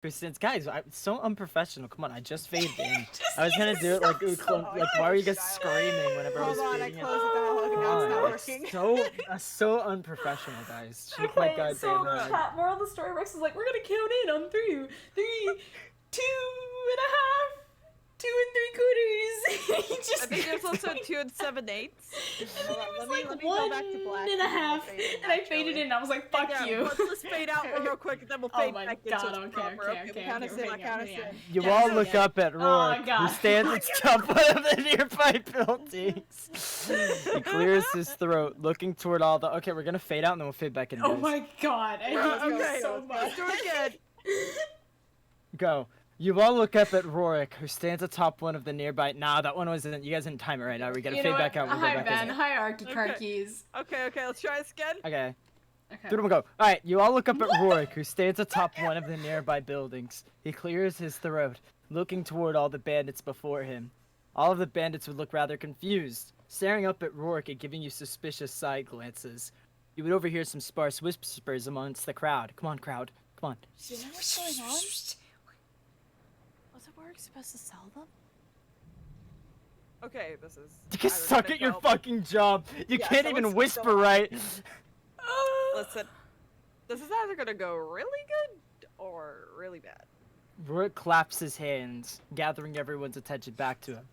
Since guys, it's so unprofessional. Come on, I just faded in. I was gonna do it like, why are you guys screaming whenever I was fading in? So unprofessional, guys. Shake my goddamn head. Chat, moral of the story, Rex is like, we're gonna count in on 3, 2.5, 2 3/4. I think there's also 2 7/8. And then it was like 1.5, and I faded in. I was like, "Fuck you." Let's fade out real quick, and then we'll fade back in. Okay. You all look up at Rourke, who stands at the top of the nearby buildings. He clears his throat, looking toward all the. Okay, we're gonna fade out, and then we'll fade back in. Oh my god! I hate you so much. Let's do it again. Go. You all look up at Rourke, who stands atop one of the nearby. Nah, that one wasn't. You guys didn't time it right now. We gotta fade back out. We'll Hi, go back Ben. in. Hi, Archicarchies. Okay, let's try this again. Okay. Do it, go. Alright, you all look up at Rourke, who stands atop one of the nearby buildings. He clears his throat, looking toward all the bandits before him. All of the bandits would look rather confused, staring up at Rourke and giving you suspicious side glances. You would overhear some sparse whispers amongst the crowd. Come on, crowd. Come on. Do you know what's going on? Was it Rourke supposed to sell them? Okay, this is. You can suck at your fucking job. You can't even whisper right. Listen, this is either gonna go really good or really bad. Rourke claps his hands, gathering everyone's attention back to him.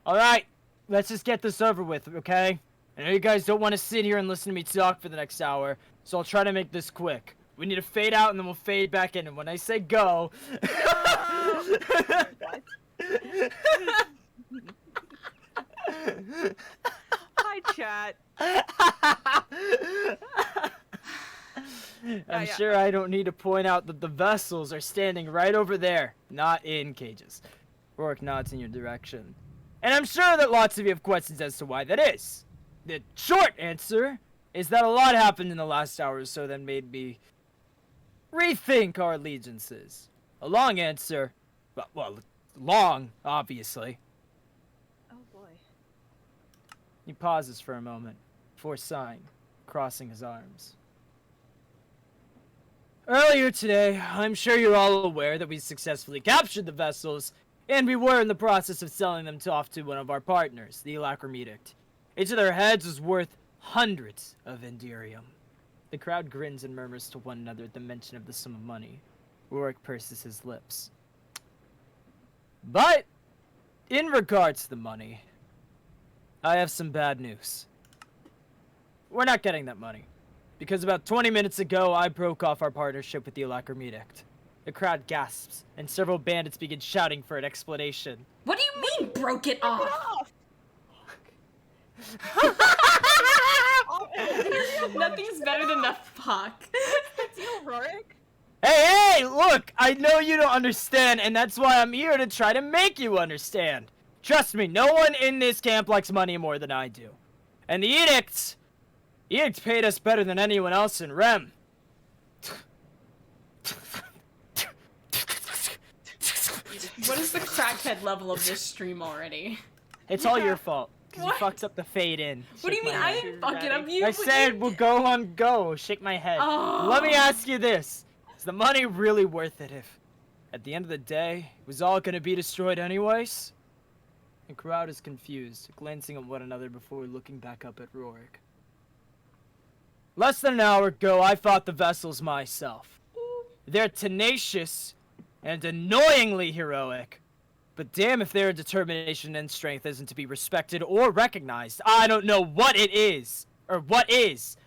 Alright, let's just get this over with, okay? I know you guys don't want to sit here and listen to me talk for the next hour, so I'll try to make this quick. We need to fade out and then we'll fade back in, and when I say go... What? Hi, chat. I'm sure I don't need to point out that the vessels are standing right over there, not in cages. Rourke nods in your direction. And I'm sure that lots of you have questions as to why that is. The short answer is that a lot happened in the last hour or so that made me rethink our allegiances. A long answer, well, long, obviously. Oh boy. He pauses for a moment, before sighing, crossing his arms. Earlier today, I'm sure you're all aware that we successfully captured the vessels, and we were in the process of selling them off to one of our partners, the Alacrimetic. Each of their heads was worth hundreds of Enderium. The crowd grins and murmurs to one another at the mention of the sum of money. Rourke purses his lips. But, in regards to the money, I have some bad news. We're not getting that money. Because about 20 minutes ago, I broke off our partnership with the Alacrimetic. The crowd gasps, and several bandits begin shouting for an explanation. What do you mean, broke it off? Nothing's better than the fuck. Rourke? Hey, look! I know you don't understand, and that's why I'm here to try to make you understand. Trust me, no one in this camp likes money more than I do. And the Edict paid us better than anyone else in Rem. What is the crackhead level of this stream already? It's all your fault, because you fucked up the fade in. What do you mean I didn't fuck it up? I said we'll go on go. Shake my head. Oh. Let me ask you this. Is the money really worth it if, at the end of the day, it was all gonna be destroyed anyways? The crowd is confused, glancing at one another before looking back up at Rourke. Less than an hour ago, I fought the vessels myself. They're tenacious and annoyingly heroic. But damn if their determination and strength isn't to be respected or recognized. I don't know what it is, or what is.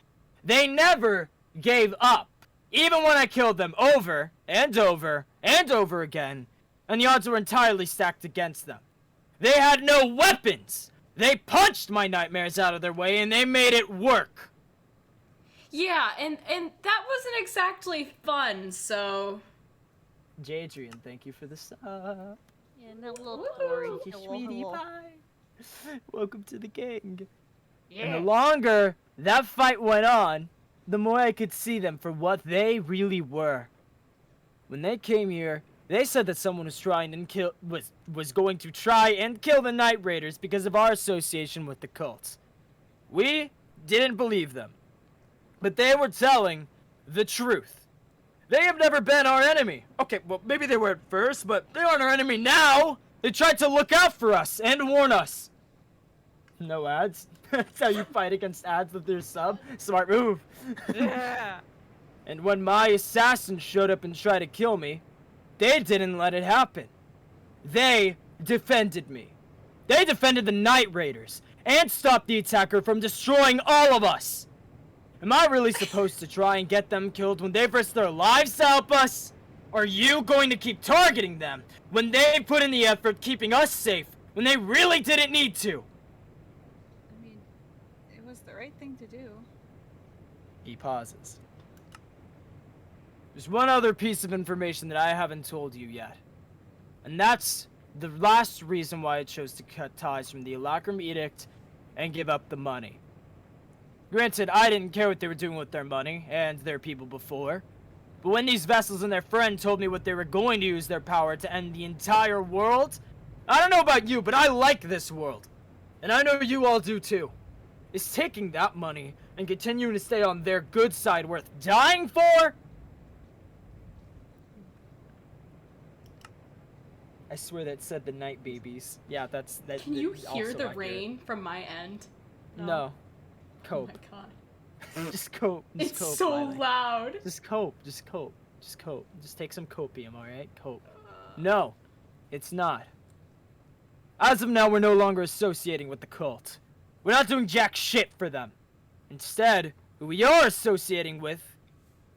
They never gave up. Even when I killed them over and over and over again, and the odds were entirely stacked against them. They had no weapons. They punched my nightmares out of their way and they made it work. Yeah, and that wasn't exactly fun, so... Jadrian, thank you for the sub. Yeah, no little glory. Thank you, sweetie pie. Welcome to the gang. Yeah. And the longer that fight went on, the more I could see them for what they really were. When they came here, they said that someone was trying and was going to try and kill the Night Raiders because of our association with the cults. We didn't believe them. But they were telling the truth. They have never been our enemy. Okay, well, maybe they were at first, but they aren't our enemy now. They tried to look out for us and warn us. No ads. That's how you fight against ads with your sub. Smart move. Yeah. And when my assassins showed up and tried to kill me, they didn't let it happen. They defended me. They defended the Night Raiders and stopped the attacker from destroying all of us. Am I really supposed to try and get them killed when they've risked their lives to help us? Or are you going to keep targeting them when they put in the effort keeping us safe when they really didn't need to? I mean, it was the right thing to do. He pauses. There's one other piece of information that I haven't told you yet. And that's the last reason why I chose to cut ties from the Alacrum Edict and give up the money. Granted, I didn't care what they were doing with their money and their people before. But when these vessels and their friend told me what they were going to use their power to end the entire world, I don't know about you, but I like this world. And I know you all do too. Is taking that money and continuing to stay on their good side worth dying for? I swear that said the Night Babies. Yeah, that. Can you is hear also the accurate. rain from my end? No. Cope. Oh my god. Just cope. Just It's cope, so Lilee. loud. Just cope. Just cope. Just cope. Just take some copium, alright? Cope. No, it's not. As of now, we're no longer associating with the cult. We're not doing jack shit for them. Instead, who we are associating with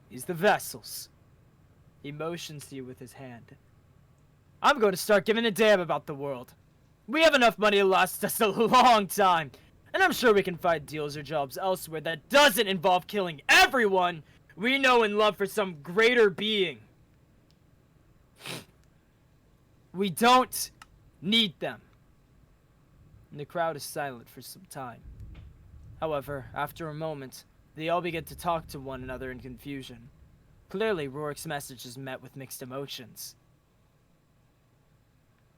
is the vessels. He motions to you with his hand. I'm going to start giving a damn about the world. We have enough money to last us a long time. And I'm sure we can find deals or jobs elsewhere that doesn't involve killing everyone we know and love for some greater being. We don't need them. And the crowd is silent for some time. However, after a moment, they all begin to talk to one another in confusion. Clearly, Rorik's message is met with mixed emotions.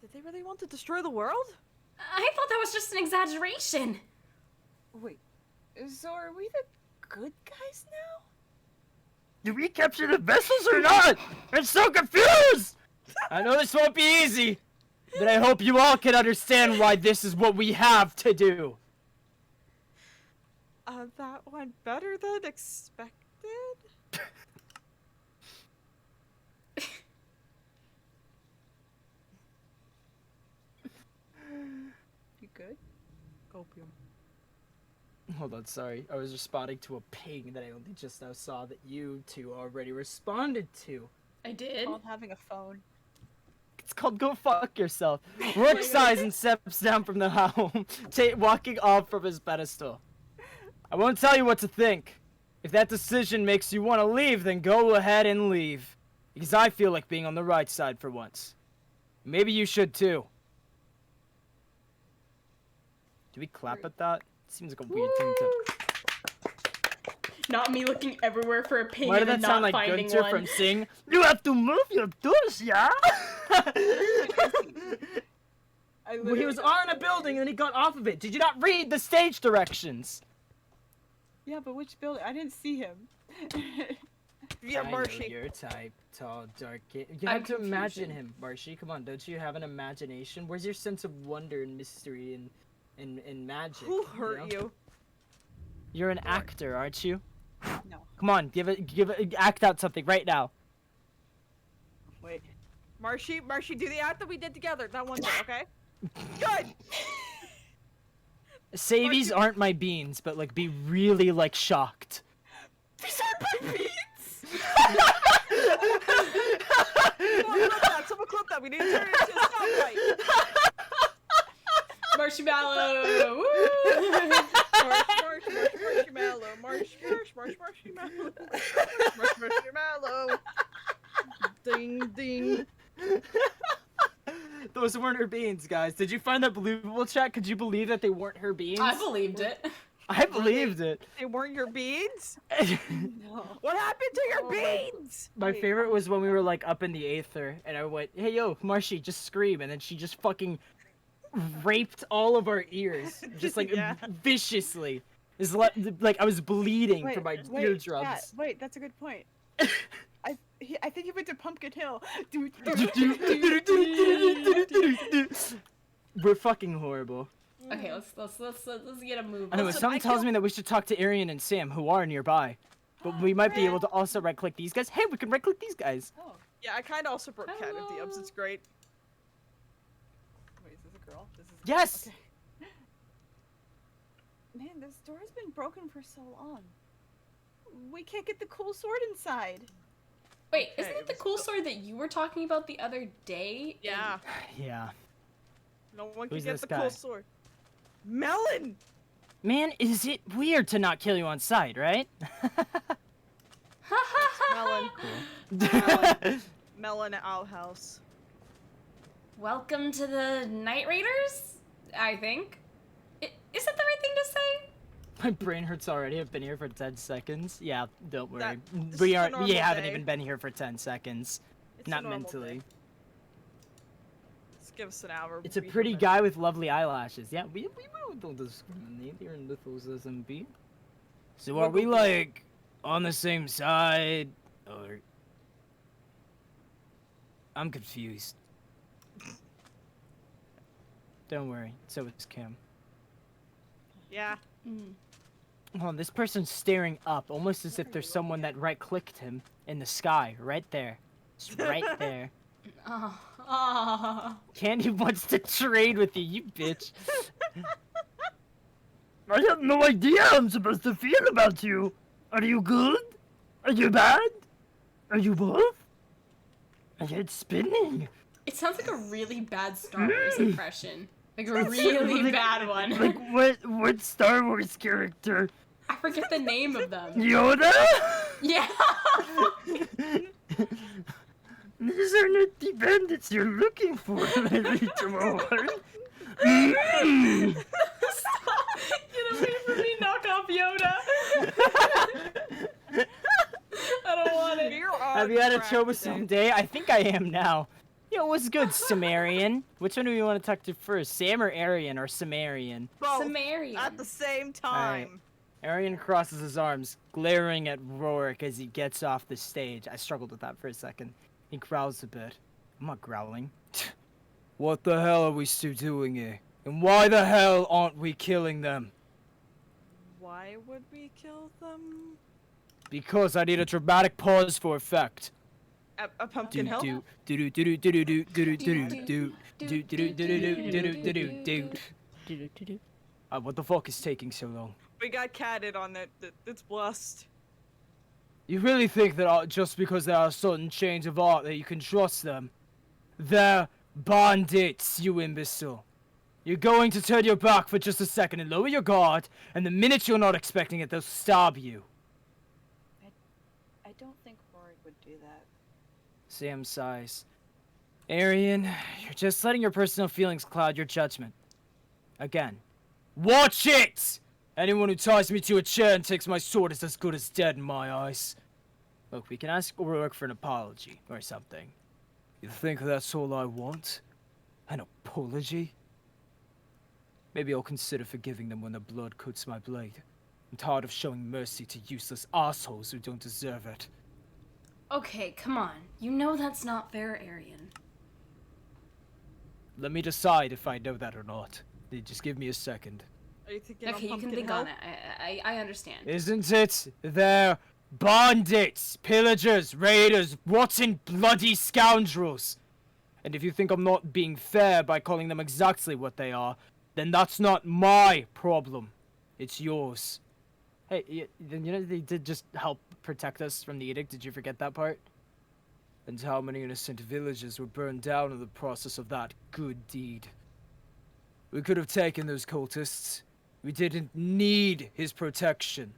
Did they really want to destroy the world? I thought that was just an exaggeration. Wait, so are we the good guys now? Did we capture the vessels or not? I'm so confused! I know this won't be easy, but I hope you all can understand why this is what we have to do. That went better than expected? You good? Copium. Hold on, sorry. I was responding to a ping that I only just now saw that you two already responded to. I did. Called having a phone. It's called Go Fuck Yourself. Rourke sighs and steps down from the home, walking off from his pedestal. I won't tell you what to think. If that decision makes you want to leave, then go ahead and leave. Because I feel like being on the right side for once. Maybe you should too. Do we clap at that? Seems like a weird thing to... Not me looking everywhere for a ping Why did and that then sound not like finding Gunter one. from Sing? You have to move your doors, yeah? Well, he was on a building and then he got off of it. Did you not read the stage directions? Yeah, but which building? I didn't see him. Yeah, I know Marshy. your type, tall, dark. You I'm have to imagine confusion. him, Marshy. Come on, don't you have an imagination? Where's your sense of wonder and mystery and magic? Who hurt know? you? You're an actor, aren't you? No. Come on, act out something right now. Wait. Marshy, do the act that we did together. That one, okay? Good! Say these aren't my beans, but like be really like shocked. These aren't my beans! Someone clip that. We need to turn it into a soundbite. Marshmallow! Woo! Marshmallow. Ding, ding. Those weren't her beans, guys. Did you find that believable, chat? Could you believe that they weren't her beans? I believed it. I believed it. They weren't your beans? No. What happened to your Oh my- beans? My favorite was when we were like up in the aether and I went, hey yo, Marshy, just scream, and then she just fucking raped all of our ears. Just like Yeah. viciously. Like I was bleeding from my eardrums. Wait, that's a good point. I think he went to Pumpkin Hill. We're fucking horrible. Okay, let's get a move. Anyway, Listen, something tells me that we should talk to Arian and Sam, who are nearby. But we might be able to also right-click these guys. Hey, we can right-click these guys. Oh, Yeah, I kind of also broke Cat of the Ups. It's great. wait, is this a girl? This is a Yes! Okay. Man, this door has been broken for so long. We can't get the cool sword inside. Wait, Okay, isn't it it the was cool sword that you were talking about the other day? Yeah. Yeah. No one can Who's get this the guy? cool sword. Melon! Man, is it weird to not kill you on sight, right? Melon. Cool. Melon at Owl House. Welcome to the Night Raiders, I think. Is that the right thing to say? My brain hurts already. I've been here for 10 seconds. Yeah, don't worry. This We is a aren't. We normal haven't day. even been here for 10 seconds. It's a Not normal mentally. day. Let's give us an hour. It's a Be pretty human. guy with lovely eyelashes. Yeah, we don't discriminate here in Mythos SMP. So are we like on the same side, or? I'm confused. Don't worry. So is Kim. Yeah. Hold on, this person's staring up, almost as if there's someone that right-clicked him in the sky, right there. Just right there. Oh. Candy wants to trade with you, you bitch. I have no idea how I'm supposed to feel about you. Are you good? Are you bad? Are you both? My head's spinning. It sounds like a really bad Star Wars impression. Like a really bad one. Like what Star Wars character? I forget the name of them. Yoda? Yeah. These are not the bandits you're looking for, Lily Tomorrow. Stop. Get away from me, knock off Yoda. I don't want it. You're on Have you had a track choba today. someday? I think I am now. Yo, what's good, Sumerian? Which one do we want to talk to first? Sam or Arian or Sumerian? Both Sumerian. at the same time. Arian crosses his arms, glaring at Rourke as he gets off the stage. I struggled with that for a second. He growls a bit. I'm not growling. What the hell are we still doing here? And why the hell aren't we killing them? Why would we kill them? Because I need a dramatic pause for effect. A Pumpkin Hill? What the fuck is taking so long? We got catted on it. It's blessed. You really think that just because there are certain chains of art that you can trust them? They're bandits, you imbecile. You're going to turn your back for just a second and lower your guard, and the minute you're not expecting it, they'll stab you. I don't think Rory would do that. Sam sighs. Arian, you're just letting your personal feelings cloud your judgment. Again. Watch it! Anyone who ties me to a chair and takes my sword is as good as dead in my eyes. Look, we can ask Rourke for an apology or something. You think that's all I want? An apology? Maybe I'll consider forgiving them when the blood coats my blade. I'm tired of showing mercy to useless assholes who don't deserve it. Okay, come on. You know that's not fair, Arian. Let me decide if I know that or not. Just give me a second. Are you thinking Okay, you can Pumpkin think Hill? on it. I understand. Isn't it? They're bandits, pillagers, raiders, rotten bloody scoundrels. And if you think I'm not being fair by calling them exactly what they are, then that's not my problem. It's yours. Hey, you know they did just help protect us from the edict. Did you forget that part? And how many innocent villages were burned down in the process of that good deed. We could have taken those cultists. We didn't need his protection.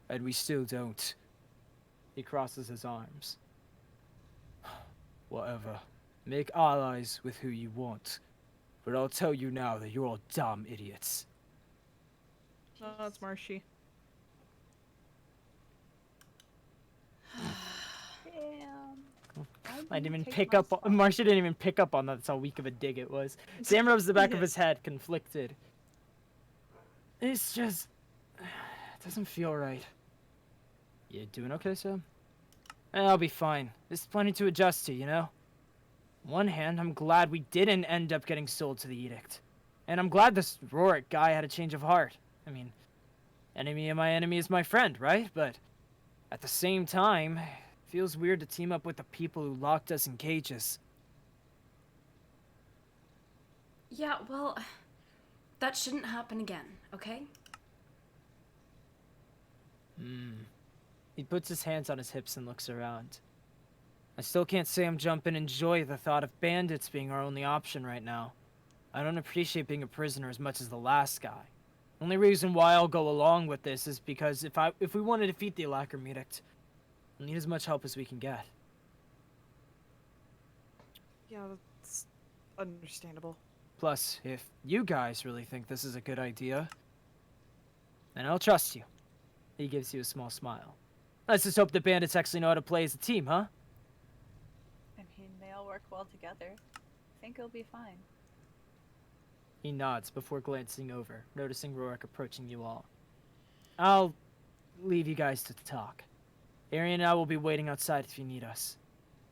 And we still don't. He crosses his arms. Whatever. Make allies with who you want. But I'll tell you now that you're all dumb idiots. No, that's Marshy. I didn't even pick up on, Marcia didn't even pick up on that. That's how weak of a dig it was. Sam rubs the back of his head, conflicted. It's just... It doesn't feel right. You doing okay, Sam? I'll be fine. There's plenty to adjust to, you know? On one hand, I'm glad we didn't end up getting sold to the Edict. And I'm glad this Rorik guy had a change of heart. I mean, enemy of my enemy is my friend, right? But at the same time, it feels weird to team up with the people who locked us in cages. Yeah, well, that shouldn't happen again, okay? He puts his hands on his hips and looks around. I still can't say I'm jumping and enjoy the thought of bandits being our only option right now. I don't appreciate being a prisoner as much as the last guy. Only reason why I'll go along with this is because if we want to defeat the Alacker Edict, we'll need as much help as we can get. Yeah, that's understandable. Plus, if you guys really think this is a good idea, then I'll trust you. He gives you a small smile. Let's just hope the bandits actually know how to play as a team, huh? I mean, they all work well together. I think it'll be fine. He nods before glancing over, noticing Rorik approaching you all. I'll leave you guys to talk. Arian and I will be waiting outside if you need us.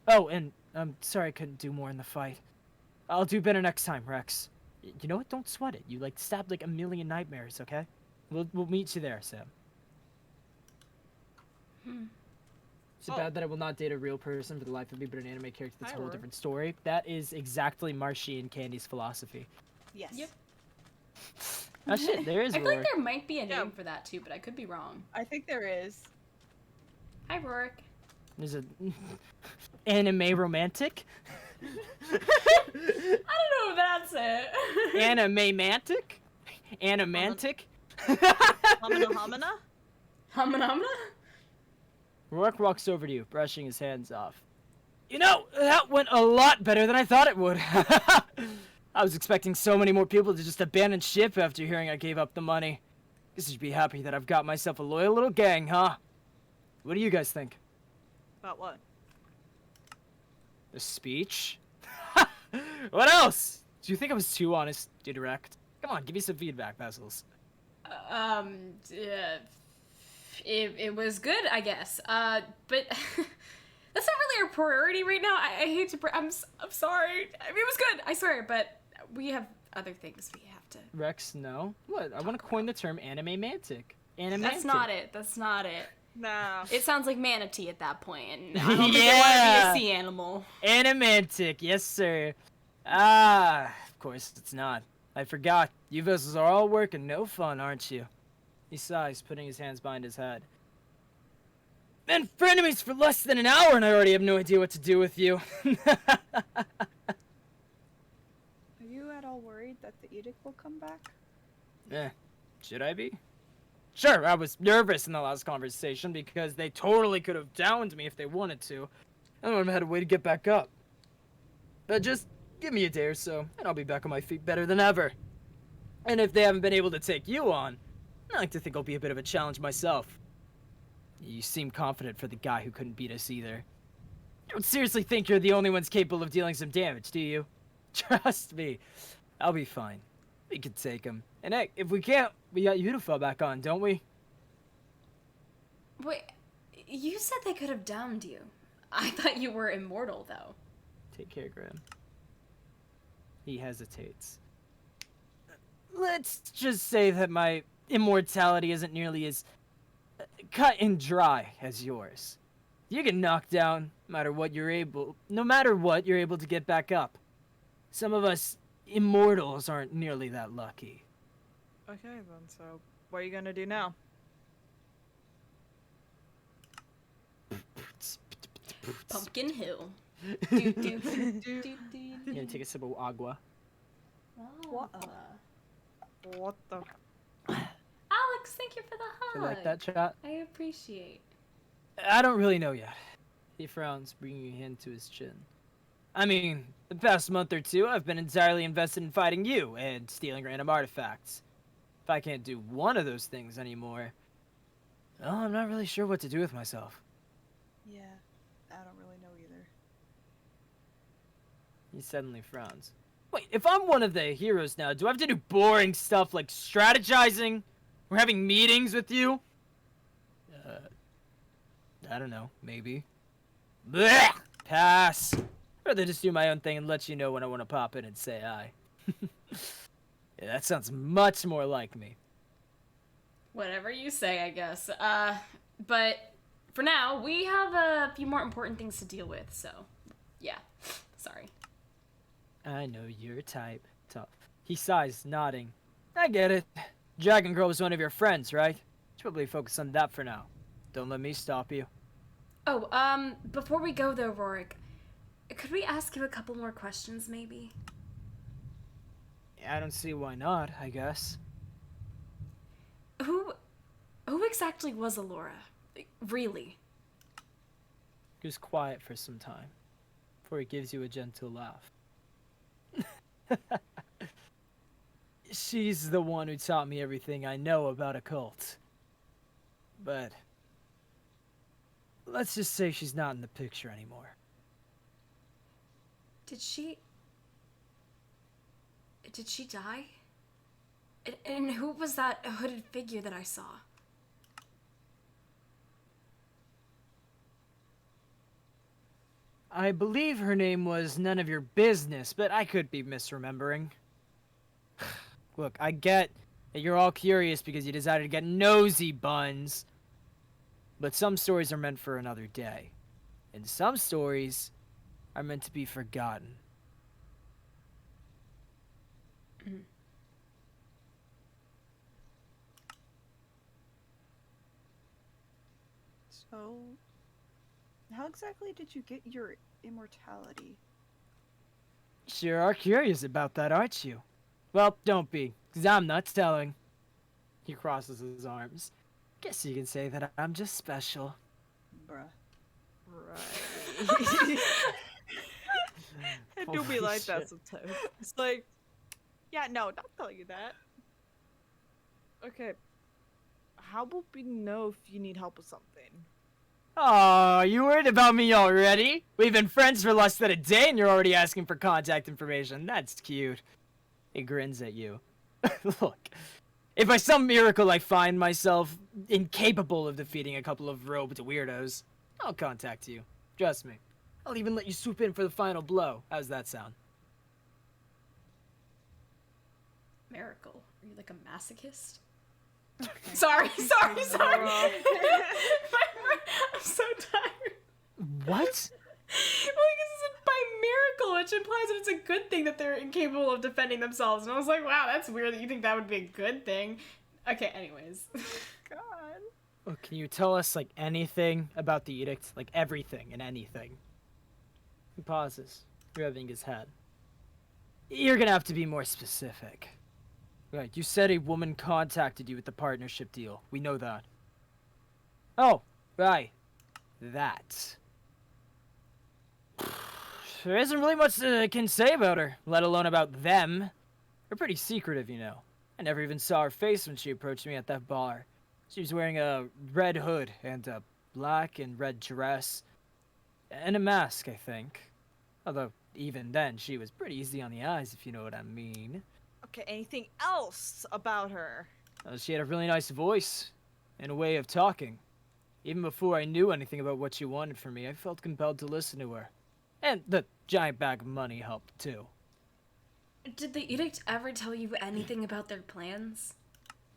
Oh, and I'm sorry I couldn't do more in the fight. I'll do better next time, Rex. You know what? Don't sweat it. You, stabbed, a million nightmares, okay? We'll meet you there, Sam. It's bad that I will not date a real person for the life of me, but an anime character that's a whole different story. That is exactly Marshy and Candy's philosophy. Yes. Yep. Oh shit, there is I feel like Rorik. there might be a name for that too, but I could be wrong. I think there is. Hi, Rorik. There's a anime romantic? I don't know if that's it. Anime-mantic? Animantic? Homina homina? Hamana? Rorik walks over to you, brushing his hands off. You know, that went a lot better than I thought it would. I was expecting so many more people to just abandon ship after hearing I gave up the money. Guess you should be happy that I've got myself a loyal little gang, huh? What do you guys think? About what? The speech? What else? Do you think I was too honest, too direct? Come on, give me some feedback, Vessels. It was good, I guess. But that's not really our priority right now. I hate to. I'm sorry. I mean, it was good, I swear. But we have other things we have to. Rex, no. What? I want to coin the term anime-mantic. That's not it. That's not it. No. It sounds like manatee at that point, and I don't think I want to be a sea animal. Animantic, yes sir. Ah, of course it's not. I forgot. You vessels are all work and no fun, aren't you? He sighs, putting his hands behind his head. Been frenemies for less than an hour and I already have no idea what to do with you. Are you at all worried that the edict will come back? Should I be? Sure, I was nervous in the last conversation because they totally could have downed me if they wanted to. I would have had a way to get back up. But just give me a day or so, and I'll be back on my feet better than ever. And if they haven't been able to take you on, I like to think I'll be a bit of a challenge myself. You seem confident for the guy who couldn't beat us either. You don't seriously think you're the only ones capable of dealing some damage, do you? Trust me, I'll be fine. We can take him. And hey, if we can't, we got you to fall back on, don't we? Wait, you said they could have downed you. I thought you were immortal, though. Take care, Graham. He hesitates. Let's just say that my immortality isn't nearly as cut and dry as yours. You get knocked down, no matter what you're able to get back up. Some of us immortals aren't nearly that lucky. Okay then, so what are you gonna do now? Pumpkin Hill. You gonna take a sip of agua? What? What the? Alex, thank you for the hug. You like that, chat? I appreciate. I don't really know yet. He frowns, bringing a hand to his chin. I mean, the past month or two, I've been entirely invested in fighting you and stealing random artifacts. If I can't do one of those things anymore, well, I'm not really sure what to do with myself. Yeah, I don't really know either. He suddenly frowns. Wait, if I'm one of the heroes now, do I have to do boring stuff like strategizing or having meetings with you? I don't know, maybe. Blech! Pass. Rather just do my own thing and let you know when I want to pop in and say hi. Yeah, that sounds much more like me. Whatever you say, I guess. But for now, we have a few more important things to deal with, so yeah. Sorry. I know your type. Tough. He sighs, nodding. I get it. Dragon Girl was one of your friends, right? Should probably focus on that for now. Don't let me stop you. Oh, before we go though, Rorik, could we ask you a couple more questions, maybe? I don't see why not, I guess. Who exactly was Alora? Really? He was quiet for some time, before he gives you a gentle laugh. She's the one who taught me everything I know about a cult. But let's just say she's not in the picture anymore. Did she die? And who was that hooded figure that I saw? I believe her name was none of your business, but I could be misremembering. Look, I get that you're all curious because you decided to get nosy, Buns. But some stories are meant for another day. And some stories are meant to be forgotten. So, how exactly did you get your immortality? Sure are curious about that, aren't you? Well, don't be, 'cause I'm not telling. He crosses his arms. Guess you can say that I'm just special. Bruh. Right. It do be Holy like that shit. sometimes. It's like, yeah, no, don't tell you that. Okay. How about we know if you need help with something? Oh, you worried about me already? We've been friends for less than a day and you're already asking for contact information. That's cute. He grins at you. Look, if by some miracle I find myself incapable of defeating a couple of robed weirdos, I'll contact you. Trust me. I'll even let you swoop in for the final blow. How's that sound? Miracle. Are you like a masochist? Sorry. I'm so tired. What? Well, because it's by miracle, which implies that it's a good thing that they're incapable of defending themselves. And I was like, wow, that's weird that you think that would be a good thing. Okay, anyways. God. Well, can you tell us, like, anything about the edict? Like, everything and anything. He pauses, rubbing his head. You're gonna have to be more specific. Right, you said a woman contacted you with the partnership deal. We know that. Oh, right. That. There isn't really much I can say about her, let alone about them. They're pretty secretive, you know. I never even saw her face when she approached me at that bar. She was wearing a red hood and a black and red dress. And a mask, I think. Although, even then, she was pretty easy on the eyes, if you know what I mean. Okay, anything else about her? She had a really nice voice and a way of talking. Even before I knew anything about what she wanted from me, I felt compelled to listen to her. And the giant bag of money helped, too. Did the edict ever tell you anything about their plans?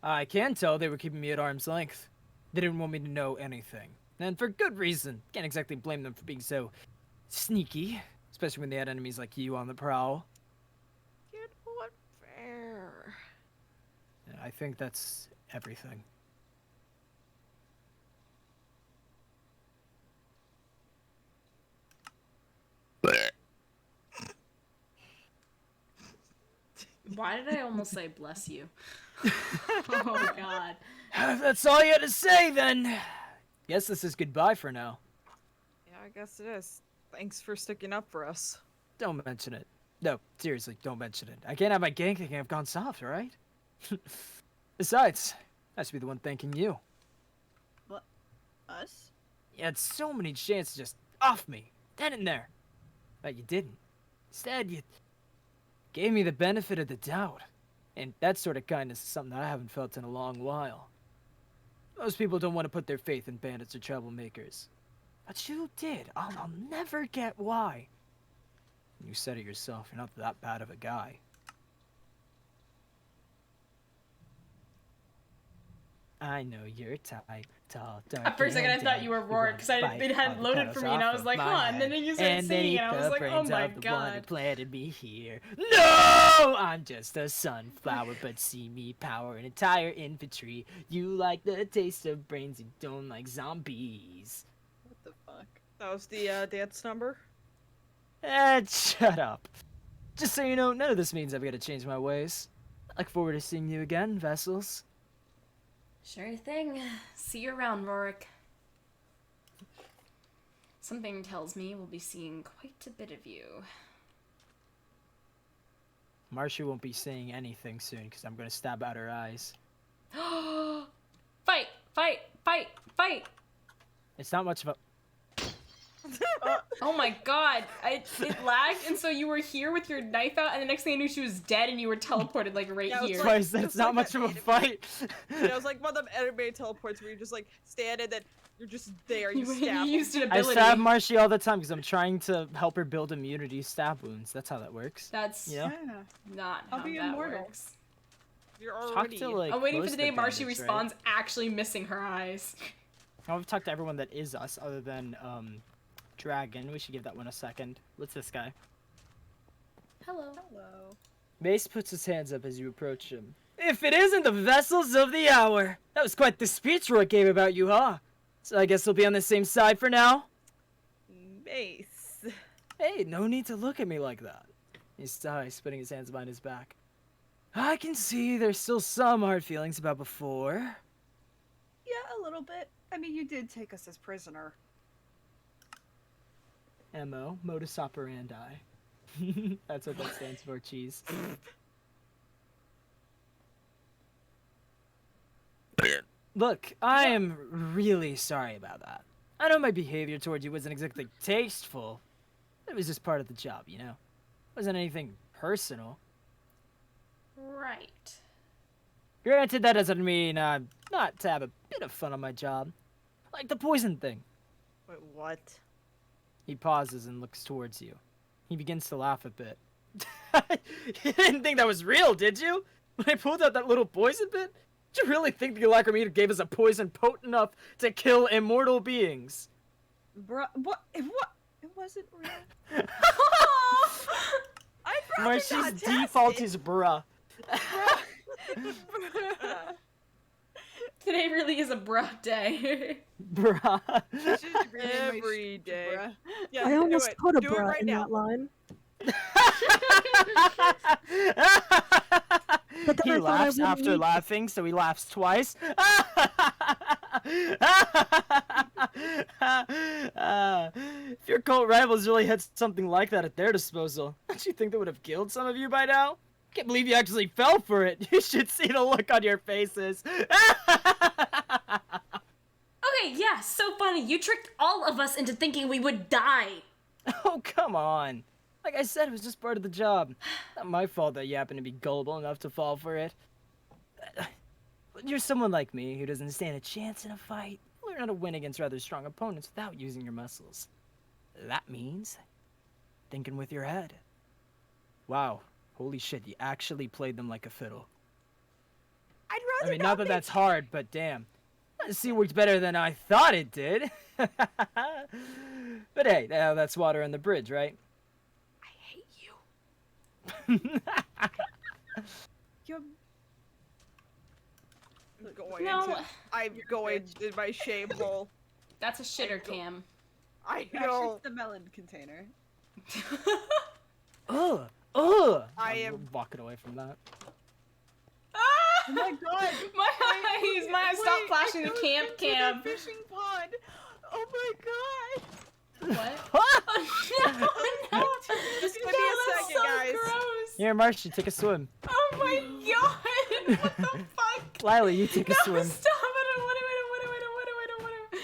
I can tell they were keeping me at arm's length. They didn't want me to know anything. And for good reason. Can't exactly blame them for being so sneaky. Especially when they had enemies like you on the prowl. You know what? Fair. I think that's everything. Why did I almost say bless you? Oh god. If that's all you had to say, then. Guess this is goodbye for now. Yeah, I guess it is. Thanks for sticking up for us. Don't mention it. No, seriously, don't mention it. I can't have my gang thinking I've gone soft, alright? Besides, I should be the one thanking you. What? Us? You had so many chances to just off me, then and there. But you didn't. Instead, you gave me the benefit of the doubt. And that sort of kindness is something I haven't felt in a long while. Most people don't want to put their faith in bandits or troublemakers. But you did. I'll never get why. You said it yourself. You're not that bad of a guy. I know your type. Tall, dark, For a second, I and thought you were dumb. Rourke because it hadn't loaded for me, and I was like, huh? And then you started singing, and I was like, oh my god. Planted me here. No, I'm just a sunflower, but see me power an entire infantry. You like the taste of brains, you don't like zombies. What the fuck? That was the dance number. Shut up. Just so you know, none of this means I've got to change my ways. I look forward to seeing you again, Vessels. Sure thing. See you around, Rourke. Something tells me we'll be seeing quite a bit of you. Marcia won't be saying anything soon because I'm going to stab out her eyes. Fight! Fight! Fight! Fight! It's not much of a... Oh my god, it lagged, and so you were here with your knife out, and the next thing I knew she was dead, and you were teleported, like, right Yeah, it was here. That's why I said It's it's not like much that of a fight. It was like one of them anime teleports where you just like stand and then you're just there. You You stab. used an I ability. stab Marcia all the time because I'm trying to help her build immunity stab wounds. That's how that works. That's Yeah. not I'll how be that immortal. works. You're Talk already. to, like, I'm waiting for most the day of the Marcy bandits, right? respawns actually missing her eyes. I've talked to everyone that is us other than, Dragon. We should give that one a second. What's this guy? Hello. Hello. Mace puts his hands up as you approach him. If it isn't the vessels of the hour! That was quite the speech Roy gave about you, huh? So I guess we'll be on the same side for now? Mace. Hey, no need to look at me like that. He sighs, putting his hands behind his back. I can see there's still some hard feelings about before. Yeah, a little bit. I mean, you did take us as prisoner. MO, modus operandi. That's what that stands for, cheese. Look, I am really sorry about that. I know my behavior towards you wasn't exactly tasteful. It was just part of the job, you know? It wasn't anything personal. Right. Granted, that doesn't mean not to have a bit of fun on my job. Like the poison thing. Wait, what? He pauses and looks towards you. He begins to laugh a bit. You didn't think that was real, did you? When I pulled out that little poison bit? Did you really think the Alacrimeter gave us a poison potent enough to kill immortal beings? Bruh, what? It wasn't real. I'd rather Marcy's not test default it. is bruh. Today really is a bruh day. Bruh. Every day. Bruh. Yeah, I almost do it. put a Do it bra right in now. that line. But then He I thought I laughs wouldn't after need- laughing, so he laughs twice. If your cult rivals really had something like that at their disposal, don't you think they would have killed some of you by now? Can't believe you actually fell for it. You should see the look on your faces. Okay, yeah, so funny. You tricked all of us into thinking we would die. Oh, come on. Like I said, it was just part of the job. Not my fault that you happen to be gullible enough to fall for it. You're someone like me who doesn't stand a chance in a fight. Learn how to win against rather strong opponents without using your muscles. That means thinking with your head. Wow, holy shit, you actually played them like a fiddle. I'd I rather mean, not that make- that's hard, but damn. It worked better than I thought it did. But hey, that's water on the bridge, right? I hate you. You're I'm going in my shame hole. That's a shitter cam. I actually know. it's the melon container. Ugh. I I'm am- walking away from that. Oh my god! My eyes! My eyes! Stop flashing the camp cam. Fishing pond. Oh my god. What? Oh, no, no! Just give me No, a that's second, so guys. gross. Here, Marcy, take a swim. Oh my god! What the fuck? Lily, you take a No, swim. stop! I don't want to.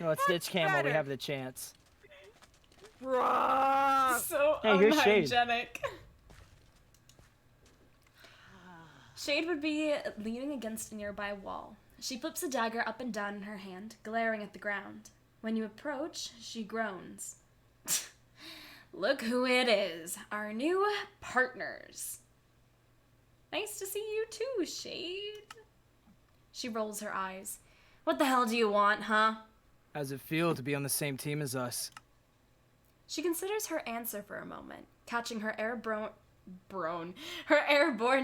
No, it's Stitch Cam while we better. have the chance. Bruh. So Hey, here's Shade. unhygienic. Shade would be leaning against a nearby wall, She flips a dagger up and down in her hand, glaring at the ground. When you approach, she groans. Look who it is, our new partners. Nice to see you too, Shade. She rolls her eyes. What the hell do you want, huh? How's it feel to be on the same team as us? She considers her answer for a moment, catching her airborne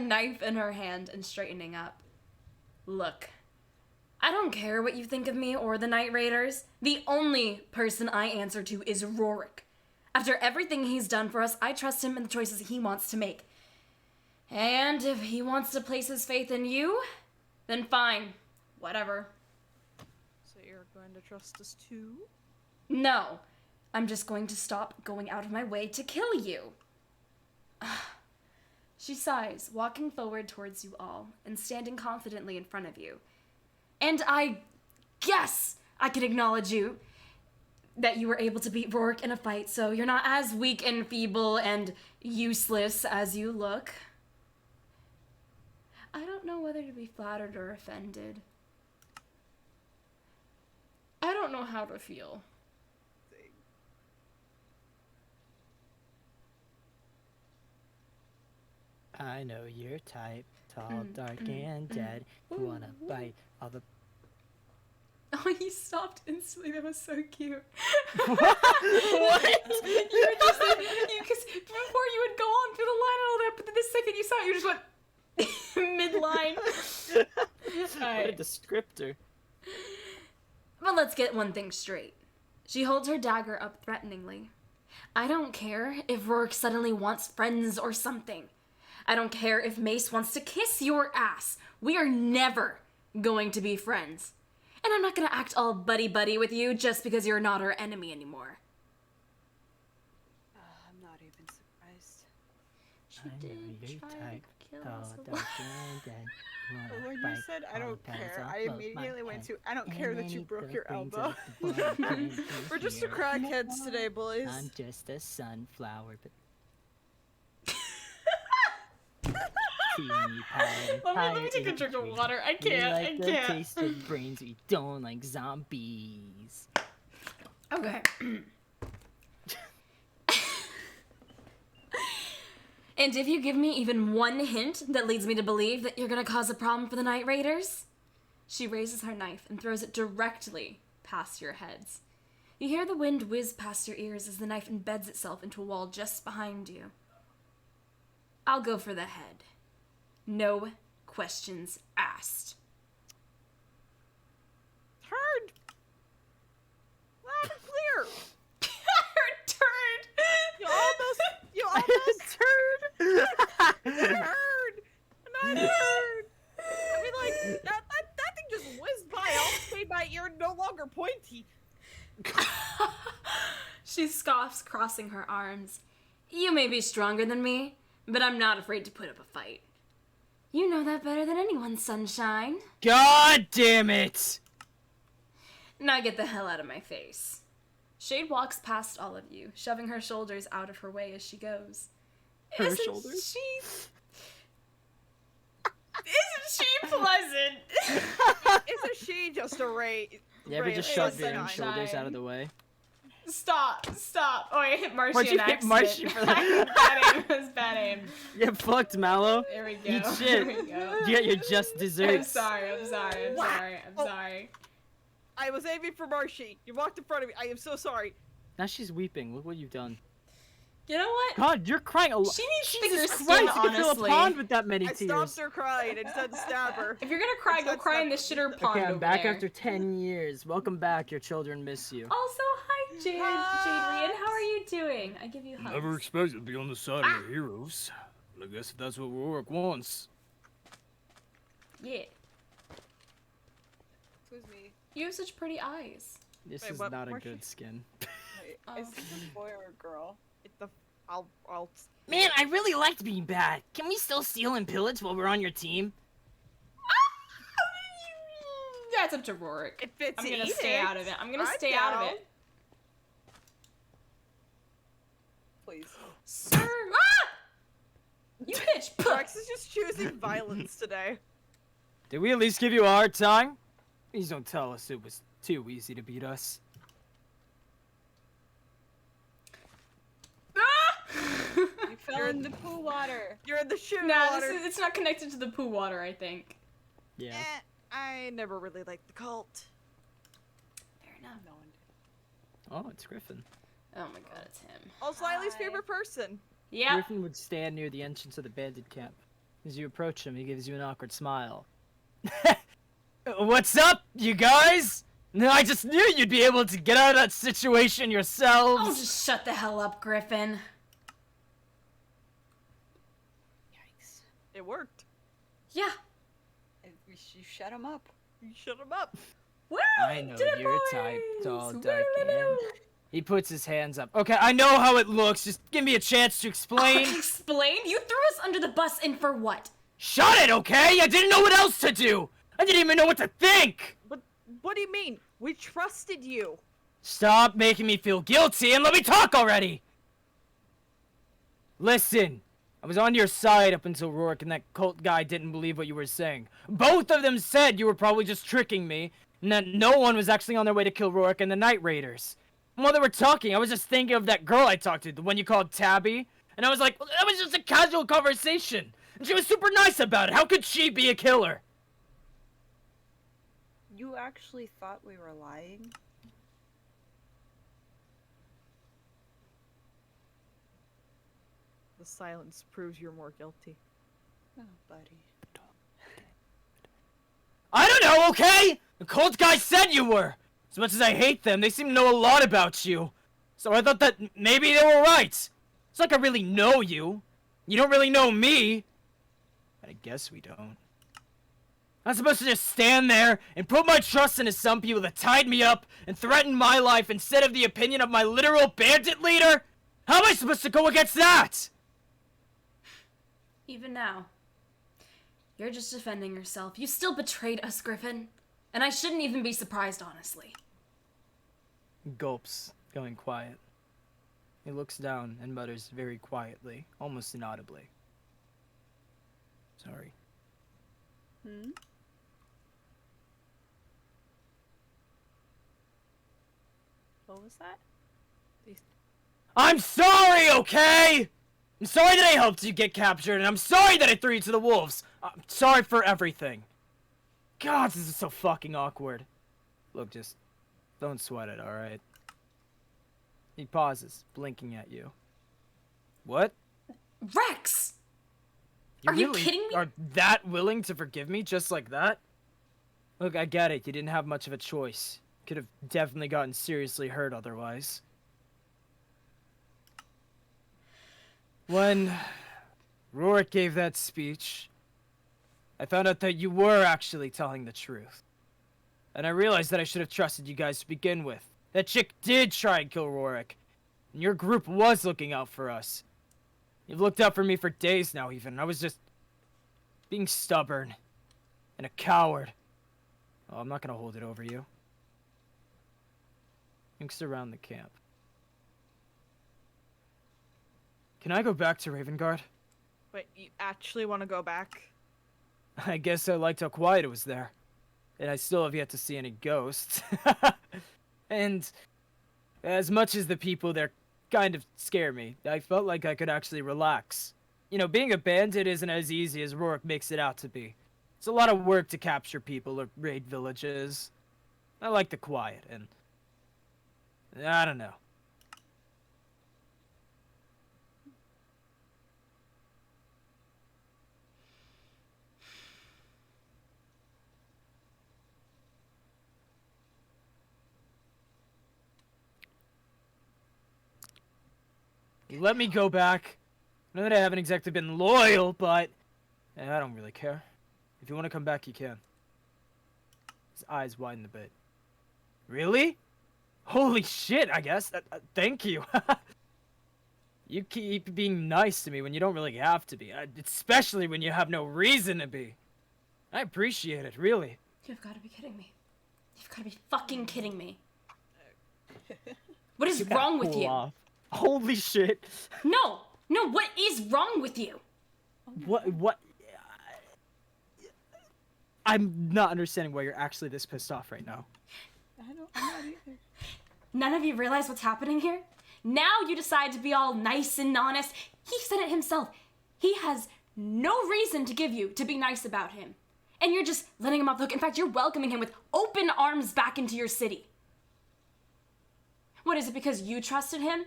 knife in her hand and straightening up. Look, I don't care what you think of me or the Night Raiders. The only person I answer to is Rorik. After everything he's done for us, I trust him in the choices he wants to make. And if he wants to place his faith in you, then fine. Whatever. So you're going to trust us too? No. I'm just going to stop going out of my way to kill you. She sighs, walking forward towards you all and standing confidently in front of you. And I guess I can acknowledge you. That you were able to beat Rorik in a fight, so you're not as weak and feeble and useless as you look. I don't know whether to be flattered or offended. I don't know how to feel. I know your type. Tall, dark, and dead. You wanna bite all the... Oh, he stopped instantly. That was so cute. What? You were just like, because before you would go on through the line and all that, but then the second you saw it, you just went mid-line. What a descriptor. But let's get one thing straight. She holds her dagger up threateningly. I don't care if Rorik suddenly wants friends or something. I don't care if Mace wants to kiss your ass. We are never going to be friends. And I'm not gonna act all buddy-buddy with you just because you're not our enemy anymore. I'm not even surprised. She I know did your try type. to kill Tall, us. dark, and dead. You wanna When you bite said I all don't the petals care, off I of my immediately went head. to I don't And care that then you eat broke the your brains elbow. of the blood and We're just the here. crackheads today, boys. I'm just a sunflower, but... Let me take a drink of water. I can't. We like I the can't. taste of brains. We don't like zombies. Okay. And if you give me even one hint that leads me to believe that you're gonna cause a problem for the Night Raiders, she raises her knife and throws it directly past your heads. You hear the wind whiz past your ears as the knife embeds itself into a wall just behind you. I'll go for the head. No questions asked. Heard. Loud and clear. Her turd! You almost heard. Not heard. I mean, like that thing just whizzed by. All made my ear no longer pointy. She scoffs, crossing her arms. You may be stronger than me, but I'm not afraid to put up a fight. You know that better than anyone, Sunshine. God damn it! Now get the hell out of my face. Shade walks past all of you, shoving her shoulders out of her way as she goes. Her shoulders? Isn't she pleasant? Isn't she just a ray? You ever ray just of shove your own sunshine? shoulders out of the way? Stop. Oh, I hit Marcy Why'd you on hit accident. Marcy for that? It was bad aim. Get fucked, Mallow. There we go. Eat shit. There we go. You get your just I'm desserts. sorry. Oh. I was aiming for Marshy. You walked in front of me. I am so sorry. Now she's weeping. Look what you've done. You know what? God, you're crying a lot. She needs thicker Jesus skin, Christ, you could fill a honestly. pond with that many I tears. stopped her crying and said stab her. If you're gonna cry, go That's cry not- in the shitter pond Okay, I'm over back there. after 10 years. Welcome back. Your children miss you. Also, hi, Jade Rian. How are you doing? I give you hugs. Never expected to be on the side of the heroes. But I guess if that's what Rorik wants. Yeah. Excuse me. You have such pretty eyes. This Wait, is what- not a where's good she- skin. Wait, Oh. is this a boy or a girl? I'll. Man, I really liked being bad. Can we still steal and pillage while we're on your team? That's up to Rorik. If it's I'm gonna eat stay it, out of it. I'm gonna I'm stay out of down. it. Please. Sir. Ah! You bitch. Rex is just choosing violence today. Did we at least give you a hard time? Please don't tell us it was too easy to beat us. You fell in the poo water. You're in the shit water. It's not connected to the poo water, I think. Yeah. I never really liked the cult. Fair enough. No one did. Oh, it's Griffin. Oh my god, it's him. Also, Lilee's favorite person. Yeah. Griffin would stand near the entrance of the bandit camp. As you approach him, he gives you an awkward smile. What's up, you guys? No, I just knew you'd be able to get out of that situation yourselves. Oh, just shut the hell up, Griffin. Yikes. It worked. Yeah. You shut him up. You shut him up. Woo! I know Did it, your boys! type, tall, Woo, dark woo, man. woo. He puts his hands up. Okay, I know how it looks. Just give me a chance to explain. Explain? You threw us under the bus and for what? Shut it, okay? I didn't know what else to do. I didn't even know what to think. But what do you mean? We trusted you. Stop making me feel guilty and let me talk already. Listen, I was on your side up until Rourke and that cult guy didn't believe what you were saying. Both of them said you were probably just tricking me and that no one was actually on their way to kill Rourke and the Night Raiders. And while they were talking, I was just thinking of that girl I talked to, the one you called Tabby. And I was like, well, that was just a casual conversation. And she was super nice about it. How could she be a killer? You actually thought we were lying? The silence proves you're more guilty. Oh, buddy. I don't know, okay? The cult guy said you were. As much as I hate them, they seem to know a lot about you. So I thought that maybe they were right. It's like I really know you. You don't really know me. I guess we don't. I'm supposed to just stand there and put my trust into some people that tied me up and threatened my life instead of the opinion of my literal bandit leader? How am I supposed to go against that? Even now. You're just defending yourself. You still betrayed us, Griffin. And I shouldn't even be surprised, honestly. Gulps, going quiet. He looks down and mutters very quietly, almost inaudibly. Sorry. Hmm? What was that? I'm sorry, okay? I'm sorry that I helped you get captured, and I'm sorry that I threw you to the wolves. I'm sorry for everything. God, this is so fucking awkward. Look, just don't sweat it, alright? He pauses, blinking at you. What? Rex! Are you really kidding me? Are that willing to forgive me just like that? Look, I get it. You didn't have much of a choice. Could have definitely gotten seriously hurt otherwise. When Rourke gave that speech, I found out that you were actually telling the truth. And I realized that I should have trusted you guys to begin with. That chick did try and kill Rourke. And your group was looking out for us. You've looked out for me for days now, even. I was just being stubborn and a coward. Oh, I'm not gonna hold it over you. Looks around the camp. Can I go back to Ravengard? Wait, you actually want to go back? I guess I liked how quiet it was there. And I still have yet to see any ghosts. And as much as the people there kind of scare me, I felt like I could actually relax. You know, being a bandit isn't as easy as Rourke makes it out to be. It's a lot of work to capture people or raid villages. I like the quiet, and I don't know. You let me go back. I know that I haven't exactly been loyal, but I don't really care. If you want to come back, you can. His eyes widen a bit. Really? Holy shit, I guess. Thank you. You keep being nice to me when you don't really have to be. Especially when you have no reason to be. I appreciate it, really. You've got to be kidding me. You've got to be fucking kidding me. What is wrong with Cool you? off. Holy shit. No, what is wrong with you? What? I'm not understanding why you're actually this pissed off right now. I'm not either. None of you realize what's happening here? Now you decide to be all nice and honest. He said it himself. He has no reason to give you to be nice about him. And you're just letting him off the hook. In fact, you're welcoming him with open arms back into your city. What, is it because you trusted him?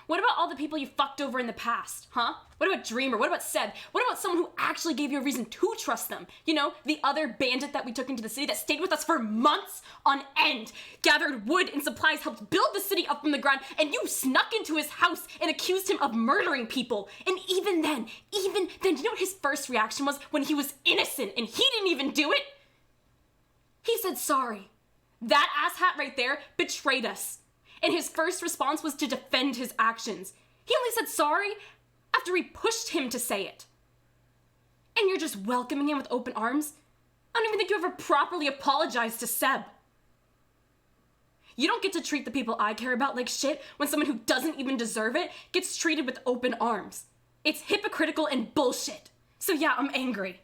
What about all the people you fucked over in the past, huh? What about Dreamer? What about Seb? What about someone who actually gave you a reason to trust them? You know, the other bandit that we took into the city that stayed with us for months on end, gathered wood and supplies, helped build the city up from the ground, and you snuck into his house and accused him of murdering people. And even then, do you know what his first reaction was when he was innocent and he didn't even do it? He said sorry. That asshat right there betrayed us. And his first response was to defend his actions. He only said sorry after we pushed him to say it. And you're just welcoming him with open arms? I don't even think you ever properly apologized to Seb. You don't get to treat the people I care about like shit when someone who doesn't even deserve it gets treated with open arms. It's hypocritical and bullshit. So yeah, I'm angry.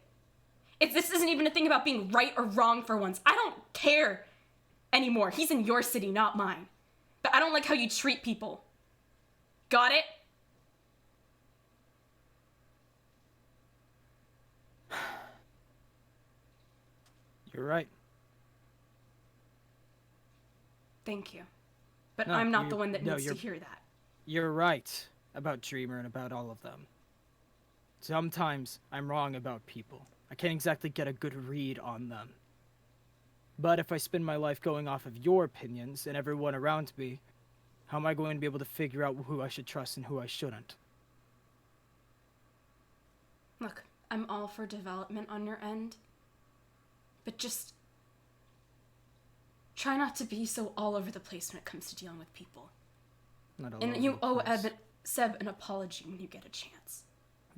This isn't even a thing about being right or wrong for once. I don't care anymore. He's in your city, not mine. But I don't like how you treat people. Got it? You're right. Thank you. But No, I'm not the one that needs to you're- hear that. You're right about Dreamer and about all of them. Sometimes I'm wrong about people. I can't exactly get a good read on them. But if I spend my life going off of your opinions and everyone around me, how am I going to be able to figure out who I should trust and who I shouldn't? Look, I'm all for development on your end. But just try not to be so all over the place when it comes to dealing with people. Not all And over you the owe place. Seb an apology when you get a chance.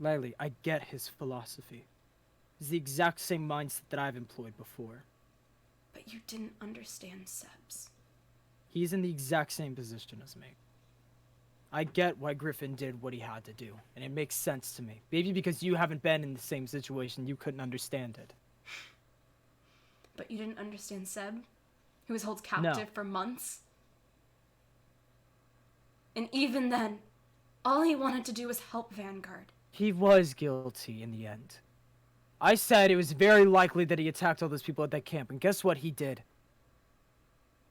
Lilee, I get his philosophy. It's the exact same mindset that I've employed before. But you didn't understand Seb's. He's in the exact same position as me. I get why Griffin did what he had to do, and it makes sense to me. Maybe because you haven't been in the same situation, you couldn't understand it. But you didn't understand Seb, who was held captive for months? And even then, all he wanted to do was help Vanguard. He was guilty in the end. I said it was very likely that he attacked all those people at that camp, and guess what he did?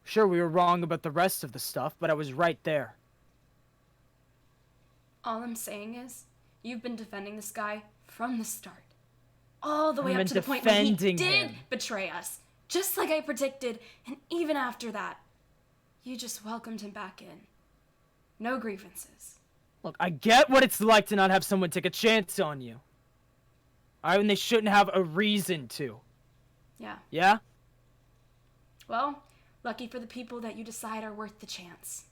Sure, we were wrong about the rest of the stuff, but I was right there. All I'm saying is, you've been defending this guy from the start. All the way I've up to been the point when he defending did him. betray us. Just like I predicted, and even after that, you just welcomed him back in. No grievances. Look, I get what it's like to not have someone take a chance on you. And they shouldn't have a reason to. Yeah. Yeah? Well, lucky for the people that you decide are worth the chance.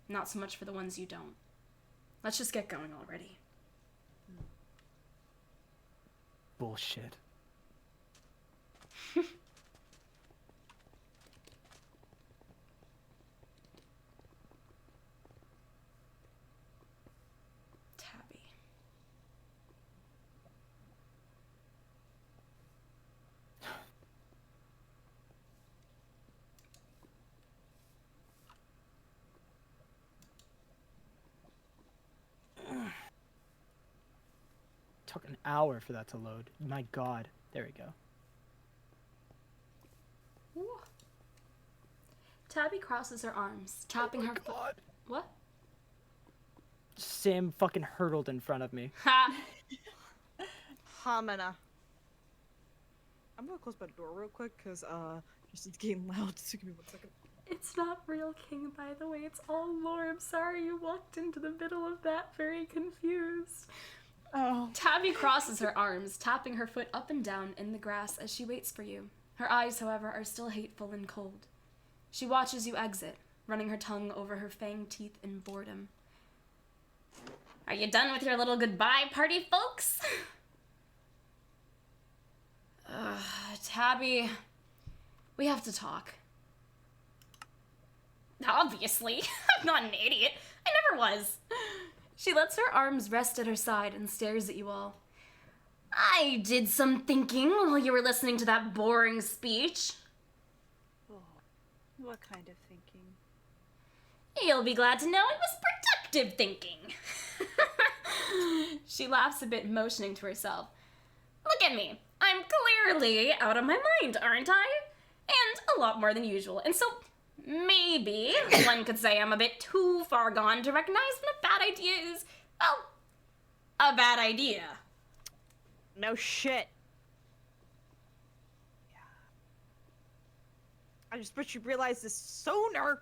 Not so much for the ones you don't. Let's just get going already. Bullshit. Tabby. Took an hour for that to load. My god. There we go. Ooh. Tabby crosses her arms, tapping her foot. What? Sam fucking hurtled in front of me. Ha! Hamina. I'm gonna close my door real quick, cause just it's getting loud. So give me 1 second. It's not real king, by the way. It's all lore. I'm sorry you walked into the middle of that very confused. Oh. Tabby crosses her arms, tapping her foot up and down in the grass as she waits for you. Her eyes, however, are still hateful and cold. She watches you exit, running her tongue over her fanged teeth in boredom. Are you done with your little goodbye party, folks? Tabby, we have to talk. Obviously. I'm not an idiot. I never was. She lets her arms rest at her side and stares at you all. I did some thinking while you were listening to that boring speech. Oh, what kind of thinking? You'll be glad to know it was productive thinking. She laughs a bit, motioning to herself. Look at me. I'm clearly out of my mind, aren't I? And a lot more than usual. And so maybe one could say I'm a bit too far gone to recognize when a bad idea is, well, a bad idea. No shit. Yeah. I just wish you realized this sooner.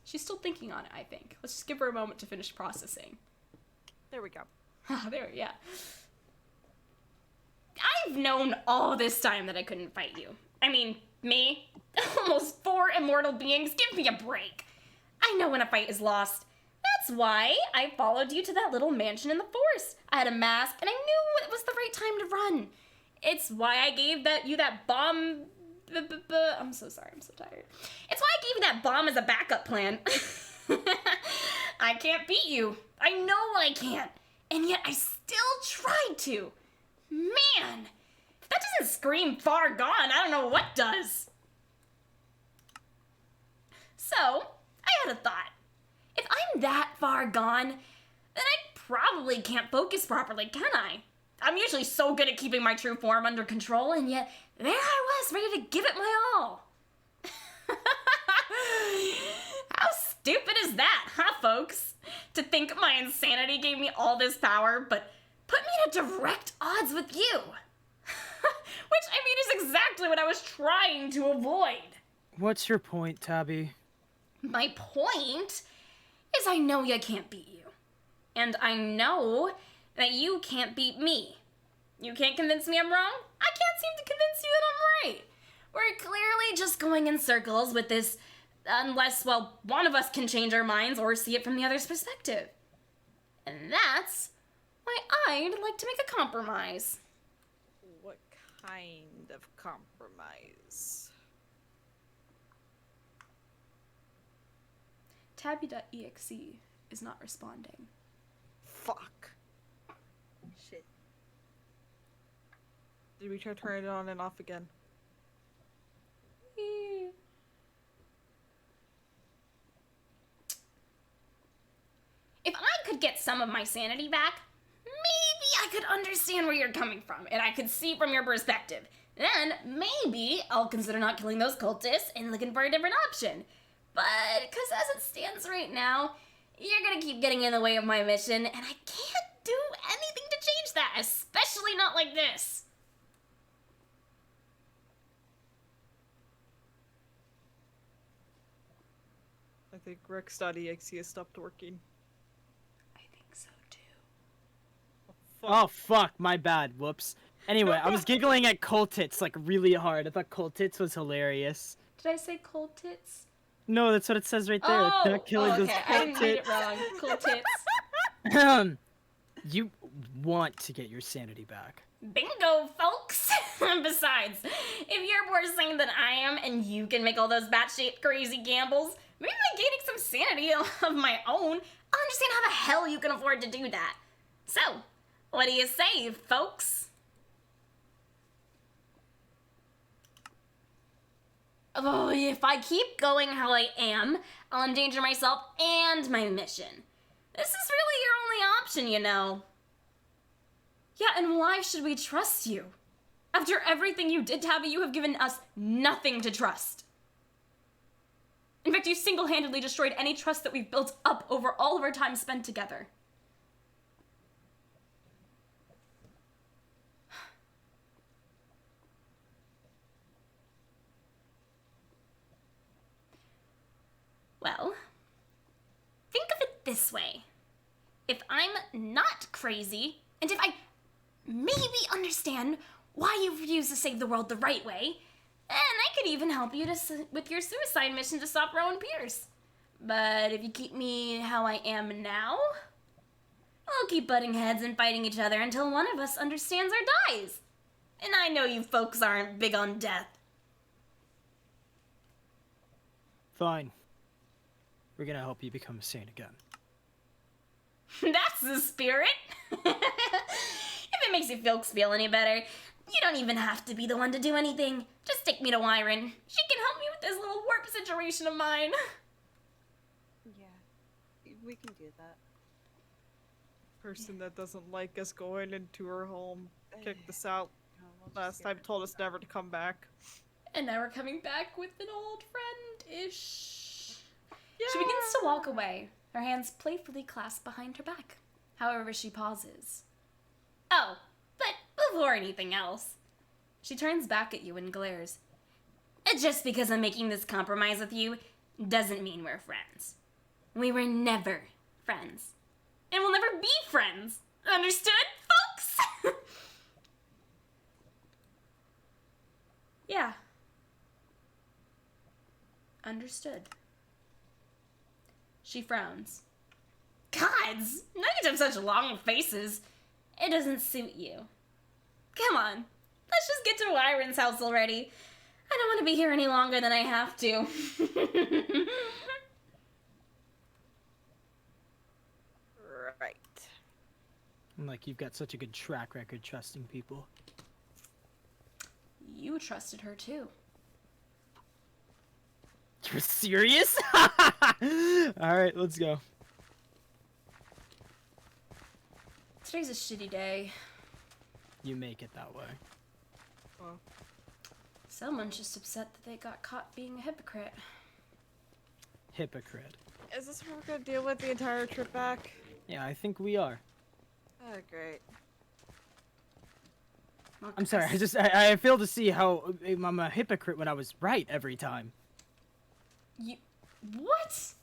She's still thinking on it, I think. Let's just give her a moment to finish processing. There we go. There, yeah. I've known all this time that I couldn't fight you. I mean, me? Almost 4 immortal beings, give me a break. I know when a fight is lost. That's why I followed you to that little mansion in the forest. I had a mask, and I knew it was the right time to run. It's why I gave you that bomb... I'm so sorry, I'm so tired. It's why I gave you that bomb as a backup plan. I can't beat you. I know I can't. And yet I still tried to. Man, if that doesn't scream far gone, I don't know what does. So, I had a thought. If I'm that far gone, then I probably can't focus properly, can I? I'm usually so good at keeping my true form under control, and yet there I was, ready to give it my all. How stupid is that, huh, folks? To think my insanity gave me all this power, but put me at direct odds with you. Which, I mean, is exactly what I was trying to avoid. What's your point, Tabby? My point is I know I can't beat you. And I know that you can't beat me. You can't convince me I'm wrong. I can't seem to convince you that I'm right. We're clearly just going in circles with this, unless, well, one of us can change our minds or see it from the other's perspective. And that's why I'd like to make a compromise. What kind of compromise? Tabby.exe is not responding. Fuck. Shit. Did we try to turn it on and off again? If I could get some of my sanity back, maybe I could understand where you're coming from, and I could see from your perspective. Then, maybe I'll consider not killing those cultists and looking for a different option. But, because as it stands right now, you're gonna keep getting in the way of my mission, and I can't do anything to change that, especially not like this. I think Rex.exe has stopped working. I think so too. Oh, fuck, my bad. Whoops. Anyway, I was giggling at Coltits, like, really hard. I thought Coltits was hilarious. Did I say cold tits? No, that's what it says right there. It's not killing those okay. I didn't read it Coltits. wrong. Cold tits. You want to get your sanity back. Bingo, folks! Besides, if you're more sane than I am and you can make all those batshit crazy gambles, maybe by gaining some sanity of my own, I'll understand how the hell you can afford to do that. So, what do you say, folks? Oh, if I keep going how I am, I'll endanger myself and my mission. This is really your only option, you know. Yeah, and why should we trust you? After everything you did, Tabby, you have given us nothing to trust. In fact, you single-handedly destroyed any trust that we've built up over all of our time spent together. Well, think of it this way. If I'm not crazy, and if I maybe understand why you refuse to save the world the right way, then I could even help you with your suicide mission to stop Rowan Pierce. But if you keep me how I am now, we'll keep butting heads and fighting each other until one of us understands or dies. And I know you folks aren't big on death. Fine. We're gonna help you become sane again. That's the spirit. If it makes you folks feel any better, you don't even have to be the one to do anything. Just take me to Wyron. She can help me with this little warp situation of mine. Yeah, we can do that. Person that doesn't like us going into her home kicked us out No, we'll just last get time, rid told of us that. never to come back. And now we're coming back with an old friend-ish. She begins to walk away, her hands playfully clasped behind her back. However, she pauses. Oh, but before anything else. She turns back at you and glares. Just because I'm making this compromise with you doesn't mean we're friends. We were never friends. And we'll never be friends. Understood, folks? Yeah. Understood. She frowns. Gods, nuggets have such long faces. It doesn't suit you. Come on, let's just get to Wyron's house already. I don't want to be here any longer than I have to. Right. Like you've got such a good track record trusting people. You trusted her too. You're serious? Alright, let's go. Today's a shitty day. You make it that way. Someone's just upset that they got caught being a hypocrite. Hypocrite. Is this what we're gonna deal with the entire trip back? Yeah, I think we are. Oh, great. Look, I'm sorry, I fail to see how I'm a hypocrite when I was right every time. You... What?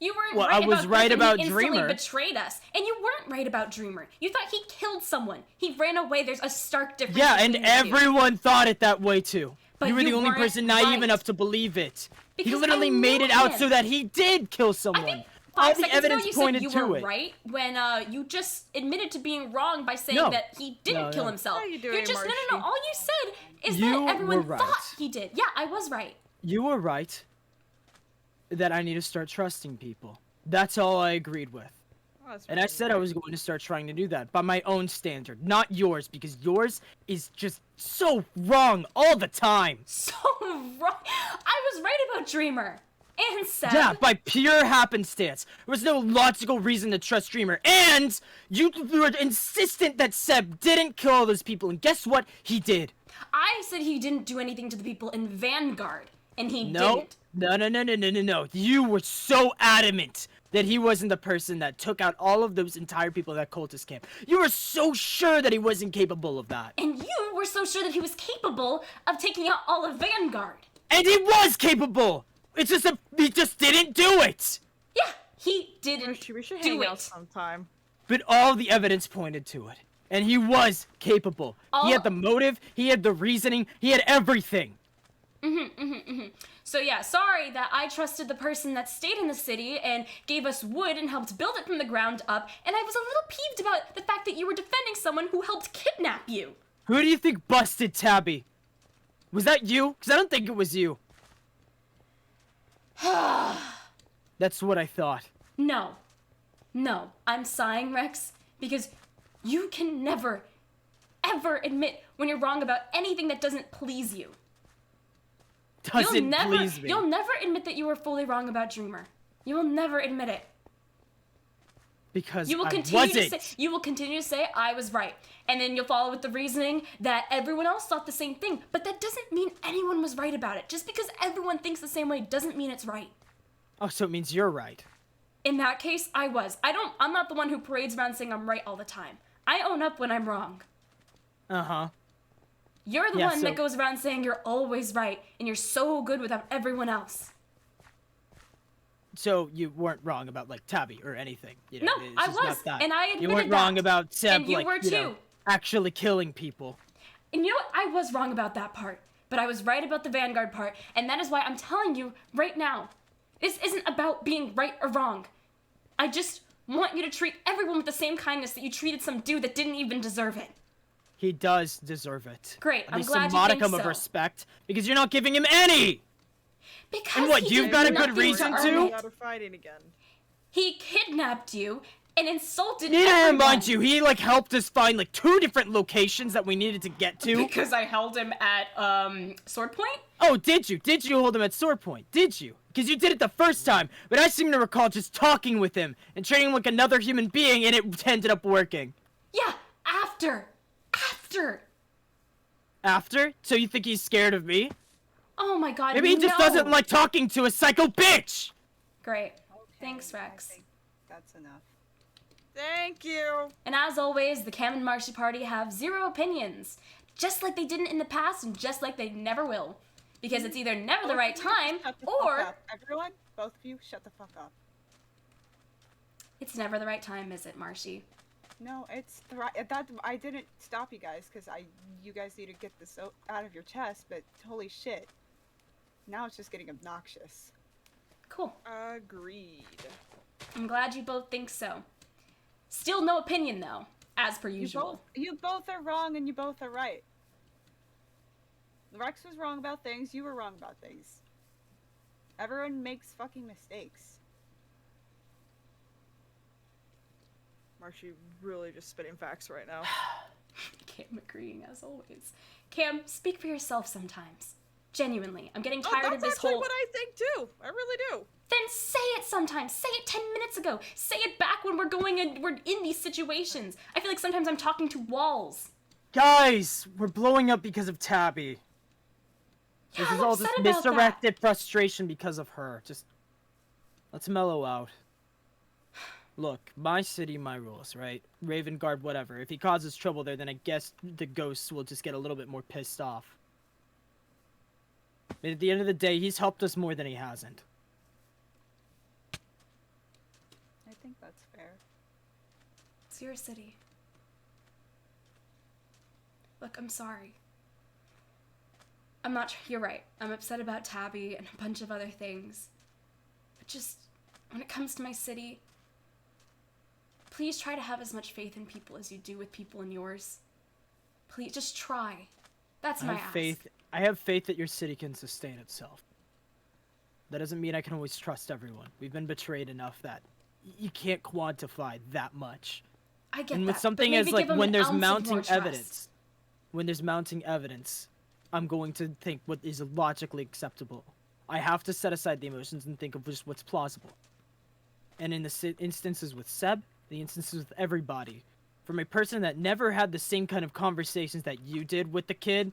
You weren't Well, right I was about right Griffin. about He instantly Dreamer. betrayed us. And you weren't right about Dreamer. You thought he killed someone. He ran away. There's a stark difference Yeah, and between the two. everyone thought it that way too. But you were the you only weren't person naive right. enough to believe it. He Because literally I made knew it out him. so that he did kill I someone. think All 5 the seconds ago evidence you pointed said you to were it. right when you just admitted to being wrong by saying No. that he didn't No, kill no. himself. How you You're doing, just no. Marshy? All you said is You that everyone were right. thought he did. Yeah, I was right. You were right that I need to start trusting people. That's all I agreed with. Oh, that's And I really said I was going to start trying to do that by my own standard, not yours, because yours is just so wrong all the time. So wrong. I was right about Dreamer and Seb. Yeah, by pure happenstance. There was no logical reason to trust Dreamer. And you were insistent that Seb didn't kill all those people, and guess what? He did. I said he didn't do anything to the people in Vanguard, and he No, didn't. no. You were so adamant that he wasn't the person that took out all of those entire people at that cultist camp. You were so sure that he wasn't capable of that. And you were so sure that he was capable of taking out all of Vanguard. And he was capable! It's just he just didn't do it! Yeah, he didn't Marshy, we should do hang it. out sometime. But all the evidence pointed to it. And he was capable. He had the motive, he had the reasoning, he had everything. So yeah, sorry that I trusted the person that stayed in the city and gave us wood and helped build it from the ground up, and I was a little peeved about the fact that you were defending someone who helped kidnap you. Who do you think busted Tabby? Was that you? Because I don't think it was you. That's what I thought. No, I'm sighing, Rex, because you can never, ever admit when you're wrong about anything that doesn't please you. Doesn't please me. You'll never admit that you were fully wrong about Dreamer. You will never admit it. Because You will I continue wasn't. to say you will continue to say I was right, and then you'll follow with the reasoning that everyone else thought the same thing. But that doesn't mean anyone was right about it. Just because everyone thinks the same way doesn't mean it's right. Oh, so it means you're right. In that case, I was. I'm not the one who parades around saying I'm right all the time. I own up when I'm wrong. Uh-huh. You're the Yeah, one that so- goes around saying you're always right, and you're so good without everyone else. So you weren't wrong about, like, Tabby or anything. You know, No, it's I just not was, that. and I You admitted weren't wrong that. about Seb, And you like, were you know, too. actually killing people. And you know what? I was wrong about that part, but I was right about the Vanguard part, and that is why I'm telling you right now. This isn't about being right or wrong. I just want you to treat everyone with the same kindness that you treated some dude that didn't even deserve it. He does deserve it. Great, At I'm least glad some you think modicum of so. respect, because you're not giving him any! Because And what, he you've did got a good nothing reason earn to? it. Got her fighting again. He kidnapped you and insulted Neither everyone. mind you, he like helped us find like 2 different locations that we needed to get to. Because I held him at, sword point? Oh, did you? Did you hold him at sword point? Did you? Because you did it the first time, but I seem to recall just talking with him and treating him like another human being, and it ended up working. Yeah, after. After? So you think he's scared of me? Oh my god, Maybe he just no. doesn't like talking to a psycho bitch! Great. Okay, Thanks, Rex. I think that's enough. Thank you. And as always, the Cam and Marcy party have 0 opinions. Just like they didn't in the past, and just like they never will. Because it's either never the right time, Shut the fuck or up. Everyone, both of you, shut the fuck up. it's never the right time, is it, Marcy? No, it's the right. That I didn't stop you guys because you guys need to get this out of your chest. But holy shit, now it's just getting obnoxious. Cool. Agreed. I'm glad you both think so. Still no opinion, though, as per usual. You both are wrong and you both are right. Rex was wrong about things. You were wrong about things. Everyone makes fucking mistakes. Marshy really just spitting facts right now. Cam agreeing, as always. Cam, speak for yourself sometimes. Genuinely, I'm getting Oh, tired that's of this actually whole... what I think too. I really do. Then say it sometimes. Say it 10 minutes ago. Say it back when we're in these situations. I feel like sometimes I'm talking to walls. Guys, we're blowing up because of Tabby. Yeah, This is I'm all upset just about misdirected frustration because of her. Just let's mellow out. Look, my city, my rules, right? Raven Guard, whatever. If he causes trouble there, then I guess the ghosts will just get a little bit more pissed off. But at the end of the day, he's helped us more than he hasn't. I think that's fair. It's your city. Look, I'm sorry. I'm not... You're right. I'm upset about Tabby and a bunch of other things. But just, when it comes to my city, please try to have as much faith in people as you do with people in yours. Please, just try. That's my ask. I have faith that your city can sustain itself. That doesn't mean I can always trust everyone. We've been betrayed enough that you can't quantify that much. I get And that. with but something maybe as like give 'em when an there's ounce of more mounting trust. evidence, I'm going to think what is logically acceptable. I have to set aside the emotions and think of just what's plausible. And in the instances with Seb, the instances with everybody, from a person that never had the same kind of conversations that you did with the kid,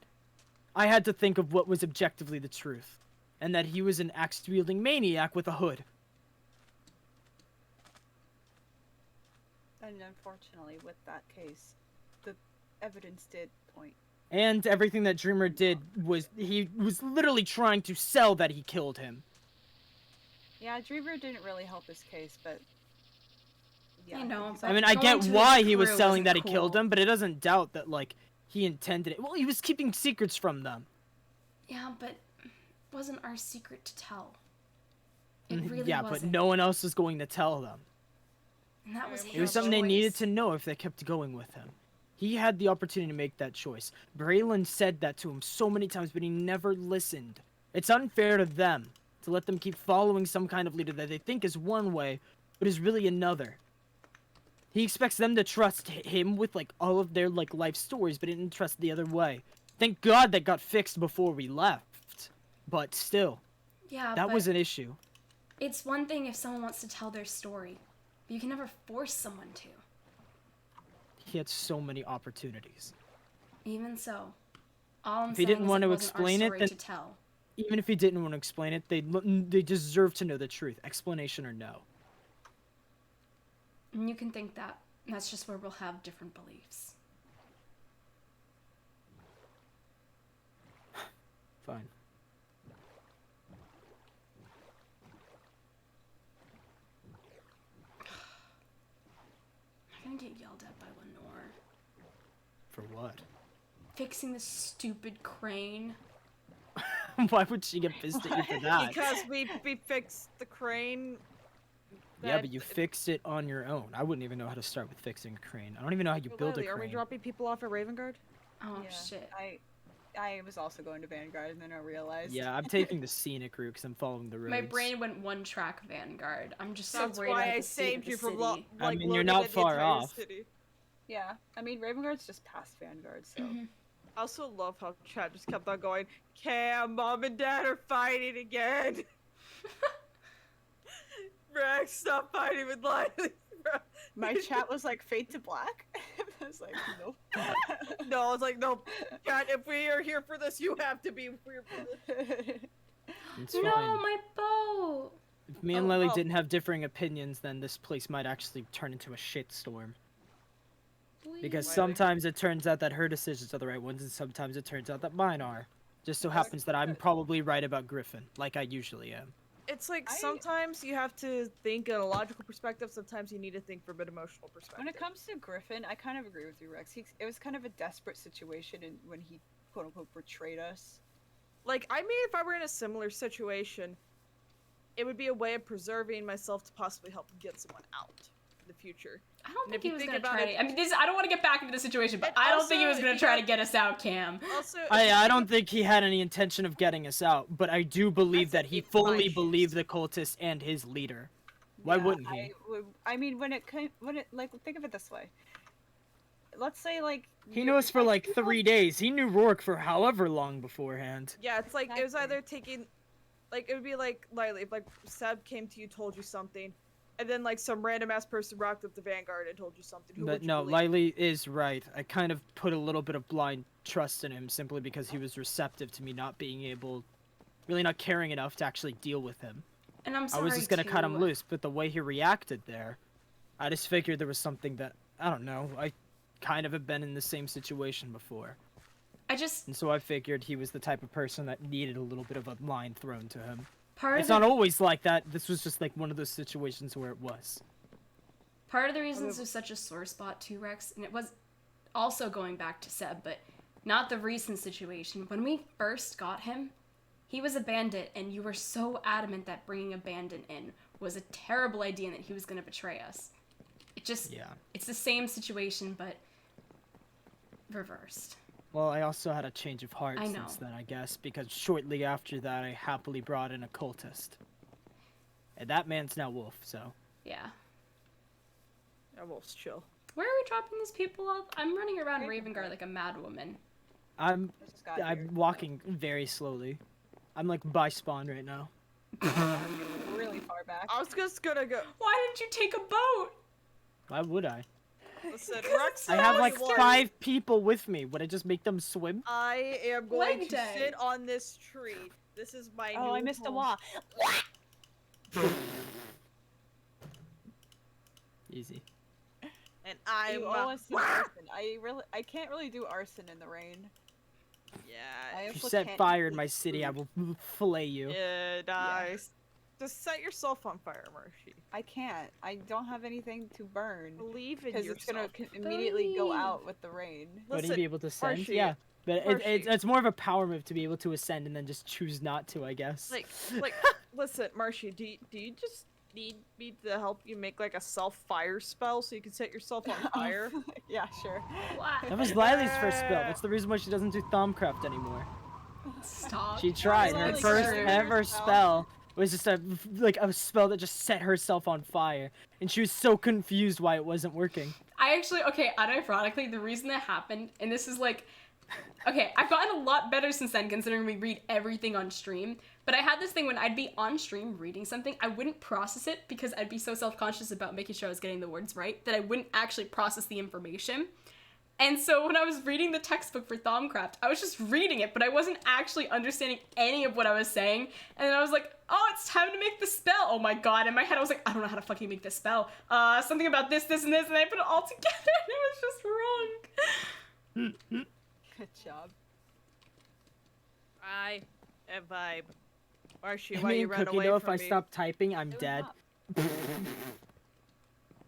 I had to think of what was objectively the truth, and that he was an axe-wielding maniac with a hood. And unfortunately, with that case, the evidence did point. And everything that Dreamer did was, he was literally trying to sell that he killed him. Yeah, Dreamer didn't really help his case, but yeah. I know, he's but I mean, I going get to why his he was crew selling wasn't that he killed cool. him, but it doesn't doubt that, like, he intended it. Well, he was keeping secrets from them. Yeah, but it wasn't our secret to tell. It really Yeah, wasn't. but no one else is going to tell them. And that was It It his was something they needed choice. to know if they kept going with him. He had the opportunity to make that choice. Braylon said that to him so many times, but he never listened. It's unfair to them to let them keep following some kind of leader that they think is one way, but is really another. He expects them to trust him with, like, all of their, like, life stories, but he didn't trust the other way. Thank God that got fixed before we left. But still, Yeah, that but was an issue. it's one thing if someone wants to tell their story, but you can never force someone to. He had so many opportunities. Even so, all I'm If he saying didn't is want it to wasn't explain our it, story then- to tell. Even if he didn't want to explain it, they deserve to know the truth, explanation or no. And you can think that. That's just where we'll have different beliefs. Fine. I'm gonna get yelled at by Lenore. For what? Fixing this stupid crane. Why would she get pissed at you for that? Because we fixed the crane. Yeah, that- but you fixed it on your own. I wouldn't even know how to start with fixing a crane. I don't even know how you build a Lily, are we crane. dropping people off at Ravengard? Oh Yeah, shit. I was also going to Vanguard, and then I realized. Yeah, I'm taking the scenic route because I'm following the roads. My brain went one track Vanguard. I'm just so That's worried why about I the state saved of you the from city. I mean, you're loading not in the far entire off. city. Yeah, I mean, Ravengard's just past Vanguard, so. I also love how Chad just kept on going, Cam, Mom and Dad are fighting again. Rex, stop fighting with Lilee. My chat was like, fade to black? I was like, nope. No, I was like, no, Chad, if we are here for this, you have to be here for this. It's No, fine. my boat. If me and Oh, Lily oh. didn't have differing opinions, then this place might actually turn into a shitstorm. Because Why, like- sometimes it turns out that her decisions are the right ones, and sometimes it turns out that mine are. Just so happens that I'm probably right about Griffin, like I usually am. It's like I- sometimes you have to think in a logical perspective, sometimes you need to think from an emotional perspective. When it comes to Griffin, I kind of agree with you, Rex. It was kind of a desperate situation when he, quote unquote, betrayed us. Like, I mean, if I were in a similar situation, it would be a way of preserving myself to possibly help get someone out in the future. I don't And think if he you was think gonna about try it- to. I mean, I don't want to get back into the situation, but And I don't think he also, was gonna if try you to get us out, Cam. Also, I don't think he had any intention of getting us out, but I do believe That's that he in my fully shoes. believed the cultist and his leader. Why Yeah, wouldn't he? I mean, when it like, think of it this way. Let's say, like. He you're- knew us for like people- 3 days. He knew Rourke for however long beforehand. yeah, it's like, it was Exactly. either taking, like, it would be like, Lilee, if, like, Seb came to you, told you something, and then, like, some random-ass person rocked up the Vanguard and told you something. Who But would you no, believe? Lilee is right. I kind of put a little bit of blind trust in him simply because he was receptive to me not being able, really not caring enough to actually deal with him. And I'm I sorry was just gonna cut him too. loose, but the way he reacted there, I just figured there was something that, I don't know, I kind of have been in the same situation before. I just And so I figured he was the type of person that needed a little bit of a line thrown to him. part It's of not the, always like that. This was just like one of those situations where it was. part of the reason this was such a sore spot too, Rex, and it was also going back to Seb, but not the recent situation. When we first got him, he was a bandit, and you were so adamant that bringing a bandit in was a terrible idea and that he was going to betray us. It just, Yeah. it's the same situation, but reversed. Well, I also had a change of heart I know. since then, I guess, because shortly after that, I happily brought in a cultist. And that man's now Wolf, so. Yeah. Yeah, well, chill. Where are we dropping these people off? I'm running around Ravenguard. Ravenguard like a mad woman. I'm I just got here. I'm walking very slowly. I'm like by spawn right now. really far back. I was just gonna go. Why didn't you take a boat? Why would I? Listen, Rex, I have like you are- 5 people with me. Would I just make them swim? I am going Leg to day. sit on this tree. This is my new Oh, I missed a home. wall. Easy. And I'm. You owe us some arson. I can't really do arson in the rain. Yeah. I If you also set can't fire do in my city, I will fillet you. Yeah, nice. Just set yourself on fire, Marshy. I can't. I don't have anything to burn Believe in because yourself. it's gonna immediately go Believe. out with the rain. Would he Listen, be able to ascend? Archie, Yeah. But Archie. it's more of a power move to be able to ascend and then just choose not to, I guess. like, listen, Marshy, do you just need me to help you make like a self-fire spell so you can set yourself on fire? Yeah, sure. What? That was Lily's first spell. That's the reason why she doesn't do Thaumcraft anymore. Stop. She tried. was Her only first true. ever spell was just a spell that just set herself on fire, and she was so confused why it wasn't working. I actually, okay, unironically, the reason that happened, and this is like, okay, I've gotten a lot better since then considering we read everything on stream, but I had this thing when I'd be on stream reading something, I wouldn't process it because I'd be so self-conscious about making sure I was getting the words right that I wouldn't actually process the information. And so when I was reading the textbook for Thaumcraft, I was just reading it, but I wasn't actually understanding any of what I was saying. And then I was like, oh, it's time to make the spell. Oh my god. In my head, I was like, I don't know how to fucking make this spell. Something about this, this, and this, and I put it all together, and it was just wrong. Good job. I am vibe. Marshy, I why you mean, ran Cook, away you know, if from I me? stop typing, I'm was dead. not.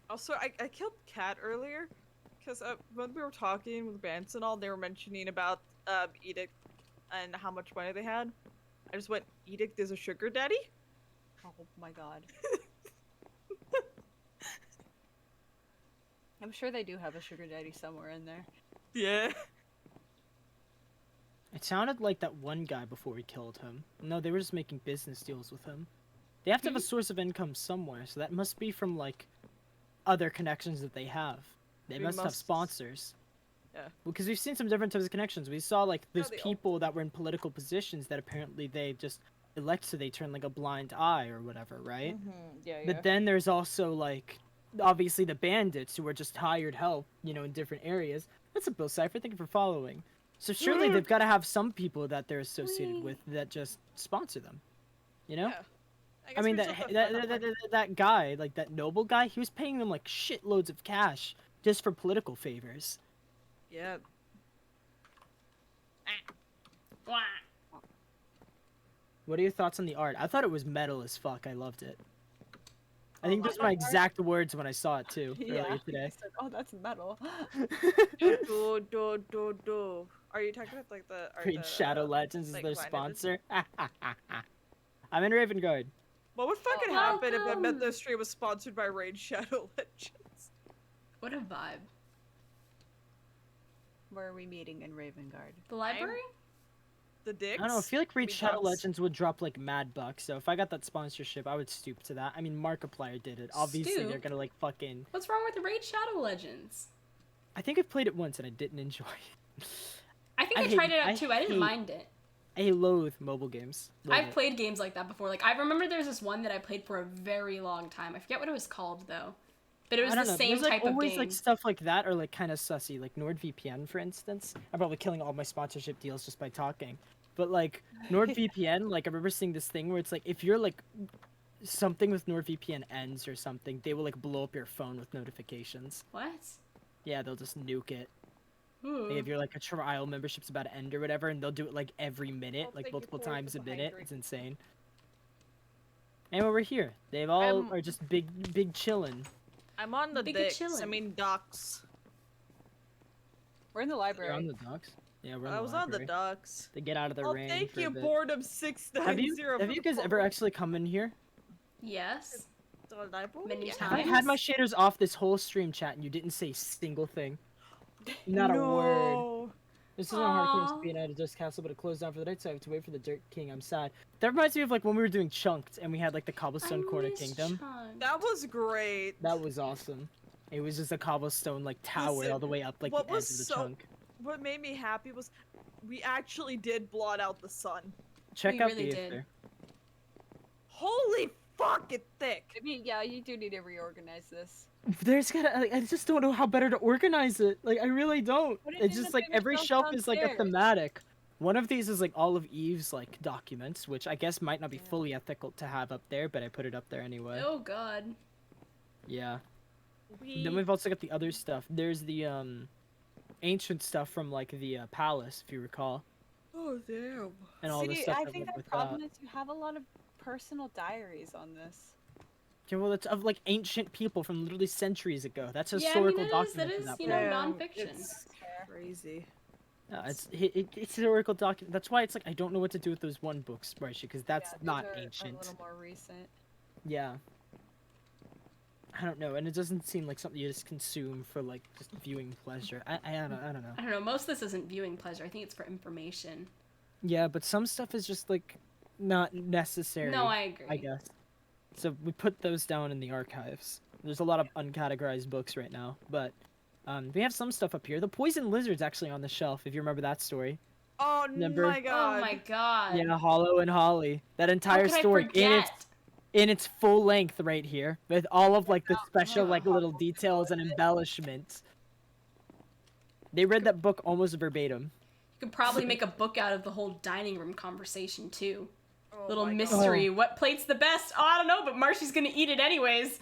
Also, I killed Cat earlier because when we were talking with Vance and all, they were mentioning about Edict and how much money they had. I just went, Edict is a sugar daddy? Oh my god. I'm sure they do have a sugar daddy somewhere in there. Yeah. I It sounded like that one guy before we killed him. No, they were just making business deals with him. They have to have a source of income somewhere, so that must be from, like, other connections that they have. They must have sponsors. Yeah. Because we've seen some different types of connections. We saw, like, there's they people that were in political positions that apparently they just elect so they turn, like, a blind eye or whatever, right? Yeah, But then there's also, like, obviously the bandits who are just hired help, you know, in different areas. That's a Bill Cipher. Thank you for following. So surely they've got to have some people that they're associated with that just sponsor them, you know? Yeah. I mean, that guy, like that noble guy, he was paying them like shitloads of cash just for political favors. Yeah. Wah. What are your thoughts on the art? I thought it was metal as fuck. I loved it. I think those are my exact words when I saw it too earlier today. I said, oh, that's metal. do. Are you talking about like the Raid Shadow Legends is like, their blind sponsor. I'm in Raven Guard. What would fucking happen if welcome. Mythos stream was sponsored by Raid Shadow Legends? What a vibe. Where are we meeting in Ravengard? The library? The dicks? I don't know. I feel like Raid mean, Shadow ducks. Legends would drop like mad bucks. So if I got that sponsorship, I would stoop to that. I mean, Markiplier did it. Obviously, they're Stoop? gonna like fucking. What's wrong with the Raid Shadow Legends? I think I've played it once and I didn't enjoy it. I think I I, hate- tried it I out too. I didn't hate- mind it. I loathe mobile games. Loathe I've it. played games like that before. Like I remember there's this one that I played for a very long time. I forget what it was called though, but it was I the don't know. same There's, like, type of always game. like stuff like that or like kind of sussy, like NordVPN for instance. I'm probably killing all my sponsorship deals just by talking. But like NordVPN, like I remember seeing this thing where it's like if you're like something with NordVPN ends or something, they will like blow up your phone with notifications. What? Yeah, they'll just nuke it. Ooh. Like, if you're like a trial membership's about to end or whatever, and they'll do it like every minute, Oh, like thank you, multiple Forrest, times a with the minute. hungry. It's insane. And we're here. They've all are just big chillin'. I'm on the Big dicks. I chillin'. mean docks. We're in the You're library. on the docks. Yeah, we're in I the was on the library. docks. To get out of the Oh, rain. thank for a you, bit. boredom 690. Have you guys ever actually come in here? Yes. Many Yeah. I times. had my shaders off this whole stream chat, and you didn't say a single thing. Not a word. No. This isn't a hardcore Aw. speed out of Dust Castle, but it closed down for the night, so I have to wait for the Dirt King. I'm sad. That reminds me of like when we were doing Chunked, and we had like the Cobblestone Corner miss Kingdom. Chunk. That was great. That was awesome. It was just a cobblestone like tower Listen, all the way up like what the edge was of the so- chunk. What made me happy was we actually did blot out the sun. Check We out really the did. Aether. Holy fuck, it's thick. I mean, yeah, you do need to reorganize this. There's gotta. I just don't know how better to organize it. Like I really don't. Put it It's in just the like bigger every shelf shelf is like a downstairs. thematic. One of these is like all of Eve's like documents, which I guess might not be fully ethical to have up there, but I put it up there anyway. Oh god. Yeah. Then we've also got the other stuff. There's the ancient stuff from like the palace, if you recall, Oh damn. and all the See, stuff I that think went the with problem that. is you have a lot of personal diaries on this. Yeah, well, it's of like ancient people from literally centuries ago. That's Yeah, I mean, historical that document. is, at that you point. know, Damn, nonfiction. It's crazy. No, it's historical document. That's why it's like I don't know what to do with those one books, Marsha, because that's Yeah, these not are a ancient. little more recent. Yeah. I don't know, and it doesn't seem like something you just consume for like just viewing pleasure. I don't know. I don't know. Most of this isn't viewing pleasure. I think it's for information. Yeah, but some stuff is just like not necessary. No, I agree. I guess. So we put those down in the archives. There's a lot of uncategorized books right now, but we have some stuff up here. The poison lizard's actually on the shelf, if you remember that story. Oh Remember? my god. Oh my god. Yeah, Hollow and Holly. That How entire could I story forget? in its full length right here, with all of like the special like little details and embellishments. They read that book almost verbatim. You could probably make a book out of the whole dining room conversation too. Oh Little my God. mystery. What plate's the best? Oh, I don't know, but Marshy's gonna eat it anyways.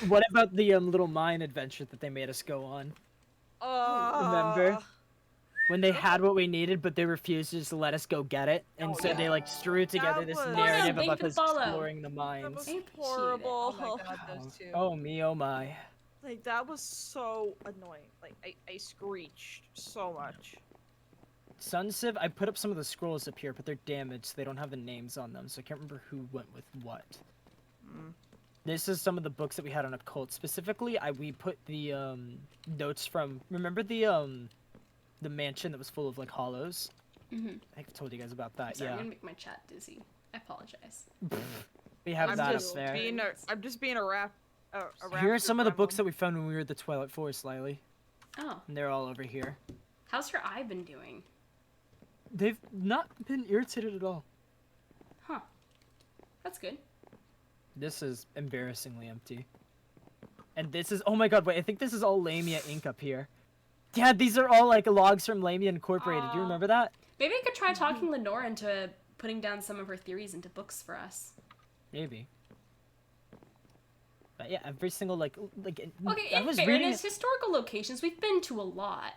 What about the little mine adventure that they made us go on? Remember? When they had what we needed, but they refused to just let us go get it, and so they like strewed together this was- narrative Thank about you us for the follow. exploring the That mines. was I appreciate it. horrible. Oh my god, those two. Oh me, oh my. Like that was so annoying. Like I screeched so much. Sunsiv, I put up some of the scrolls up here, but they're damaged. So they don't have the names on them, so I can't remember who went with what. This is some of the books that we had on occult. Specifically, we put the notes from. Remember the mansion that was full of like hollows? I've told you guys about that. Sorry, I'm Yeah. gonna make my chat dizzy. I apologize. We have I'm that up just there. I'm just being a rap. Here are some of the books that we found when we were at the Twilight Forest, Lilee. Oh, And they're all over here. how's your eye been doing? They've not been irritated at all. Huh. That's good. This is embarrassingly empty. And this is, oh my god, wait, I think this is all Lamia ink up here. Yeah, these are all like logs from Lamia Incorporated. Do you remember that? Maybe I could try talking Lenore into putting down some of her theories into books for us. Maybe. But yeah, every single like Okay, I in was reading fairness, historical locations, we've been to a lot.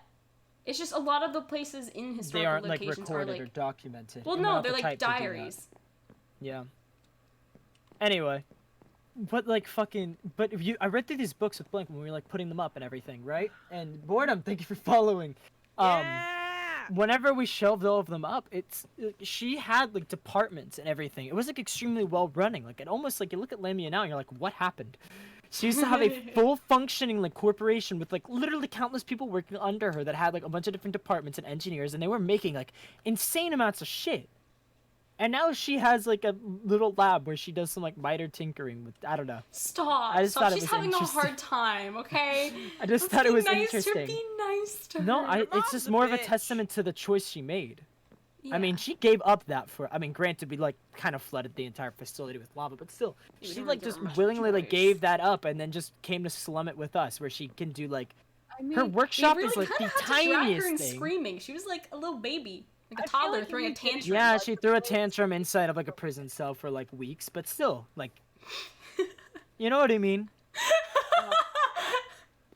It's just a lot of the places in they historical aren't like locations recorded are like... or documented. Well, and we're no, not they're the like type to do that. diaries. Yeah. Anyway, but like fucking, but if you, I read through these books with Blink when we were like putting them up and everything, right? And Boredom, thank you for following. Whenever we shelved all of them up, she had like departments and everything. It was like extremely well running. Like it almost like you look at Lamia now and you're like, what happened? She used to have a full functioning like corporation with like literally countless people working under her that had like a bunch of different departments and engineers, and they were making like insane amounts of shit. And now she has like a little lab where she does some like miter tinkering with, I don't know. Stop. I just thought it She's was having a interesting. hard time, okay? I just Let's thought it be was nice interesting. Be nice to No, her. it's mom's just a more of a bitch. testament to the choice she made. I mean, Yeah. she gave up that for. I mean, granted, we like kind of flooded the entire facility with lava, but still, we she didn't like really give just her much willingly like choice. gave that up and then just came to slum it with us, where she can do like I mean, her We workshop really is like kinda the had to drag her tiniest and thing. screaming. She was like a little baby, like a I feel toddler like throwing a we did- tantrum. Yeah, she threw a tantrum inside of like a prison cell for like weeks, but still, like, you know what I mean?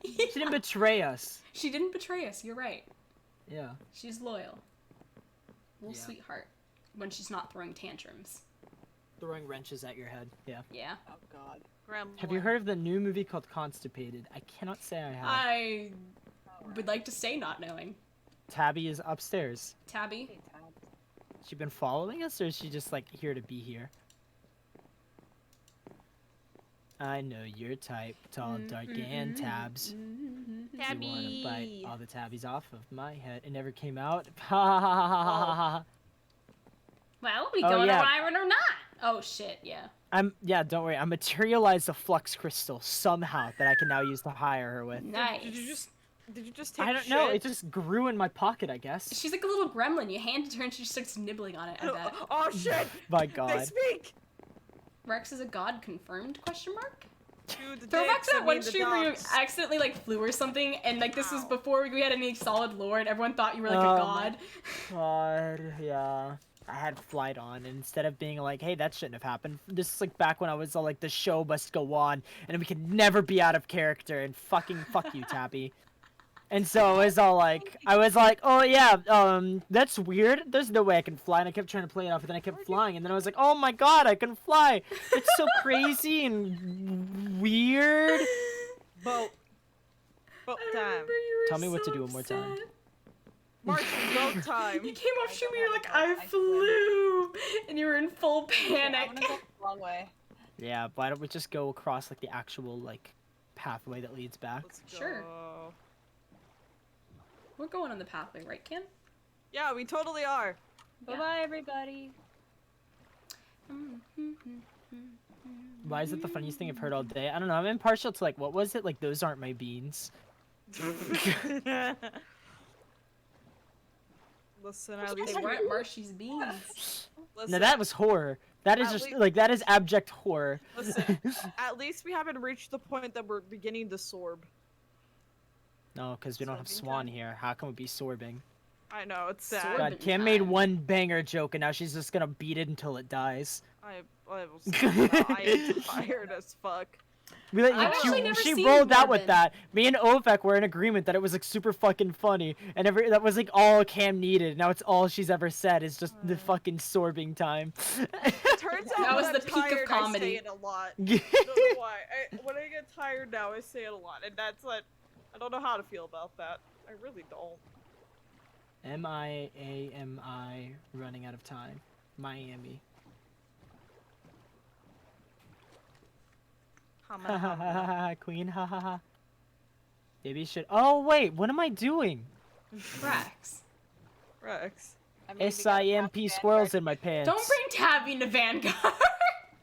She didn't betray us. She didn't betray us. You're right. Yeah. She's loyal. Little Yeah. sweetheart. When she's not throwing tantrums. Throwing wrenches at your head. Yeah. Yeah. Oh god. Have you heard of the new movie called Constipated? I cannot say I have. I would like to say not knowing. Tabby is upstairs. Tabby? Hey, Tab. She been following us, or is she just like here to be here? I know your type, tall, dark, and tabs. You wanna bite all the tabbies off of my head? It never came out. Ha ha ha ha ha ha. Well, we Oh, going yeah. to Iron or not? Oh shit, yeah. Yeah, don't worry. I materialized a flux crystal somehow that I can now use to hire her with. Nice. Did you just take I don't know. It just grew in my pocket, I guess. She's like a little gremlin. You hand it to her and she just starts nibbling on it, I bet. Oh shit! My They God. speak. Rex is a god confirmed, question mark? Dude, the Throw back dicks, to I that mean one the stream where you dogs. accidentally like flew or something, and like this was Ow. before we had any solid lore, and everyone thought you were like Oh a my god. God, yeah. I had flight on, and instead of being like, hey, that shouldn't have happened, this is like back when I was all like, the show must go on, and we could never be out of character, and fucking fuck you, Tabby. And so I was like, oh yeah, that's weird. There's no way I can fly, and I kept trying to play it off, and then I kept flying, and then I was like, oh my God, I can fly. It's so crazy and weird. Boat. Boat I time. remember you were Tell me what to so do one more time. upset. March boat time. You came off stream and you're like, I I don't have a boat, I flew! And you were in full Yeah, panic. I'm gonna go the long way. Yeah, why don't we just go across like the actual like pathway that leads back? Let's Sure. go. We're going on the pathway, right, Ken? Yeah, we totally are. Yeah. Bye, everybody. Why is it the funniest thing I've heard all day? I don't know. I'm impartial to like, what was it? Like, those aren't my beans. Listen, They at least, weren't Marshy's beans. listen, No, that was horror. That is At just least- like that is abject horror. listen. At least we haven't reached the point that we're beginning to sorb. No, because we don't have Sorbing Swan time. here. How can we be sorbing? I know it's Sorb. sad. God, Sorbing Cam made time. one banger joke, and now she's just gonna beat it until it dies. I am tired as fuck. We let I've actually never she seen rolled out with Morbid. that. Me and Ovek were in agreement that it was like super fucking funny, and that was like all Cam needed. Now it's all she's ever said is just the fucking sorbing time. Turns out That was when the I'm peak of tired, I comedy. say it a lot. I don't know why. When I get tired now, I say it a lot, and that's what I don't know how to feel about that. I really don't. M-I-A-M-I running out of time. Miami. Ha ha ha ha ha, Queen, ha ha ha. Maybe you should. Oh wait, what am I doing? Rex. Rex. I mean, we gotta SMP pass squirrels Vanguard in my to get pants. Don't bring Tabby into Vanguard.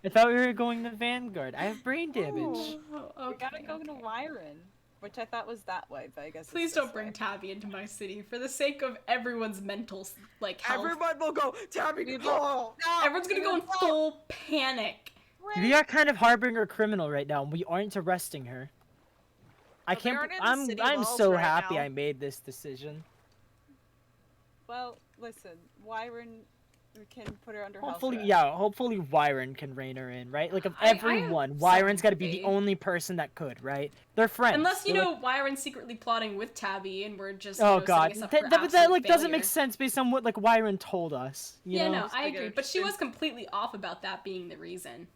I thought we were going to Vanguard. I have brain damage. Oh, We gotta okay, go to okay. Wyron, which I thought was that way, but I guess Please it's don't this bring way. Tabby into my city for the sake of everyone's mental like health. Everyone will go. Tabby, We go. Everyone's gonna go in full panic. We are kind of harboring a criminal right now, and we aren't arresting her. I But they can't. aren't in the I'm. city I'm walls so right happy now. I made this decision. Well, listen, Wyron, we can put her under house Hopefully, arrest. yeah. Hopefully, Wyron can rein her in, right? Like of I have everyone, some Wyron's got to be the faith. only person that could, right? They're friends. Unless you They're know like- Wyron's secretly plotting with Tabby, and we're just oh setting god, us up that, for that absolute like doesn't make failure. sense based on what like Wyron told us. You Yeah, know? no, I It's agree. like But she interesting. was completely off about that being the reason.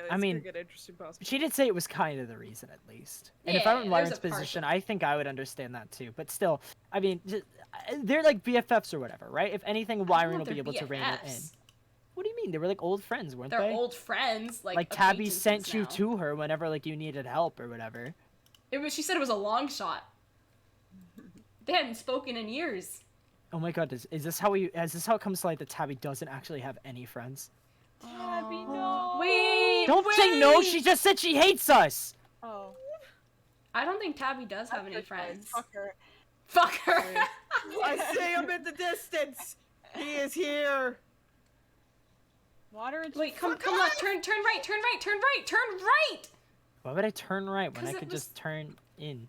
I mean, get interesting possible. She did say it was kind of the reason, at least. And if I were in Yeah, there's Wyron's a part position, that- I think I would understand that too. But still, I mean, they're like BFFs or whatever, right? If anything, I don't Wyron know will if they're be able to rein her in. BFFs. What do you mean? They were like old friends, weren't They're they? old friends, like Tabby acquaintances sent you now. to her whenever like you needed help or whatever. It was. She said it was a long shot. They hadn't spoken in years. Oh my god, is this how it comes to light that Tabby doesn't actually have any friends? Tabby, no! Wait. Don't say no. wait! She just said she hates us. Oh. I don't think Tabby does have any That's good choice. friends. Fuck her. Fuck her. I see him in the distance. He is here. Water and Wait, come left. Turn right. Turn right. Turn right. Turn right. Why would I turn right when 'Cause I it could was- just turn in?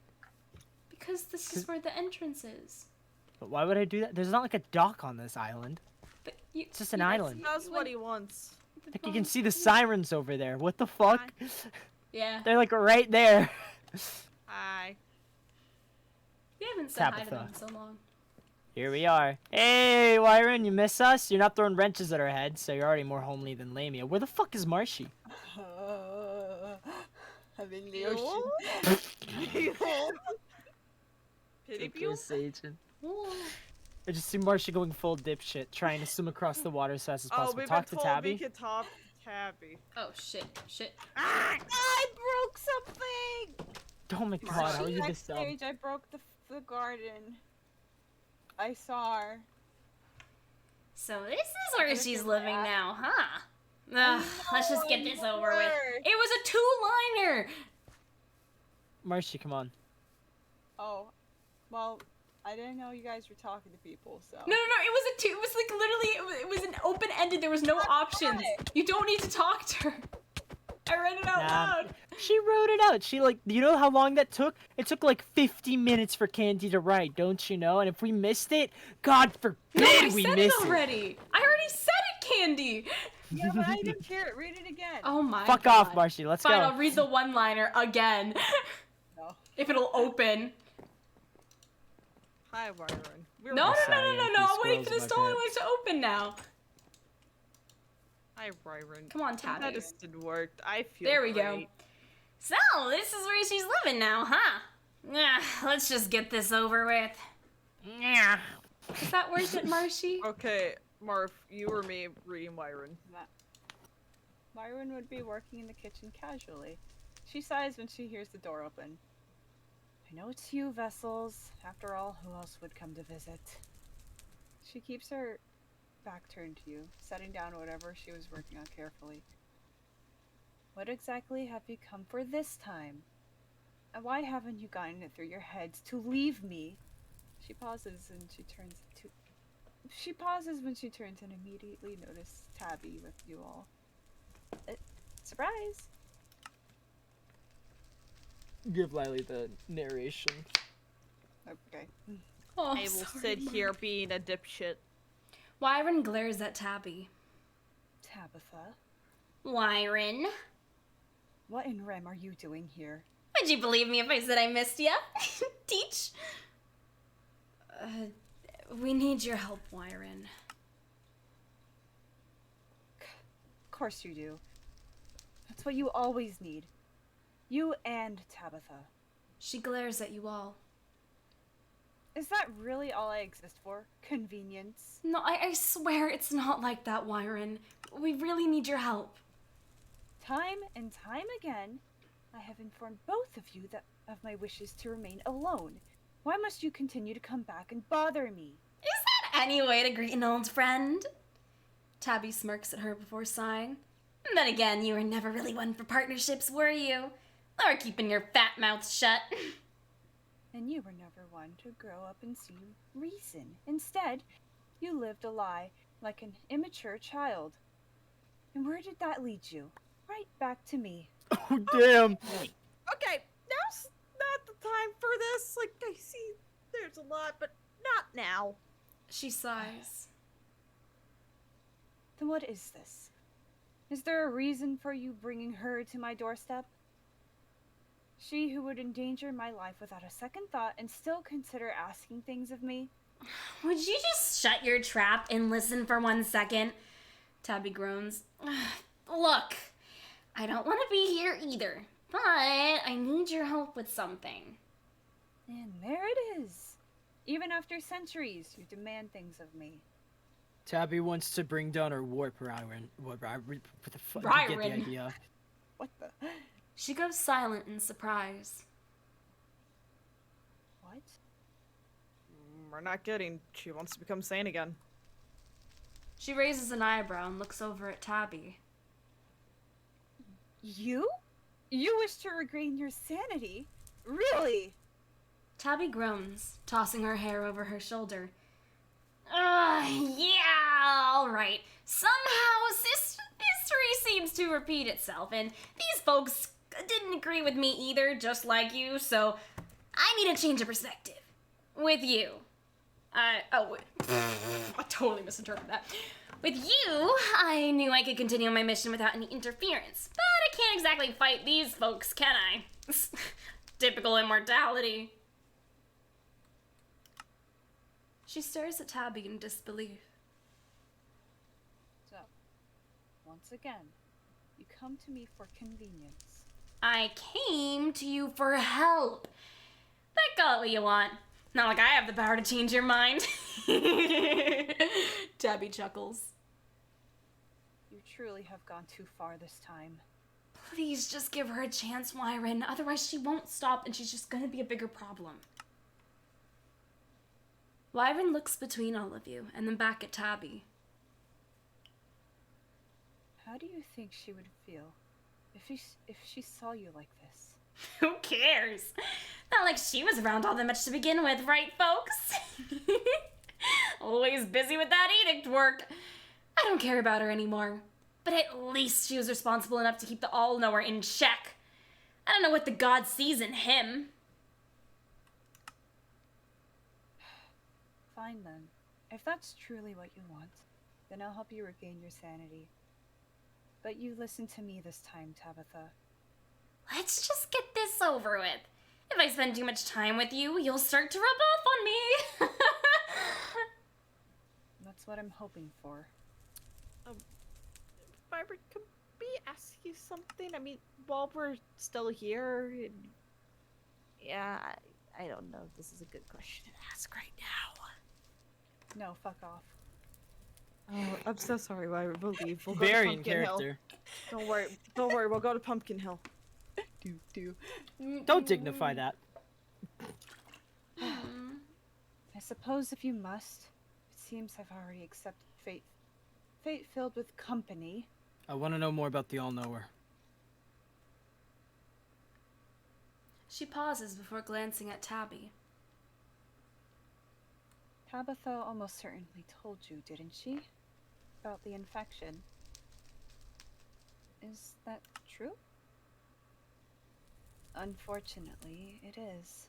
Because this is where the entrance is. But why would I do that? There's not like a dock on this island. But you, It's just an you- island. That's you what went he wants. the Like you wrong can see the street. sirens over there. What the fuck? Yeah. They're like right there. Hi. We haven't said hi to Tabitha. them in so long. Here we are. Hey, Wyron, you miss us? You're not throwing wrenches at our heads, so you're already more homely than Lamia. Where the fuck is Marshy? I'm in the ocean. Pity pew. Ooh. I just see Marshy going full dipshit, trying to swim across the water as fast as Oh, possible. we've Talk been to told Tabby. we could talk to Tabby. Oh shit. Shit. I broke something! Oh my god, how are you this dumb? Backstage, I broke the garden. I saw her. So this is where Look she's at living that. now, huh? Ugh, let's just get this over with. Lord. It was a two-liner. Marshy, come on. Oh, well, I didn't know you guys were talking to people, so. No. It was a two. It was like literally. It was an open-ended. There was no options. You don't need to talk to her. I read it out Nah. loud. She wrote it out. She like, you know how long that took? It took like 50 minutes for Candy to write, don't you know? And if we missed it, God forbid No, I we said miss it already. I already said it, Candy. Yeah, but I didn't hear it. Read it again. Oh my Fuck god. off, Marshy. Let's Fine, go. I'll read the one-liner again. No. If it'll open. Hi, Byron. We're No. Sorry, I'm MP waiting squirrels for in the my stolen pants. one to open now. Hi, Byron. Come on, Tabby. That just didn't work. I feel There we go. great. So, this is where she's living now, huh? Let's just get this over with. Yeah. Is that worth it, Marshy? Okay, Marv, you or me reading Byron. Myron would be working in the kitchen casually. She sighs when she hears the door open. I know it's you, Vessels. After all, who else would come to visit? She keeps her back turned to you, setting down whatever she was working on carefully. What exactly have you come for this time? And why haven't you gotten it through your heads to leave me? She pauses and immediately notices Tabby with you all. Surprise! Give Lilee the narration. Okay. Oh, I will sit here being a dipshit. Wyron glares at Tabby. Tabitha, Wyron, what in Rem are you doing here? would you believe me if I said I missed ya? Teach? We need your help, Wyron. Of course you do. That's what you always need. You and Tabitha. She glares at you all. Is that really all I exist for? Convenience? No, I swear it's not like that, Wyron. We really need your help. Time and time again, I have informed both of you of my wishes to remain alone. Why must you continue to come back and bother me? Is that Any way to greet an old friend? Tabby smirks at her before sighing. Then again, you were never really one for partnerships, were you? Or keeping your fat mouth shut. And you were never one to grow up and see reason. Instead, you lived a lie like an immature child. And where did that lead you? Right back to me. Oh, damn. Okay, now's not the time for this. Like, I see there's a lot, but not now. She sighs. Then what is this? Is there a reason for you bringing her to my doorstep? She who would endanger my life without a second thought and still consider asking things of me? Would you just shut your trap and listen for 1 second? Tabby groans. Look, I don't want to be here either, but I need your help with something. And there it is. Even after centuries, you demand things of me. Tabby wants to bring down her warp Ryron. What the fuck? You get the Ryron. idea. What the? She goes silent in surprise. What? We're not kidding. She wants to become sane again. She raises an eyebrow and looks over at Tabby. You? You wish to regain your sanity? Really? Tabby groans, tossing her hair over her shoulder. Yeah, alright. Somehow history seems to repeat itself, and these folks didn't agree with me either, just like you, so I need a change of perspective. With you. I totally misinterpreted that. With you, I knew I could continue my mission without any interference, but I can't exactly fight these folks, can I? Typical immortality. She stares at Tabby in disbelief. So, once again, you come to me for convenience. I came to you for help. But call it what you want. Not like I have the power to change your mind. Tabby chuckles. You truly have gone too far this time. Please just give her a chance, Wyron. Otherwise she won't stop and she's just gonna be a bigger problem. Wyron looks between all of you and then back at Tabby. How do you think she would feel if she saw you like this? Who cares? Not like she was around all that much to begin with, right, folks? Always busy with that edict work. I don't care about her anymore. But at least she was responsible enough to keep the All-Knower in check. I don't know what the god sees in him. Fine then. If that's truly what you want, then I'll help you regain your sanity. But you listen to me this time, Tabitha. Let's just get this over with. If I spend too much time with you, you'll start to rub off on me. That's what I'm hoping for. Barbara, could we ask you something? I mean, while we're still here, yeah, I don't know if this is a good question to ask right now. No, fuck off. Oh, I'm so sorry, Barbara. We'll leave. We'll go Very to in Pumpkin Hill. character. Don't worry. We'll go to Pumpkin Hill. Don't dignify that. I suppose if you must. It seems I've already accepted fate. Fate filled with company. I want to know more about the All-Knower. She pauses before glancing at Tabby. Tabitha almost certainly told you, didn't she? About the infection. Is that true? Unfortunately, it is.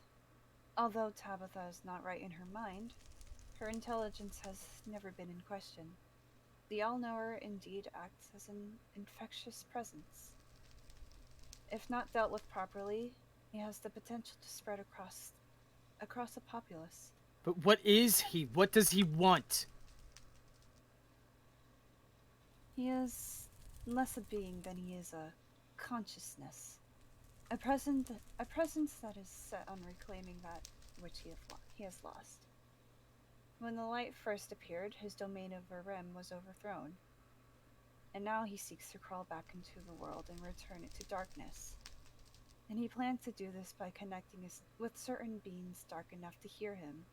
Although Tabitha is not right in her mind, her intelligence has never been in question. The All-Knower indeed acts as an infectious presence. If not dealt with properly, he has the potential to spread across a populace. But what is he? What does he want? He is less a being than he is a consciousness. A presence that is set on reclaiming that which he has lost. When the light first appeared, his domain of Verem was overthrown. And now he seeks to crawl back into the world and return it to darkness. And he plans to do this by connecting with certain beings dark enough to hear him.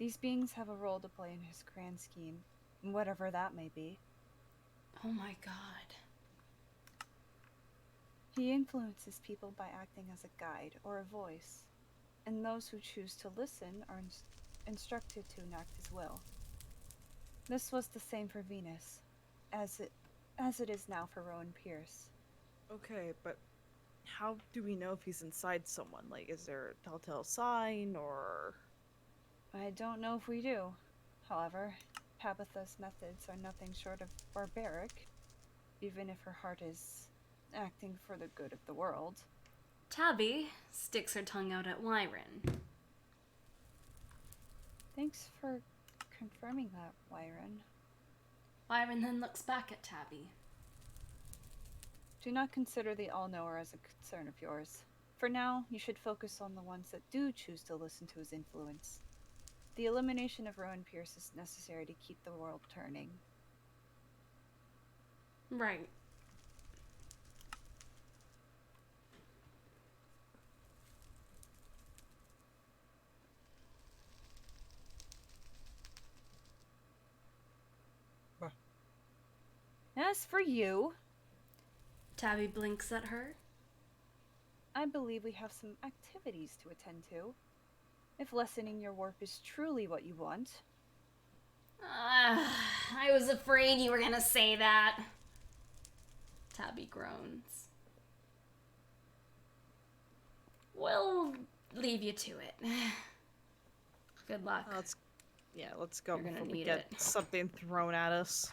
These beings have a role to play in his grand scheme, whatever that may be. Oh my god. He influences people by acting as a guide or a voice, and those who choose to listen are instructed to enact his will. This was the same for Venus, as it is now for Rowan Pierce. Okay, but how do we know if he's inside someone? Like, is there a telltale sign, or... I don't know if we do. However, Tabitha's methods are nothing short of barbaric, even if her heart is acting for the good of the world. Tabby sticks her tongue out at Wyron. Thanks for confirming that, Wyron. Wyron then looks back at Tabby. Do not consider the All-Knower as a concern of yours. For now, you should focus on the ones that do choose to listen to his influence. The elimination of Rowan Pierce is necessary to keep the world turning. Right. As for you, Tabby blinks at her. I believe we have some activities to attend to. If lessening your warp is truly what you want. I was afraid you were gonna say that. Tabby groans. We'll leave you to it. Good luck. let's go You're gonna before we need get it. something thrown at us.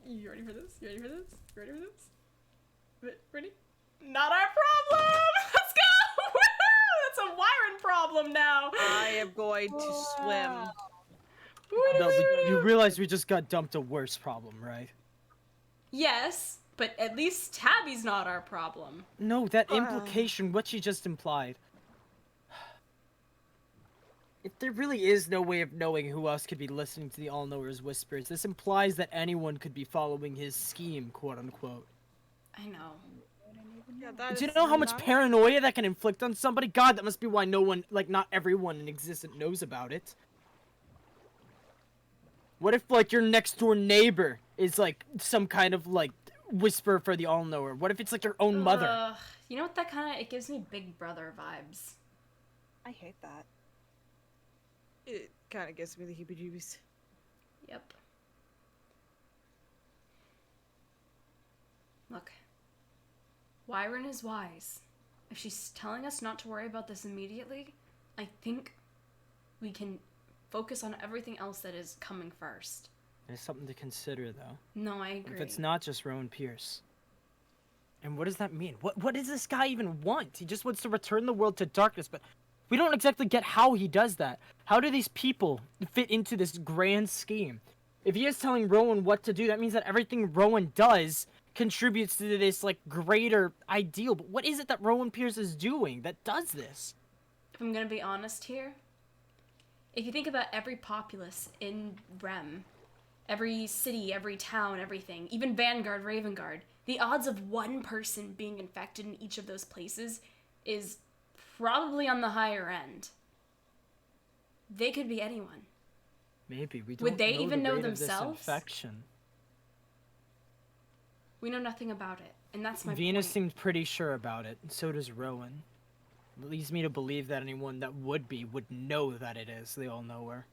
You ready for this? You ready for this? You ready for this? Ready? Not our problem! Let's go! That's a Wyron problem now! I am going to swim. No, but you realize we just got dumped a worse problem, right? Yes, but at least Tabby's not our problem. No, that implication, what she just implied. If there really is no way of knowing who else could be listening to the All-Knower's whispers, this implies that anyone could be following his scheme, quote-unquote. I know. Yeah, that Do you is know how much not- paranoia that can inflict on somebody? God, that must be why no one, like, not everyone in existence knows about it. What if, like, your next-door neighbor is, like, some kind of, like, whisper for the All-Knower? What if it's, like, your own mother? You know what, that kind of, it gives me Big Brother vibes. I hate that. It kind of gives me the heebie-jeebies. Yep. Look. Wyron is wise. If she's telling us not to worry about this immediately, I think we can focus on everything else that is coming first. There's something to consider, though. No, I agree. If it's not just Rowan Pierce. And what does that mean? What does this guy even want? He just wants to return the world to darkness, but we don't exactly get how he does that. How do these people fit into this grand scheme? If he is telling Rowan what to do, that means that everything Rowan does contributes to this, like, greater ideal. But what is it that Rowan Pierce is doing that does this? If I'm gonna be honest here, if you think about every populace in Rem, every city, every town, everything, even Vanguard, Ravengard, the odds of one person being infected in each of those places is probably on the higher end. They could be anyone. Maybe we don't. Would they know even the know rate of this themselves? infection. We know nothing about it, and that's my Venus point. seems pretty sure about it, and so does Rowan. It leads me to believe that anyone that would know that it is. They all know her.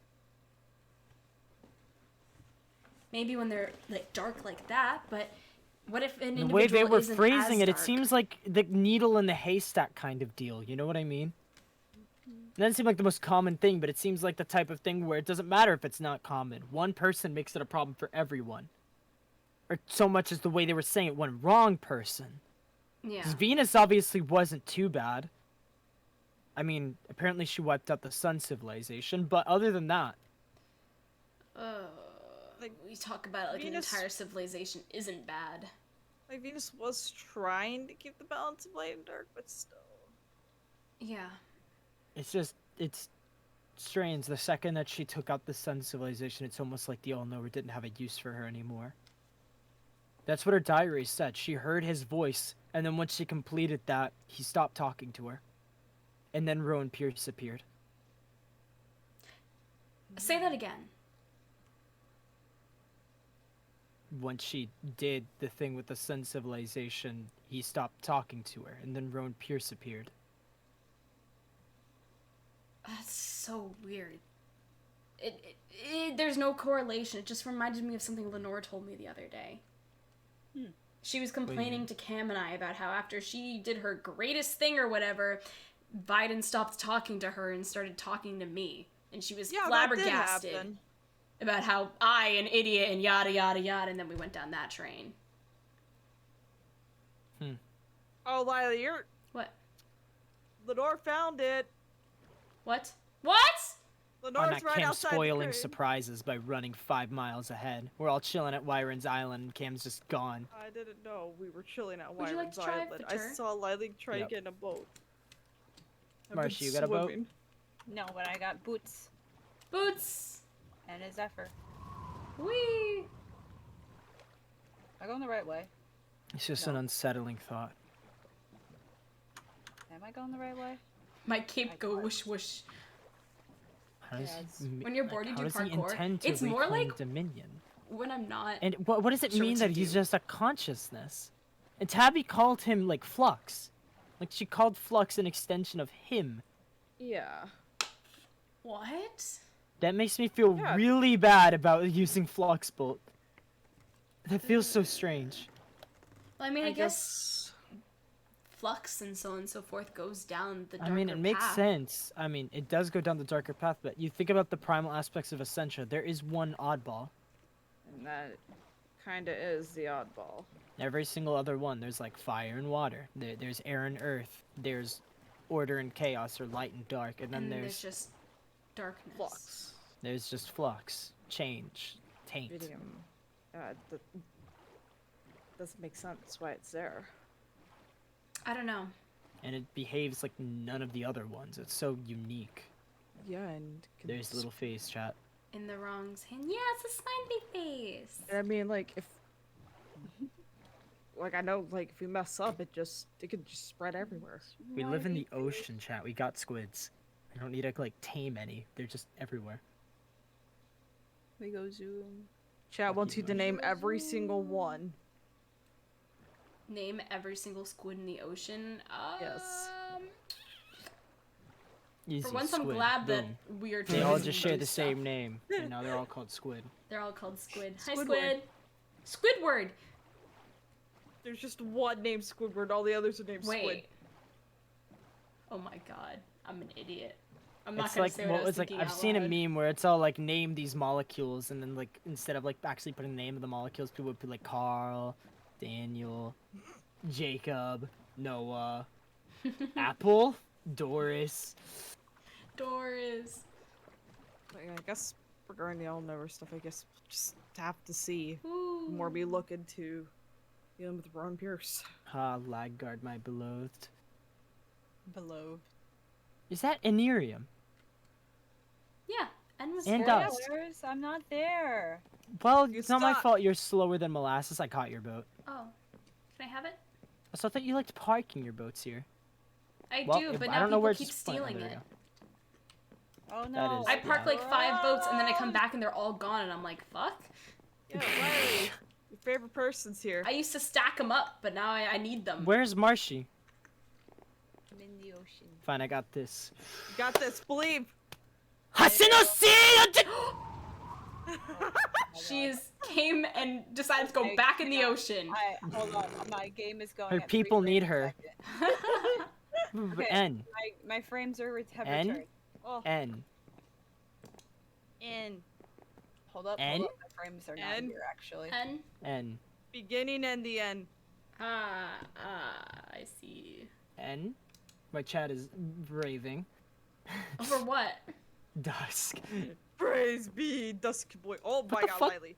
Maybe when they're like dark like that, but what if an The individual way they were isn't phrasing as it, it dark? seems like the needle in the haystack kind of deal. You know what I mean? It doesn't seem like the most common thing, but it seems like the type of thing where it doesn't matter if it's not common. One person makes it a problem for everyone. Or so much as the way they were saying it, one wrong person. Yeah. 'Cause Venus obviously wasn't too bad. I mean, apparently she wiped out the sun civilization, but other than that, Like we talk about it like Venus- an entire civilization isn't bad. Like, Venus was trying to keep the balance of light and dark, but still. Yeah. it's strange. The second that she took out the sun civilization, it's almost like the All-Knower didn't have a use for her anymore. That's what her diary said. She heard his voice, and then once she completed that, he stopped talking to her. And then Rowan Pierce appeared. Say that again. Once she did the thing with the Sun civilization, he stopped talking to her, and then Rowan Pierce appeared. That's so weird. There's no correlation. It just reminded me of something Lenore told me the other day. She was complaining to Cam and I about how after she did her greatest thing or whatever, Biden stopped talking to her and started talking to me. And she was flabbergasted about how I, an idiot, and yada yada yada, and then we went down that train. Oh, Lilee, you're... What? Lenore found it. What? What? Lenore's Not right Cam outside spoiling the crane. surprises by running 5 miles ahead. We're all chilling at Wyron's Island, and Cam's just gone. I didn't know we were chilling at Would you like Wyron's to try Island. the I tour? saw Lilee try Yep. to get in a boat. I've been Marcia, you got a boat? swimming. No, but I got boots Boots! and a Zephyr. Whee! Am I going the right way? It's just No. an unsettling thought. Am I going the right way? My cape go whoosh whoosh. How does Yeah, he, When you're bored, you how do does he parkour. intend to It's more reclaim like- Dominion? When I'm not... And what does it Sure mean what that you he's do. just a consciousness? And Tabby called him, like, Flux. Like, she called Flux an extension of him. Yeah. What? That makes me feel Yeah. really bad about using Flux Bolt. That feels so strange. Well, I mean, I guess flux and so on and so forth goes down the I darker mean, it makes path. sense. I mean, it does go down the darker path, but you think about the primal aspects of Essentia, there is one oddball. And that kinda is the oddball. Every single other one, there's like fire and water. There's air and earth. There's order and chaos, or light and dark, and then And there's just darkness. Flux. there's just flux, change, taint. Medium. That doesn't make sense why it's there. I don't know. And it behaves like none of the other ones. It's so unique. Yeah, and There's little face chat. In the wrong's hand. Yeah, it's a smiley face. I mean, like if, like I know, like if we mess up, it could just spread everywhere. We live in the ocean, chat. We got squids. I don't need to like tame any. They're just everywhere. We go zoom. Chat wants you to name every single one. Name every single squid in the ocean. Yes. Easy, For once, I'm squid. glad that Boom. we are They all choosing just share new the stuff. same name. And now they're all called squid. They're all called squid. Hi, Squidward. squid. Squidward. There's just one named Squidward. All the others are named Wait. Squid. Oh my god. I'm an idiot. I'm not It's gonna like say what I was like thinking I've out seen a loud. meme where it's all like name these molecules, and then like instead of like actually putting the name of the molecules, people would put like Carl, Daniel, Jacob, Noah, Apple, Doris. Doris. Like, I guess regarding the all never stuff, I guess we'll just have to see Ooh. the more we look into dealing with Ron Pierce. Ah, Lagguard, my beloved. Below. Is that Anerium? Yeah. And was And very- dust. Where's? I'm not there. Well, You it's not my stop. fault. You're slower than molasses. I caught your boat. Oh. Can I have it? I also thought you liked parking your boats here. I Well, do, if- but I now don't know people where keep it's plant- oh, stealing there we it. go. Oh no. is- I park Yeah. like 5 boats and then I come back and they're all gone and I'm like, fuck. Yeah, Riley, your favorite person's here. I used to stack them up, but now I need them. Where's Marshy? I'm in the ocean. Fine, I got this. You got this, believe. She's came and decided to go back in the ocean. Hold on. My game is going. Her at 3 people need frames a her. second. Okay. N. My frames are have N? returned. Oh, N. in Hold up. N? Hold up. My frames are not N? here actually. N. N. beginning and the end. I see. N. My chat is raving. Over what? Dusk. Praise be Dusk Boy. Oh my the god, fuck? Riley.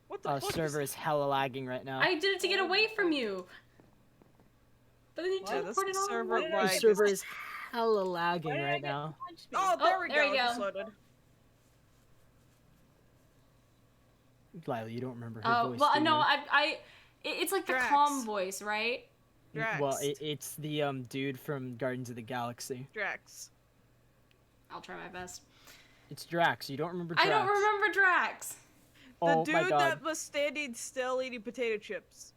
What the Our fuck? server is hella lagging right now. I did it to get away from you. But then you Yeah, this teleported on. server What did I Our lag do? server is hella lagging Why did I right get now. punched me? Oh, there we there go. you Just go. loaded. Lila, you don't remember her Oh voice. well, do no, you? I It's like the Drax. calm voice, right? Drax. Well, it's the dude from Guardians of the Galaxy. Drax. I'll try my best. It's Drax. You don't remember Drax? I don't remember Drax. The Oh dude my god. that was standing still eating potato chips.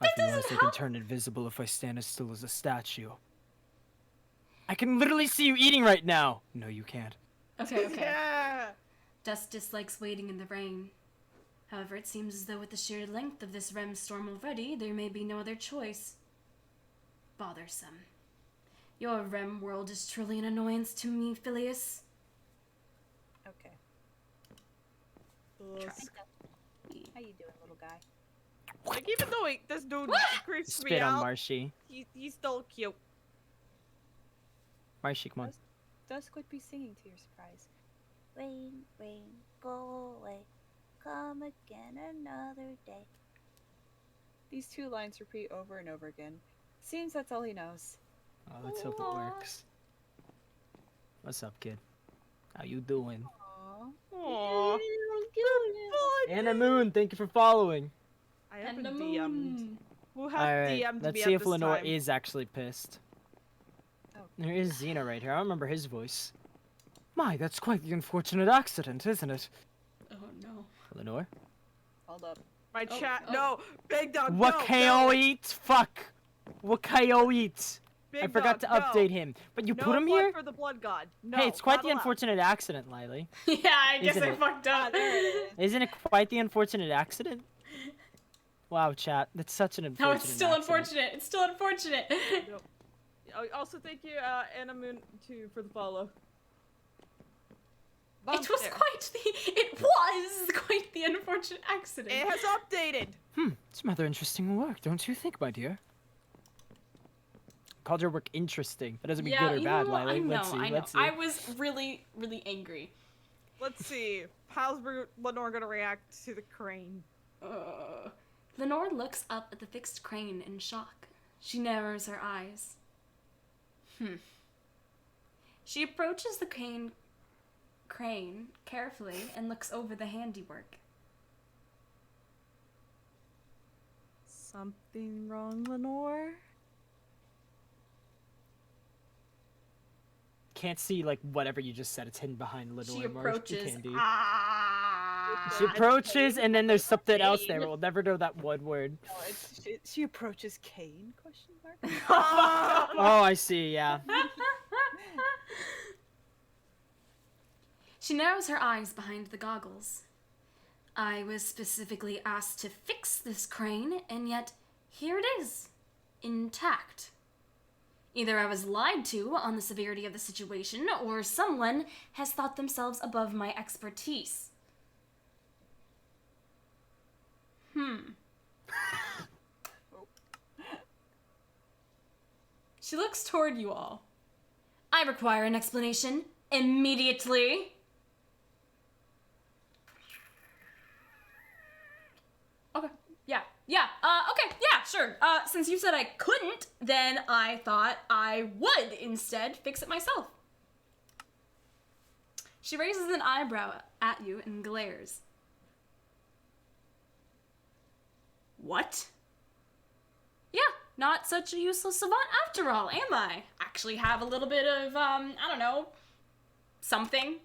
I've doesn't realized I can help. turn invisible if I stand as still as a statue. I can literally see you eating right now. No, you can't. Okay, okay. Yeah. Dust dislikes waiting in the rain. However, it seems as though with the sheer length of this REM storm already, there may be no other choice. Bothersome. Your REM world is truly an annoyance to me, Phileas. Okay. Ugh. How you doing, little guy? Like, even though this dude creeps me Spit on out, Marshy. he's still cute. Marshy, come on. Dusk would be singing to your surprise. Rain, rain, go away. Come again another day. These two lines repeat over and over again. Seems that's all he knows. Oh, let's hope it works. What's up, kid? How you doing? Aww. Aww. Anna Moon, thank you for following. I have And been the DM'd. moon. Who has Alright, DM'd let's me see at if this Lenore time? is actually pissed. Oh. There is Xena right here. I remember his voice. My, that's quite the unfortunate accident, isn't it? Oh no. Lenore? Hold up. My Oh, chat. oh. No, Big Dog. Wakaoit! Fuck! Wakaoit! Big I forgot to Dog, update him. But you No put him blood here? for the blood god. No, Hey, it's quite not the allowed. unfortunate accident, Lilee. Yeah, I guess Isn't I it? fucked up. Isn't it quite the unfortunate accident? Wow, chat. That's such an unfortunate No, it's still accident. unfortunate. It's still unfortunate. Nope. Also, thank you, Anna Moon, for the follow. It was quite the unfortunate accident. It has updated. It's rather interesting work, don't you think, my dear? Called your work interesting. That doesn't mean good or you bad, know, I Lilee. know, Let's see, I know. let's see. I was really, really angry. Let's see. How's Lenore gonna react to the crane? Lenore looks up at the fixed crane in shock. She narrows her eyes. She approaches the crane carefully and looks over the handiwork. Something wrong, Lenore? Can't see, like, whatever you just said. It's hidden behind Lenore. She Marsh, approaches. Candy. Ah. She approaches, and then there's something else there. We'll never know that one word. No, she approaches Kane? Question mark. Oh, I see, yeah. She narrows her eyes behind the goggles. I was specifically asked to fix this crane, and yet here it is, intact. Either I was lied to on the severity of the situation, or someone has thought themselves above my expertise. She looks toward you all. I require an explanation immediately. Okay. Okay, sure. Since you said I couldn't, then I thought I would instead fix it myself. She raises an eyebrow at you and glares. What? Yeah, not such a useless savant after all, am I? Actually have a little bit of, I don't know, something.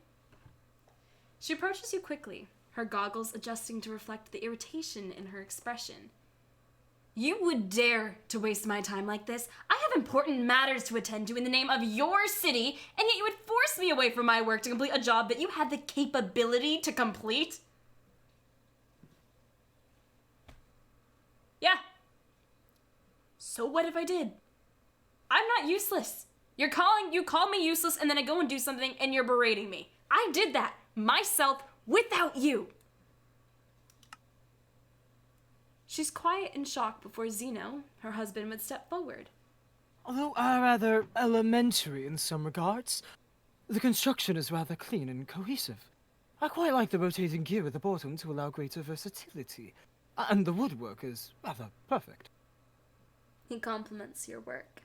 She approaches you quickly, her goggles adjusting to reflect the irritation in her expression. You would dare to waste my time like this? I have important matters to attend to in the name of your city, and yet you would force me away from my work to complete a job that you had the capability to complete? Yeah. So what if I did? I'm not useless. You call me useless, and then I go and do something, and you're berating me. I did that myself without you. She's quiet and shocked before Zeno, her husband, would step forward. Although rather elementary in some regards, the construction is rather clean and cohesive. I quite like the rotating gear at the bottom to allow greater versatility, and the woodwork is rather perfect. He compliments your work.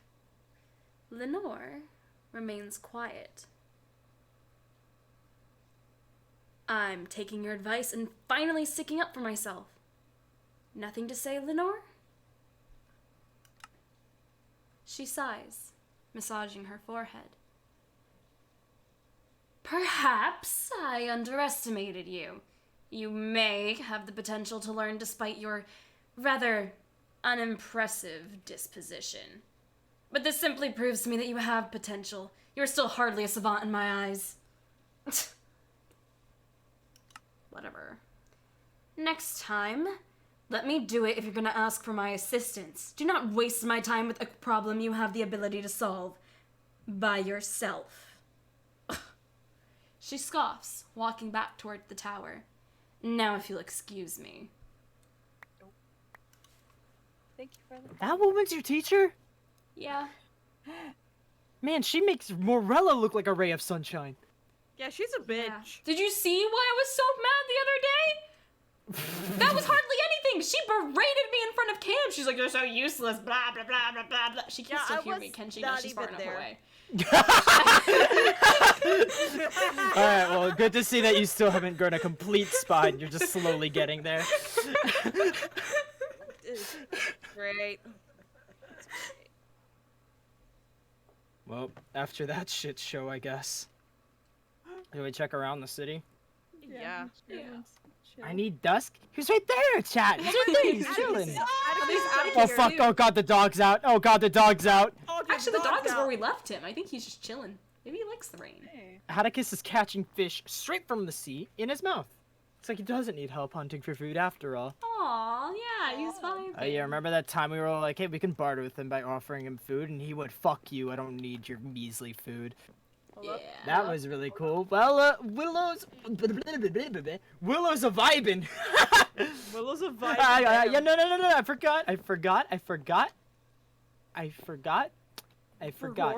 Lenore remains quiet. I'm taking your advice and finally sticking up for myself. Nothing to say, Lenore? She sighs, massaging her forehead. Perhaps I underestimated you. You may have the potential to learn despite your rather unimpressive disposition. But this simply proves to me that you have potential. You're still hardly a savant in my eyes. Whatever. Next time, let me do it if you're gonna ask for my assistance. Do not waste my time with a problem you have the ability to solve by yourself. She scoffs, walking back toward the tower. Now if you'll excuse me. Thank you for the That woman's your teacher? Yeah. Man, she makes Morella look like a ray of sunshine. Yeah, she's a bitch. Yeah. Did you see why I was so mad the other day? That was hardly anything. She berated me in front of Cam. She's like, "You're so useless." Blah blah blah blah blah blah. She can still hear me, can she? No, she's far enough away. Alright, well, good to see that you still haven't grown a complete spine. You're just slowly getting there. Great. Well, after that shit show, I guess. Do we check around the city? Yeah. I need Dusk. He's right there, chat. He's right there. He's chilling. Oh fuck! Oh god, the dog's out. Oh god, the dog's out. Actually, the dog is where we left him. I think he's just chilling. Maybe he likes the rain. Hey. Atticus is catching fish straight from the sea in his mouth. It's like he doesn't need help hunting for food after all. Aw, yeah, he's fine. Oh yeah, remember that time we were all like, hey, we can barter with him by offering him food, and he went, fuck you, I don't need your measly food. Yeah. That was really cool. Well, Willow's a vibin'. Willow's a vibe. Yeah, no, I forgot. Forgot?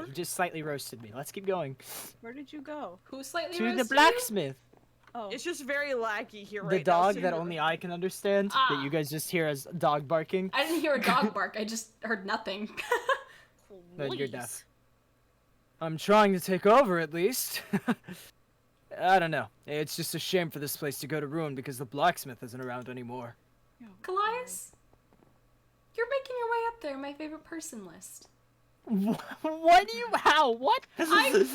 He just slightly roasted me. Let's keep going. Where did you go? Who slightly To roasted the blacksmith. Oh. It's just very laggy here The right now. dog so that you're- only I can understand, that you guys just hear as dog barking. I didn't hear a dog bark. I just heard nothing. Then you're Please. deaf. I'm trying to take over, at least. I don't know. It's just a shame for this place to go to ruin because the blacksmith isn't around anymore. Callias? You're making your way up there, my favorite person list. What do you? How? What? Because I built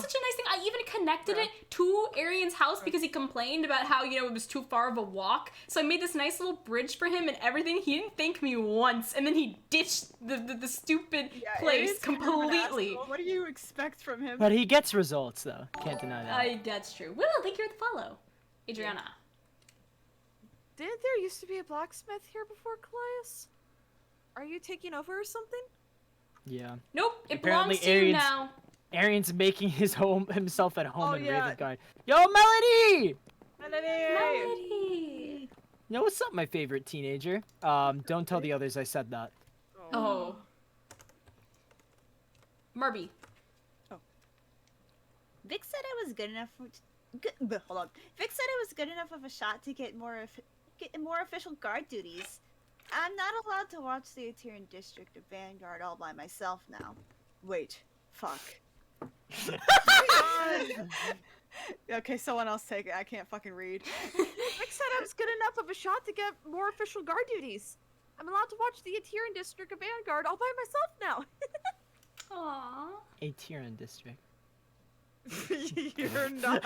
such a nice thing. I even connected it to Arian's house because he complained about how, you know, it was too far of a walk. So I made this nice little bridge for him and everything. He didn't thank me once, and then he ditched the stupid place completely. What do you expect from him? But he gets results, though. Can't deny that. That's true. Willow, thank you for the follow. Adriana. Didn't there used to be a blacksmith here before, Callias? Are you taking over or something? Yeah. Nope, it Apparently belongs to you Arian's- now. Arian's making himself at home Oh, in yeah. Ravenguard. Yo, Melody! Melody. Yo, what's up, my favorite teenager? Don't tell the others I said that. Oh. Marby. Vic said I was good enough. Hold on. Vic said I was good enough of a shot to get more official guard duties. I'm not allowed to watch the Eteran District of Vanguard all by myself now. Wait, fuck. Okay, someone else take it. I can't fucking read. Vic said I was good enough of a shot to get more official guard duties. I'm allowed to watch the Eteran District of Vanguard all by myself now. Aww. A Tyrion district. You're not.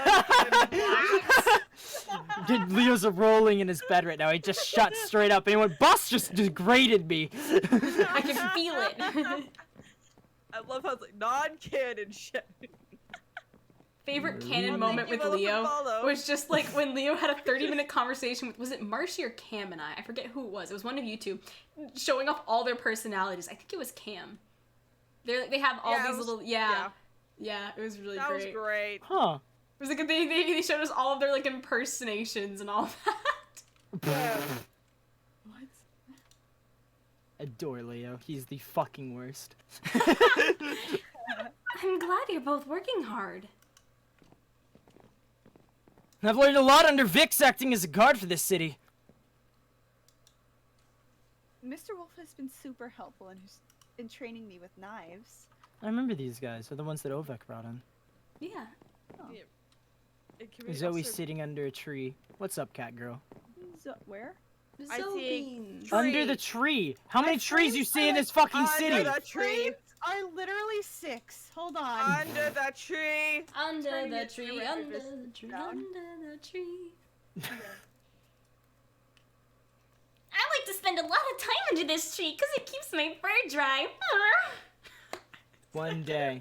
Dude, Leo's rolling in his bed right now. He just shut straight up and he went, Boss just degraded me. I can feel it. I love how it's like non-canon shit. Favorite canon Well, moment thank with you, Leo follow. was just like when Leo had a 30-minute conversation with, was it Marcy or Cam and I forget who it was. It was one of you two, showing off all their personalities. I think it was Cam. They have all Yeah, it these was- little, yeah, it was really That was great. great. Huh. It was like they showed us all of their like impersonations and all that. What? Adore Leo. He's the fucking worst. I'm glad you're both working hard. I've learned a lot under Vix acting as a guard for this city. Mr. Wolf has been super helpful in training me with knives. I remember these guys. They're the ones that Ovek brought in. Yeah. Can we Zoe's also- sitting under a tree. What's up, cat girl? Where? I see Zilbeans. Under the tree. How many trees you see in this fucking Under city? the tree. Are literally 6. Hold on. Under the tree. Under Turning the it tree, around, under just the tree, down. under the tree. I like to spend a lot of time under this tree because it keeps my fur dry. One day,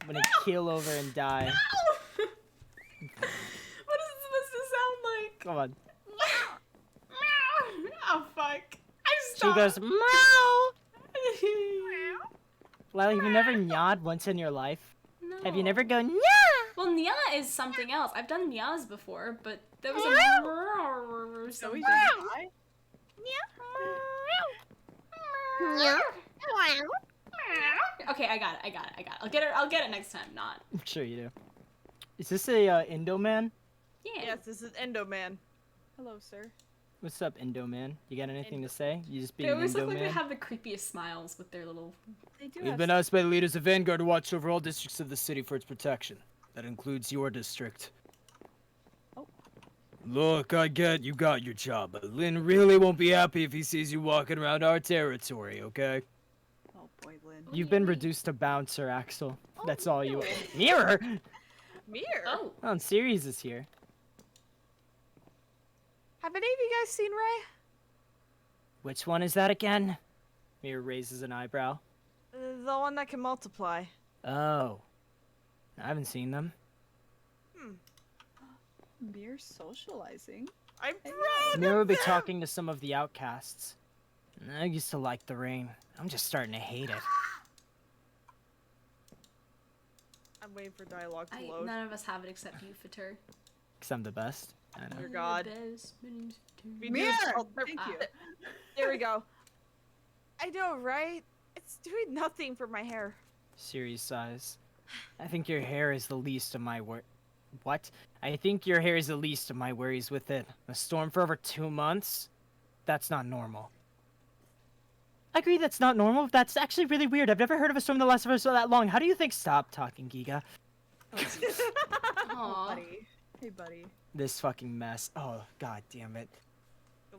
I'm gonna keel over and die. What is it supposed to sound like? Come on. Oh fuck. I She stopped. goes, meow. Lilee, have you never nyawed once in your life? No. Have you never gone, nya? Well, nya is something else. I've done nyas before, but that was a or So something. he's gonna die? Okay, I got it. I'll get it next time. Not. I'm sure you do. Is this a Indo man? Yeah. Yes, this is Endoman. Hello, sir. What's up, Indo man? You got anything to say? You just They being always Indo look like man? they have the creepiest smiles with their little. They do We've have been asked by the leaders of Vanguard to watch over all districts of the city for its protection. That includes your district. Oh. Look, I get you got your job, but Lynn really won't be happy if he sees you walking around our territory, okay? Oh boy, Lynn. You've been reduced to bouncer, Axel. That's all you. Mirror. Mirror. Oh. Oh, Sirius is here. Have any of you guys seen Ray? Which one is that again? Mirror raises an eyebrow. The one that can multiply. Oh. I haven't seen them. Mere socializing. I'm proud. Mirror will be talking to some of the outcasts. I used to like the rain. I'm just starting to hate it. I'm waiting for dialogue to load. None of us have it except you, Fatur. Because I'm the best. I know. Dear God. We do Mirror! oh, there, Thank you. there we go. I know, right? It's doing nothing for my hair. Serious size. I think your hair is the least of my What? I think your hair is the least of my worries with it. A storm for over 2 months? That's not normal. I agree that's not normal. That's actually really weird. I've never heard of a storm that lasted for so that long. How do you think? Stop talking, Giga. Aw. Buddy. Hey, buddy. This fucking mess. Oh, god damn it.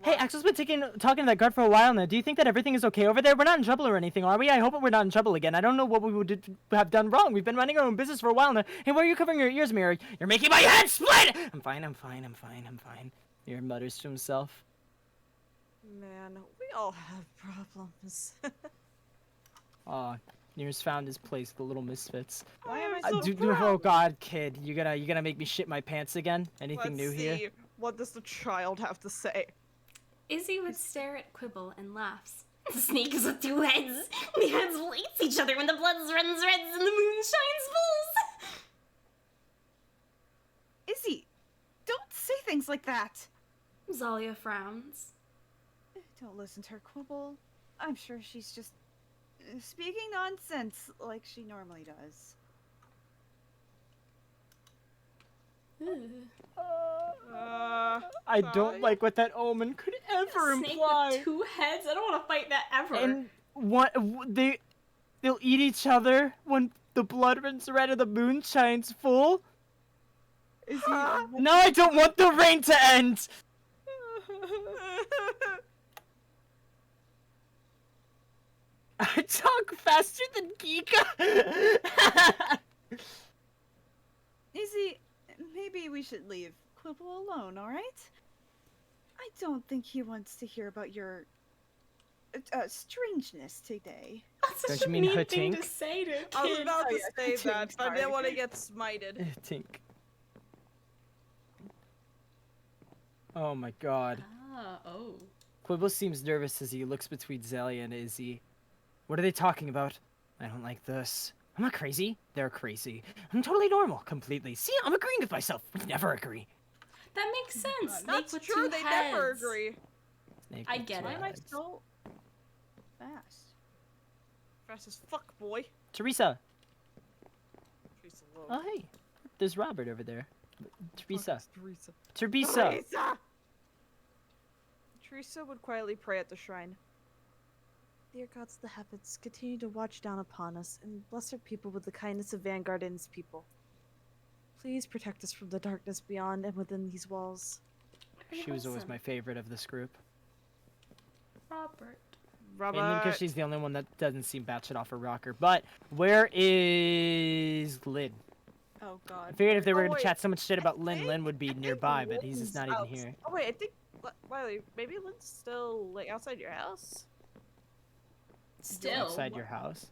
Hey, Axel's been talking to that guard for a while now. Do you think that everything is okay over there? We're not in trouble or anything, are we? I hope we're not in trouble again. I don't know what we would have done wrong. We've been running our own business for a while now. Hey, why are you covering your ears, Mirror? You're making my head split! I'm fine. Mirror mutters to himself. Man, we all have problems. Aw, Mirror's found his place with the little misfits. Why am I I'm so so Oh god, kid. You gonna make me shit my pants again? Anything new Let's here? see. What does the child have to say? Izzy would stare at Quibble and laughs. The snake is with 2 heads. The heads will eat each other when the blood runs red and the moon shines full. Izzy, don't say things like that. Zalia frowns. Don't listen to her, Quibble. I'm sure she's just speaking nonsense like she normally does. I don't like what that omen could ever Snake imply. with 2 heads? I don't want to fight that ever. And they'll eat each other when the blood runs red and the moon shines full. Is No, I don't want the rain to end. I talk faster than Geeka. Izzy, maybe we should leave Quibble alone, alright? I don't think he wants to hear about your strangeness today. That's such Don't a you mean mean her thing tink? to say to a kid. I was about Oh, to yeah, say continue, that, but I didn't sorry. want to get smited. Tink. Oh my god. Oh. Quibble seems nervous as he looks between Zelia and Izzy. What are they talking about? I don't like this. I'm not crazy. They're crazy. I'm totally normal. Completely. See, I'm agreeing with myself. We never agree. That makes sense. Snake That's with true, 2 they heads. never agree. Snake I with get two it. Why am I heads. so fast? Fast as fuck, boy. Teresa. Teresa Lowe. Oh, hey. There's Robert over there. Teresa. Teresa. Teresa. Teresa! Teresa would quietly pray at the shrine. Dear gods of the heavens, continue to watch down upon us and bless our people with the kindness of Vanguard and its people. Please protect us from the darkness beyond and within these walls. She was always my favorite of this group. Robert. Mainly because she's the only one that doesn't seem batshit off her rocker. But where is Lynn? Oh I god. figured if they were Oh, gonna wait. chat so much shit about I Lynn, think- Lynn would be I think nearby, but he's just Lynn's not even here. Oh wait, I think Wiley, maybe Lynn's still like outside your house. Still. Outside your house?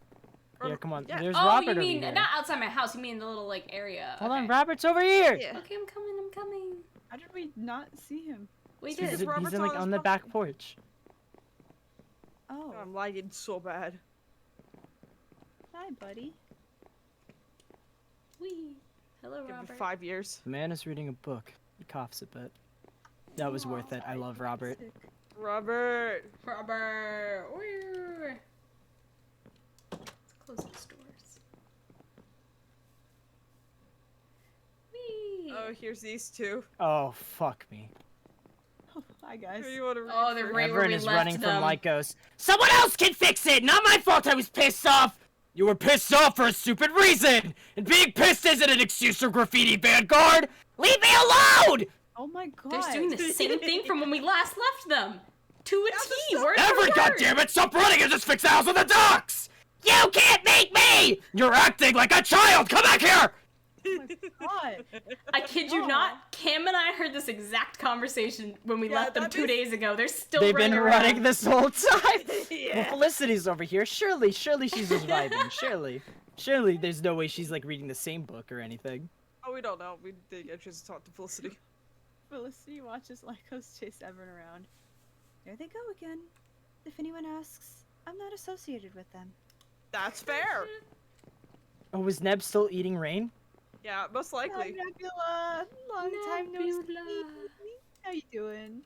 Or- Yeah, come on. yeah. There's Oh, Robert you over mean here. not outside my house? You mean the little like area? Hold okay. on, Robert's over here! Yeah. Okay, I'm coming. I'm coming. How did we not see him? We He's, did. Because he's Robert's in, like, on his on the property. back porch. Oh, I'm lagging so bad. hi, buddy. Wee. Hello, Give it Robert. 5 years. The man is reading a book. He coughs a bit. That was worth it. I love Robert. Robert. Robert. Wee. Let's close these doors. Wee. Oh, here's these two. Oh, fuck me. Hi, guys. Who you want to Oh, they're right where Everyone we is left running them. from Lycos. Someone else can fix it! Not my fault I was pissed off! You were pissed off for a stupid reason! And being pissed isn't an excuse for graffiti, Vanguard! Leave me alone! Oh my god. They're doing the same thing from when we last left them. To a T, word for Every word. goddammit, stop running and just fix the house on the docks! You can't make me! You're acting like a child! Come back here! God. I kid you not, Cam and I heard this exact conversation when we Yeah, left them that 2 is- days ago. They're still They've been running this whole time! Yeah. Well, Felicity's over here. Surely she's just vibing. Surely there's no way she's like reading the same book or anything. Oh, we don't know. We did get a chance to talk to Felicity. Felicity watches Lycos chase Evan around. There they go again. If anyone asks, I'm not associated with them. That's fair. Oh, was Neb still eating rain? Yeah, most likely. Hi, Nebula. Long time no Nebula. see. How you doing?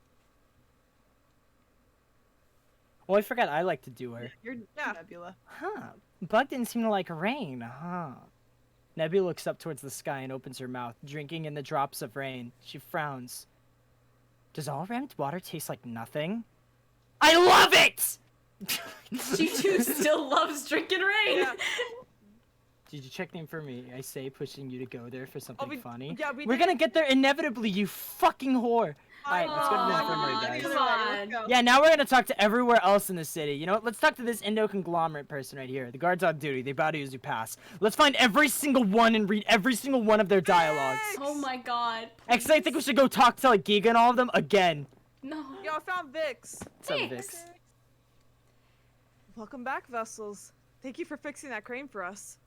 Oh, I forgot I like to do her. You're Yeah. Nebula. Huh. Bug didn't seem to like rain, huh? Nebula looks up towards the sky and opens her mouth, drinking in the drops of rain. She frowns. Does all rammed water taste like nothing? I love it! She too still loves drinking rain. Yeah. Did you check the infirmary? I say, pushing you to go there for something funny. Yeah, we We're did. gonna get there inevitably, you fucking whore! Alright, let's go to the Aw, infirmary, come guys. on. Let's go. Yeah, now we're gonna talk to everywhere else in the city. You know what? Let's talk to this Indo conglomerate person right here. The guards on duty. They bow to you as you pass. Let's find every single one and read every single one of their dialogues. Oh my god. Actually, I think we should go talk to like Giga and all of them again. No. Yo, I found Vix. What's up, Thanks. Vix? Welcome back, Vessels. Thank you for fixing that crane for us.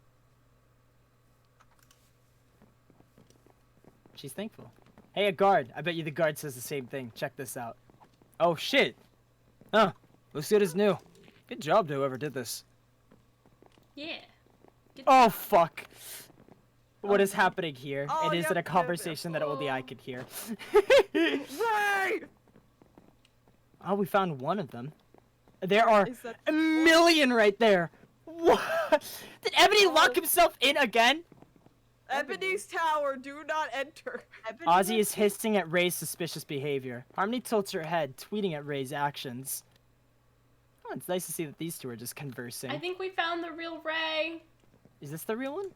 She's thankful. Hey, a guard. I bet you the guard says the same thing. Check this out. Oh, shit. Huh. Looks good as new. Good job to whoever did this. Yeah. Good Oh, job. fuck. What is happening here? Oh, It is yep, in a yep, yep. conversation that only I could hear. Right! Oh, we found one of them. There are Is that a million right there. What? Did Ebony lock himself in again? Ebony's tower, do not enter. Ozzy is hissing at Ray's suspicious behavior. Harmony tilts her head, tweeting at Ray's actions. Oh, it's nice to see that these two are just conversing. I think we found the real Ray. Is this the real one?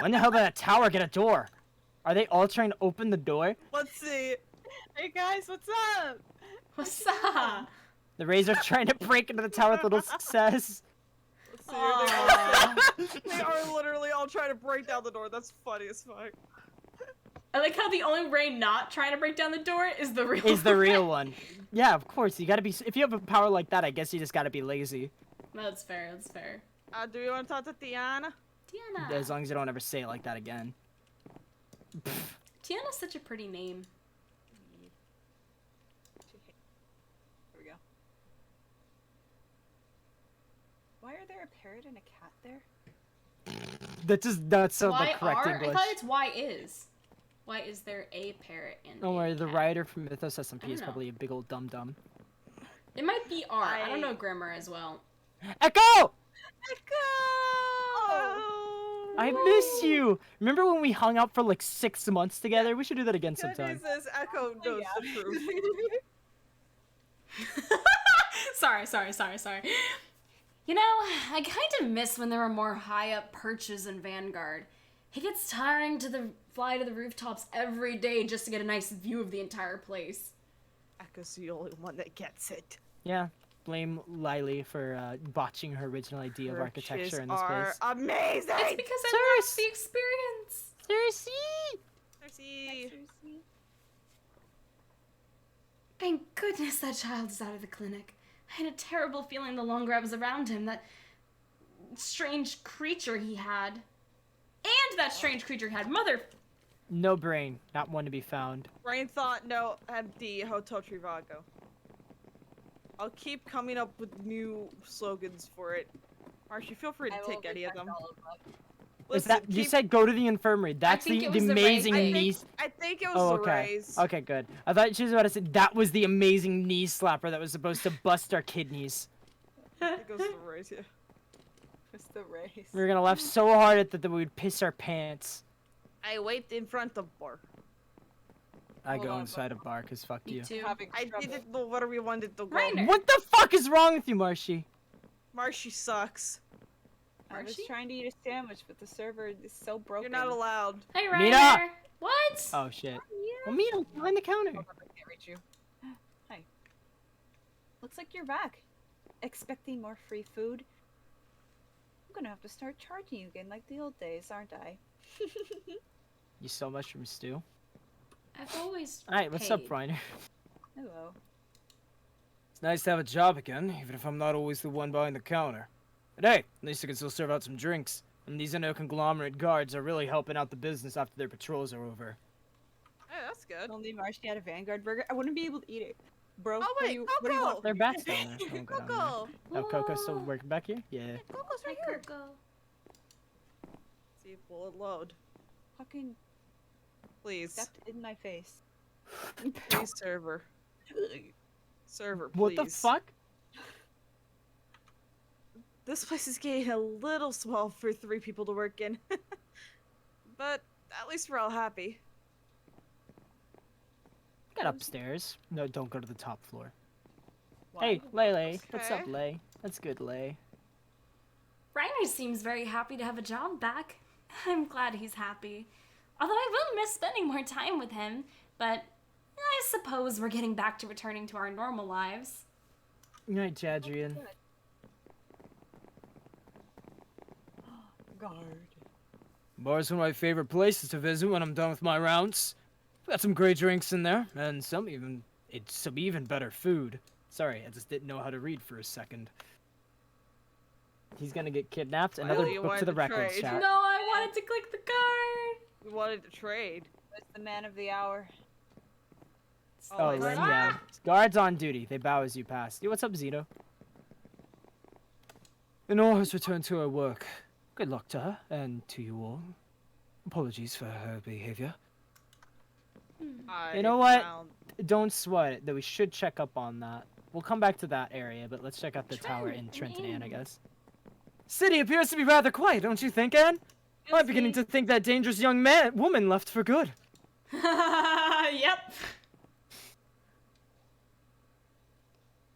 When the hell did that tower get a door? Are they all trying to open the door? Let's see. Hey guys, what's up? What's up? The Rays are trying to break into the tower with little success. Let's see. Aw. They are literally all trying to break down the door. That's funny as fuck. I like how the only Ray not trying to break down the door is the real Is the real Ray. one. Yeah, of course. You gotta be. If you have a power like that, I guess you just gotta be lazy. That's fair, that's fair. Do you want to talk to Tiana? Tiana. As long as you don't ever say it like that again. Tiana's such a pretty name. Here we go. Why are there a parrot and a cat there? That does not sound Why like correct are? English. I thought it's why is. Why is there a parrot and Don't a worry, the cat? writer from Mythos SMP I is don't know. probably a big old dum dum. It might be R. I don't know grammar as well. Echo! Echo! I miss you. Remember when we hung out for like 6 months together? We should do that again Good sometime. news is Echo knows the truth. sorry. You know, I kind of miss when there were more high up perches in Vanguard. It gets tiring to fly to the rooftops every day just to get a nice view of the entire place. Echo's the only one that gets it. Yeah. Blame Lilee for botching her original idea of architecture in this are place. amazing. It's because I lost the experience. Cersei! Cersei. Thank goodness that child is out of the clinic. I had a terrible feeling the longer I was around him, that strange creature he had. And that strange creature had mother. No brain. Not one to be found. Brain thought, no, empty, Hotel Trivago. I'll keep coming up with new slogans for it. Marshy, feel free to take any of them. Is that, you said go to the infirmary. That's think the it was the amazing raise. knee. I think it was Oh, the okay. raise. Okay, good. I thought she was about to say that was the amazing knee slapper that was supposed to bust our kidneys. I think it was the raise, yeah. It's the race. We were gonna laugh so hard at that we would piss our pants. I wait in front of bar. I Hold go on, inside a bar because fuck Me you. too. Having I trouble. didn't know where we wanted to go. Reiner. What the fuck is wrong with you, Marshy? Marshy sucks. I was Marshy? trying to eat a sandwich, but the server is so broken. You're not allowed. Hey, Mira! Ryder. What? Oh shit. Well, meet him behind the counter. Hold on, I can't reach you. Hi. Looks like you're back. Expecting more free food? I'm gonna have to start charging you again like the old days, aren't I? You stole mushroom stew. I've always. Alright, what's up, paid. Reiner? Hello. It's nice to have a job again, even if I'm not always the one behind the counter. But hey, at least I can still serve out some drinks. And these conglomerate guards are really helping out the business after their patrols are over. Hey, that's good. Only Marshy had a Vanguard burger. I wouldn't be able to eat it. Bro, Oh, what wait, do you Coco! want? They're bats down there. Oh, good on there. Coco! Oh, Coco's still Whoa. working back here? Yeah. Coco's Hi, right here. Coco. See, will it load? Fucking Please. stepped in my face. Please, server. Server, please. What the fuck? This place is getting a little small for 3 people to work in. But at least we're all happy. Get upstairs. No, don't go to the top floor. Why? Hey, Lilee. What's up, Okay. Lay? That's good, Lay. Reiner seems very happy to have a job back. I'm glad he's happy. Although I will miss spending more time with him, but I suppose we're getting back to returning to our normal lives. Alright, Jadrian. Guard. Bar's one of my favorite places to visit when I'm done with my rounds. Got some great drinks in there, and some even better food. Sorry, I just didn't know how to read for a second. He's gonna get kidnapped. Another Well, you book to the wanted to records, trade. chat. No, I wanted to click the card. We wanted to trade. What's the man of the hour? Oh, Lynn, Lynn, yeah. Guards on duty. They bow as you pass. Yo, what's up, Zito? Lenore has returned to her work. Good luck to her, and to you all. Apologies for her behavior. You know what? found- Don't sweat it, though we should check up on that. We'll come back to that area, but let's check out the tower in Trenton Ann, I guess. City appears to be rather quiet, don't you think, Anne? I'm beginning to think that dangerous young woman left for good. Yep.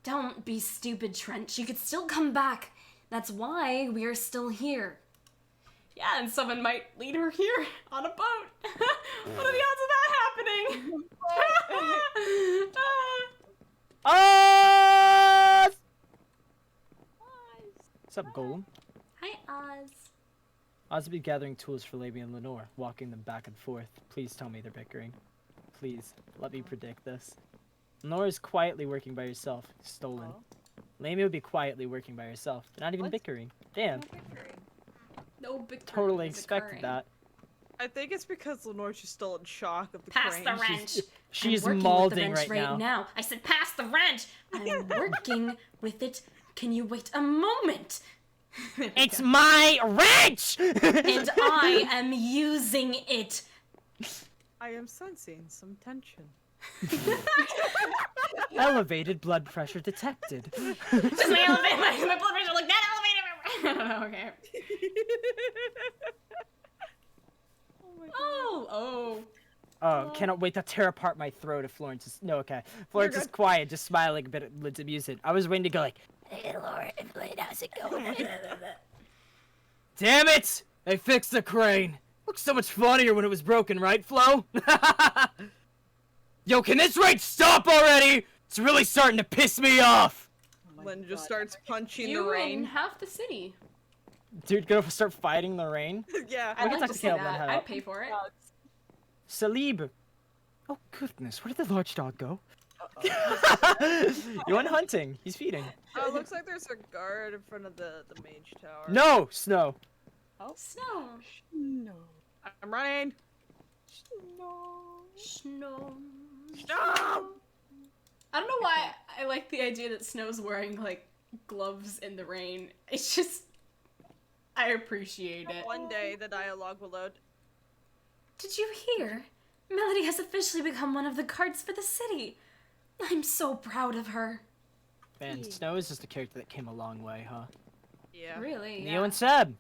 Don't be stupid, Trent. She could still come back. That's why we're still here. Yeah, and someone might lead her here on a boat. What are the odds of that happening? Oz! What's up, Golem? Hi, Oz. Oz will be gathering tools for Lamy and Lenore, walking them back and forth. Please tell me they're bickering. Please, let me predict this. Lenore is quietly working by herself. Stolen. Lamy would be quietly working by herself. They're not even What? bickering. Damn. No big Totally is expected occurring. that. I think it's because Lenore's just still in shock of the Pass crane. the wrench. She's I'm working malding with the wrench right now. I said pass the wrench. I'm working with it. Can you wait a moment? It's my wrench! And I am using it. I am sensing some tension. Elevated blood pressure detected. Just my elevate my blood pressure like that elevated. Okay. Oh my god. Oh. Oh, cannot wait to tear apart my throat if Florence is... No, okay. Florence is quiet, just smiling a bit at Lid's amusement. I was waiting to go like, hey, Laura and Lyd, how's it going? Damn it! They fixed the crane. Looks so much funnier when it was broken, right, Flo? Yo, can this raid stop already? It's really starting to piss me off. Oh my Lynn just God. starts punching the You rain. and half the city. Dude, gonna start fighting the rain? Yeah. I'd can like talk to to see Caleb that. on how- I'd pay for it. Salib. Oh goodness, where did the large dog go? You went hunting. He's feeding. Oh, it looks like there's a guard in front of the mage tower. No, Snow. Snow. No. I'm running. No. Snow. Stop! I don't know why I like the idea that Snow's wearing, like, gloves in the rain. It's just... I appreciate it. One day the dialogue will load. Did you hear? Melody has officially become one of the guards for the city. I'm so proud of her. Man, Snow is just a character that came a long way, huh? Yeah. Really? Neo and Seb.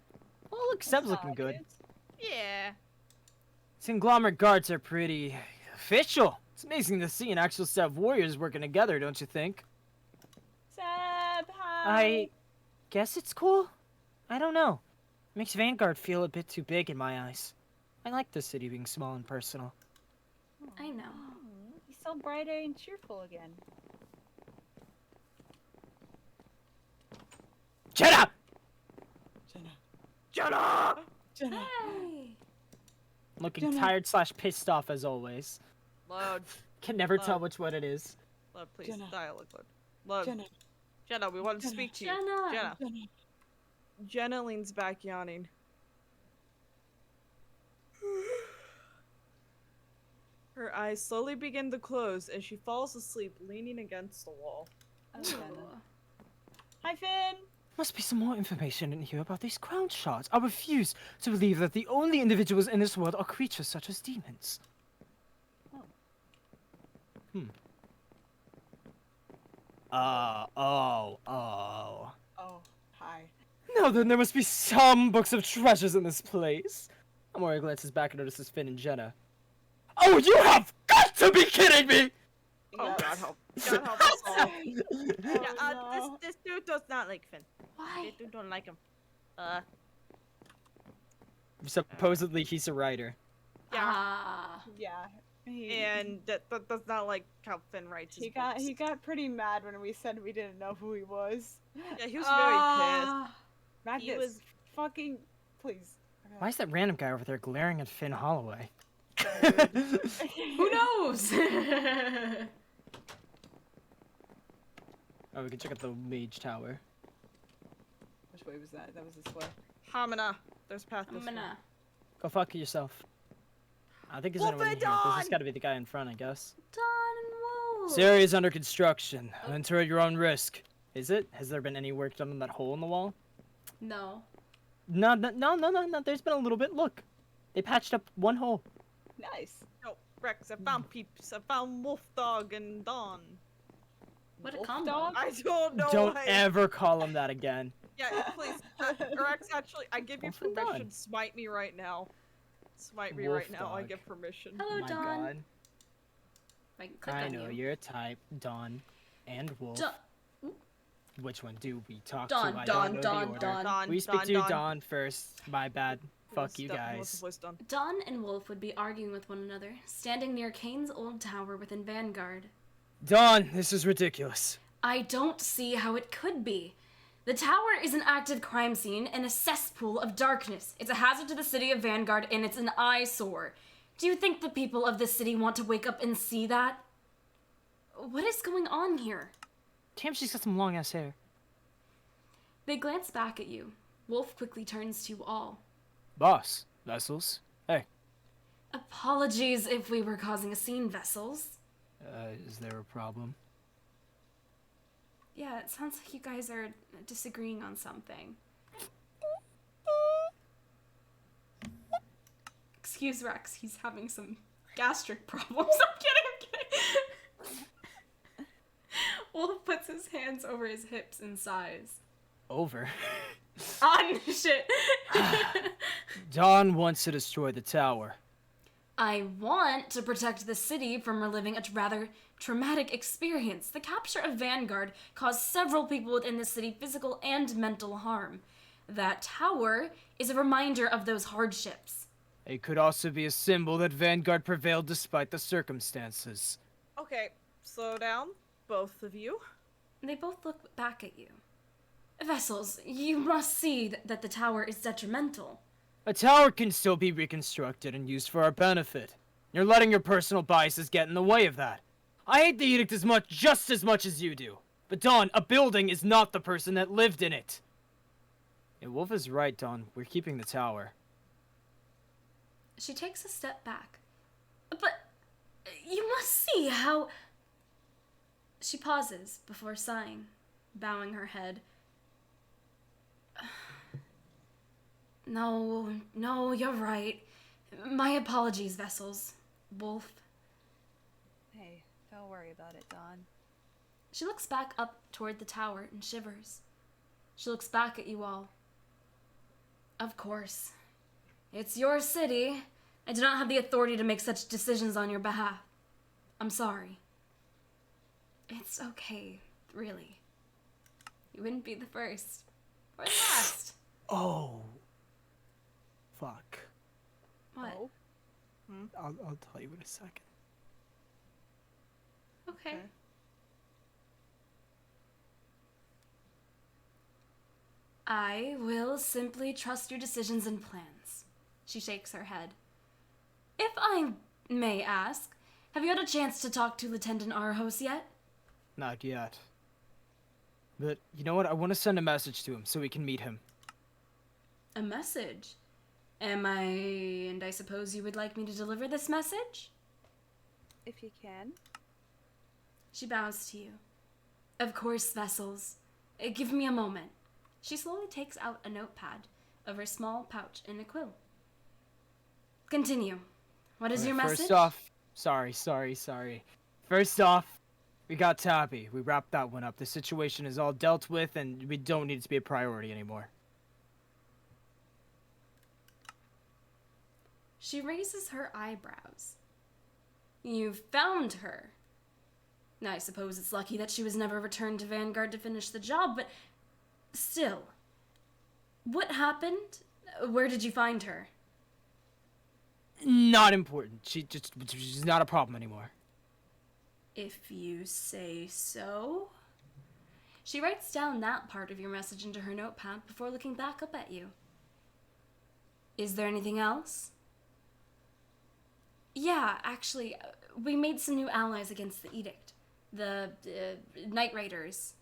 Well, look, Seb's looking good. Yeah. These conglomerate guards are pretty official. It's amazing to see an actual set of warriors working together, don't you think? Seb, hi. I guess it's cool. I don't know. Makes Vanguard feel a bit too big in my eyes. I like the city being small and personal. I know. He's so bright and cheerful again. Jenna! Jenna. Jenna! Hey! Looking Jenna. tired / pissed off as always. Load. Can never tell Love. which one it is. Load, please. Jenna. Dialogue load. Load. Jenna. Jenna, we want to Jenna. speak to you. Jenna. Jenna. Jenna leans back, yawning. Her eyes slowly begin to close as she falls asleep, leaning against the wall. Oh, Jenna. Hi, Finn. Must be some more information in here about these crown shards. I refuse to believe that the only individuals in this world are creatures such as demons. Oh. Oh. Oh, hi. Now then, there must be some books of treasures in this place. Amora glances back and notices Finn and Jenna. Oh, you have got to be kidding me! Oh, Yes. God help. God help us all. Oh, Yeah, no. this dude does not like Finn. Why? This dude don't like him. Supposedly, he's a writer. Yeah. Ah. Yeah. And that does not like how Finn writes his he got books. pretty mad when we said we didn't know who he was. Yeah, he was very Ah. Magnus, was- fucking please. Why is that random guy over there glaring at Finn Holloway? Who knows? Oh, we can check out the mage tower. Which way was that? That was this way. pissed. Hamina. There's a path this way. Hamina. Go fuck yourself. I think there's anyone in here. There's just gotta be the guy in front, I guess. Dawn and Wolf. This area is under construction. Enter at your own risk. Is it? Has there been any work done on that hole in the wall? No. No. There's been a little bit. Look. They patched up one hole. Nice. No, Rex, I found peeps. I found Wolf Dog and Dawn. What a Wolf combo. dog? I don't know. Don't why. ever call him that again. Yeah, please. Rex, actually, I give you Wolf and permission. Dawn. Smite me right now. Smite me Wolf right now. I Dog. give permission. Hello, My Dawn. God. I can click I on know, you. you're a type. Dawn and Wolf. Dawn. Which one do we talk Dawn, to? I Dawn, don't know Dawn, the order. Dawn. Dawn, We speak to Dawn. Dawn first. My bad. Fuck you What's guys. the voice done? Dawn and Wolf would be arguing with one another, standing near Kane's old tower within Vanguard. Dawn, this is ridiculous. I don't see how it could be. The tower is an active crime scene and a cesspool of darkness. It's a hazard to the city of Vanguard and it's an eyesore. Do you think the people of this city want to wake up and see that? What is going on here? Damn, she's got some long ass hair. They glance back at you. Wolf quickly turns to all. Boss, Vessels. Hey. Apologies if we were causing a scene, Vessels. Is there a problem? Yeah, it sounds like you guys are disagreeing on something. Excuse Rex, he's having some gastric problems. I'm kidding. Wolf puts his hands over his hips and sighs. Over. On shit. Dawn wants to destroy the tower. I want to protect the city from reliving a rather traumatic experience. The capture of Vanguard caused several people within the city physical and mental harm. That tower is a reminder of those hardships. It could also be a symbol that Vanguard prevailed despite the circumstances. Okay, slow down, both of you. They both look back at you. Vessels, you must see that the tower is detrimental. A tower can still be reconstructed and used for our benefit. You're letting your personal biases get in the way of that. I hate the edict just as much as you do. But Dawn, a building is not the person that lived in it. Yeah, Wolf is right, Dawn. We're keeping the tower. She takes a step back. But you must see how... She pauses before sighing, bowing her head. No, you're right. My apologies, Vessels. Wolf. Hey, don't worry about it, Dawn. She looks back up toward the tower and shivers. She looks back at you all. Of course. It's your city. I do not have the authority to make such decisions on your behalf. I'm sorry. It's okay, really. You wouldn't be the first. Or the last. Oh. Fuck. What? Oh. I'll tell you in a second. Okay. I will simply trust your decisions and plans. She shakes her head. If I may ask, have you had a chance to talk to Lieutenant Arhos yet? Not yet. But you know what? I want to send a message to him so we can meet him. A message? And I suppose you would like me to deliver this message? If you can. She bows to you. Of course, Vessels. Give me a moment. She slowly takes out a notepad of her small pouch and a quill. Continue. What is your message? First off, sorry. First off, we got Tabby. We wrapped that one up. The situation is all dealt with, and we don't need it to be a priority anymore. She raises her eyebrows. You found her. Now, I suppose it's lucky that she was never returned to Vanguard to finish the job, but still. What happened? Where did you find her? Not important. She's not a problem anymore. If you say so. She writes down that part of your message into her notepad before looking back up at you. Is there anything else? Yeah, actually, we made some new allies against the Edict. The Night Raiders.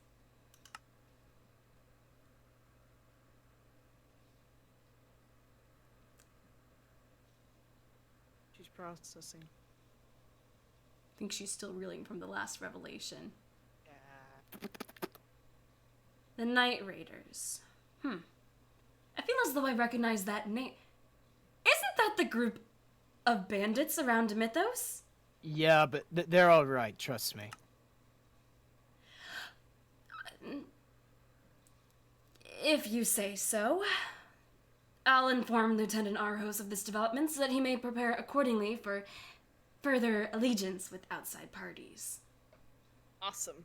She's processing. I think she's still reeling from the last revelation. Yeah. The Night Raiders. I feel as though I recognize that name. Isn't that the group of bandits around Mythos? Yeah, but they're all right. Trust me. If you say so. I'll inform Lieutenant Arhos of this development so that he may prepare accordingly for further allegiance with outside parties. Awesome.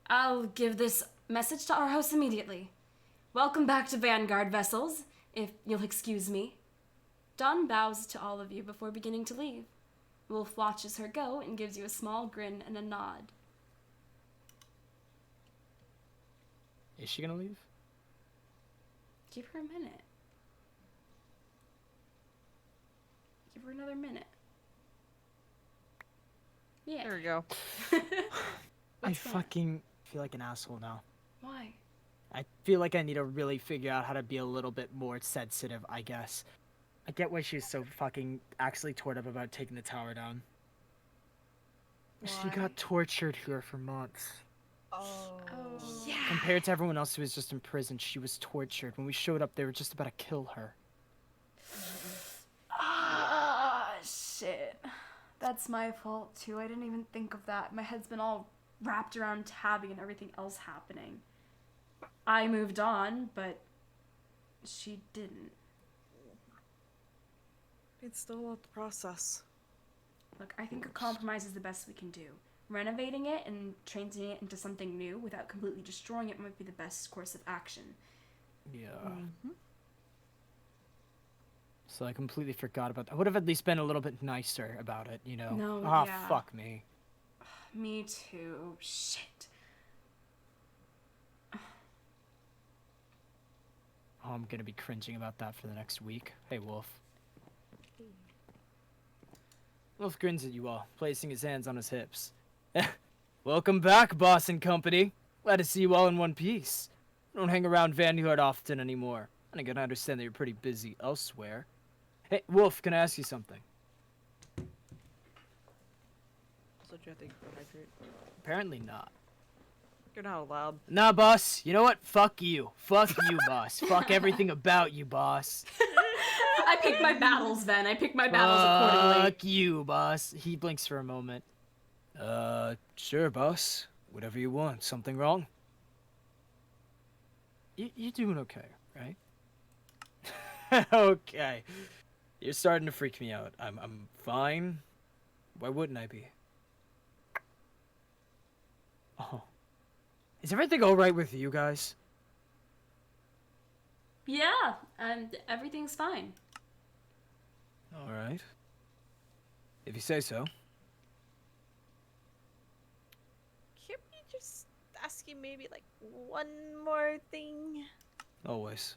I'll give this message to Arhos immediately. Welcome back to Vanguard, Vessels, if you'll excuse me. Dawn bows to all of you before beginning to leave. Wolf watches her go and gives you a small grin and a nod. Is she gonna leave? Give her a minute. Give her another minute. Yeah. There we go. I fucking feel like an asshole now. Why? I feel like I need to really figure out how to be a little bit more sensitive, I guess. I get why she's so fucking actually torn up about taking the tower down. She Why? got tortured here for months. Oh. Yeah. Compared to everyone else who was just in prison, she was tortured. When we showed up, they were just about to kill her. Ah, shit. That's my fault, too. I didn't even think of that. My head's been all wrapped around Tabby and everything else happening. I moved on, but she didn't. It's still a lot to process. Look, I think a compromise is the best we can do. Renovating it and changing it into something new without completely destroying it might be the best course of action. Yeah. So I completely forgot about that. I would have at least been a little bit nicer about it, you know? No, Ah, yeah. fuck me. Me too. Shit. Oh, I'm gonna be cringing about that for the next week. Hey, Wolf. Wolf grins at you all, placing his hands on his hips. Welcome back, Boss and Company. Glad to see you all in one piece. I don't hang around Vanguard often anymore. And I can understand that you're pretty busy elsewhere. Hey, Wolf, can I ask you something? So, do you think you hydrate? Apparently not. You're not allowed. Nah, boss. You know what? Fuck you. Fuck you, boss. Fuck everything about you, boss. I pick my battles, Ven. I pick my battles accordingly. Fuck you, boss. He blinks for a moment. Sure, boss. Whatever you want. Something wrong? You're doing okay, right? Okay. You're starting to freak me out. I'm fine. Why wouldn't I be? Oh. Is everything alright with you guys? Yeah, and everything's fine. Alright. If you say so. Can we just ask you maybe like one more thing? Always.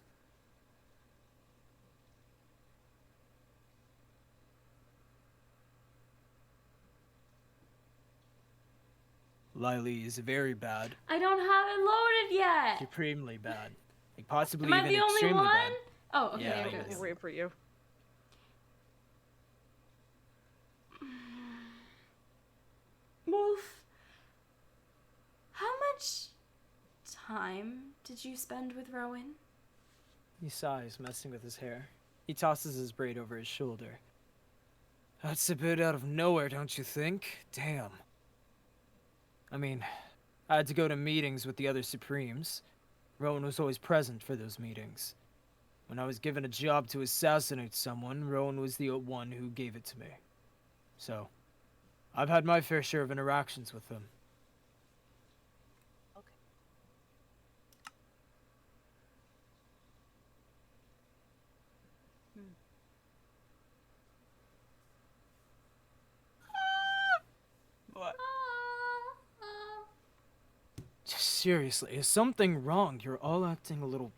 Lilee is very bad. I don't have it loaded yet. Supremely bad. Like possibly Am I even the only extremely one? bad. Oh, okay, Yeah, there it yeah, goes. I'll wait for you. Wolf, how much time did you spend with Rowan? He sighs, messing with his hair. He tosses his braid over his shoulder. That's a bit out of nowhere, don't you think? Damn. I mean, I had to go to meetings with the other Supremes. Rowan was always present for those meetings. When I was given a job to assassinate someone, Rowan was the one who gave it to me. So, I've had my fair share of interactions with him. Okay. What? Seriously, is something wrong? You're all acting a little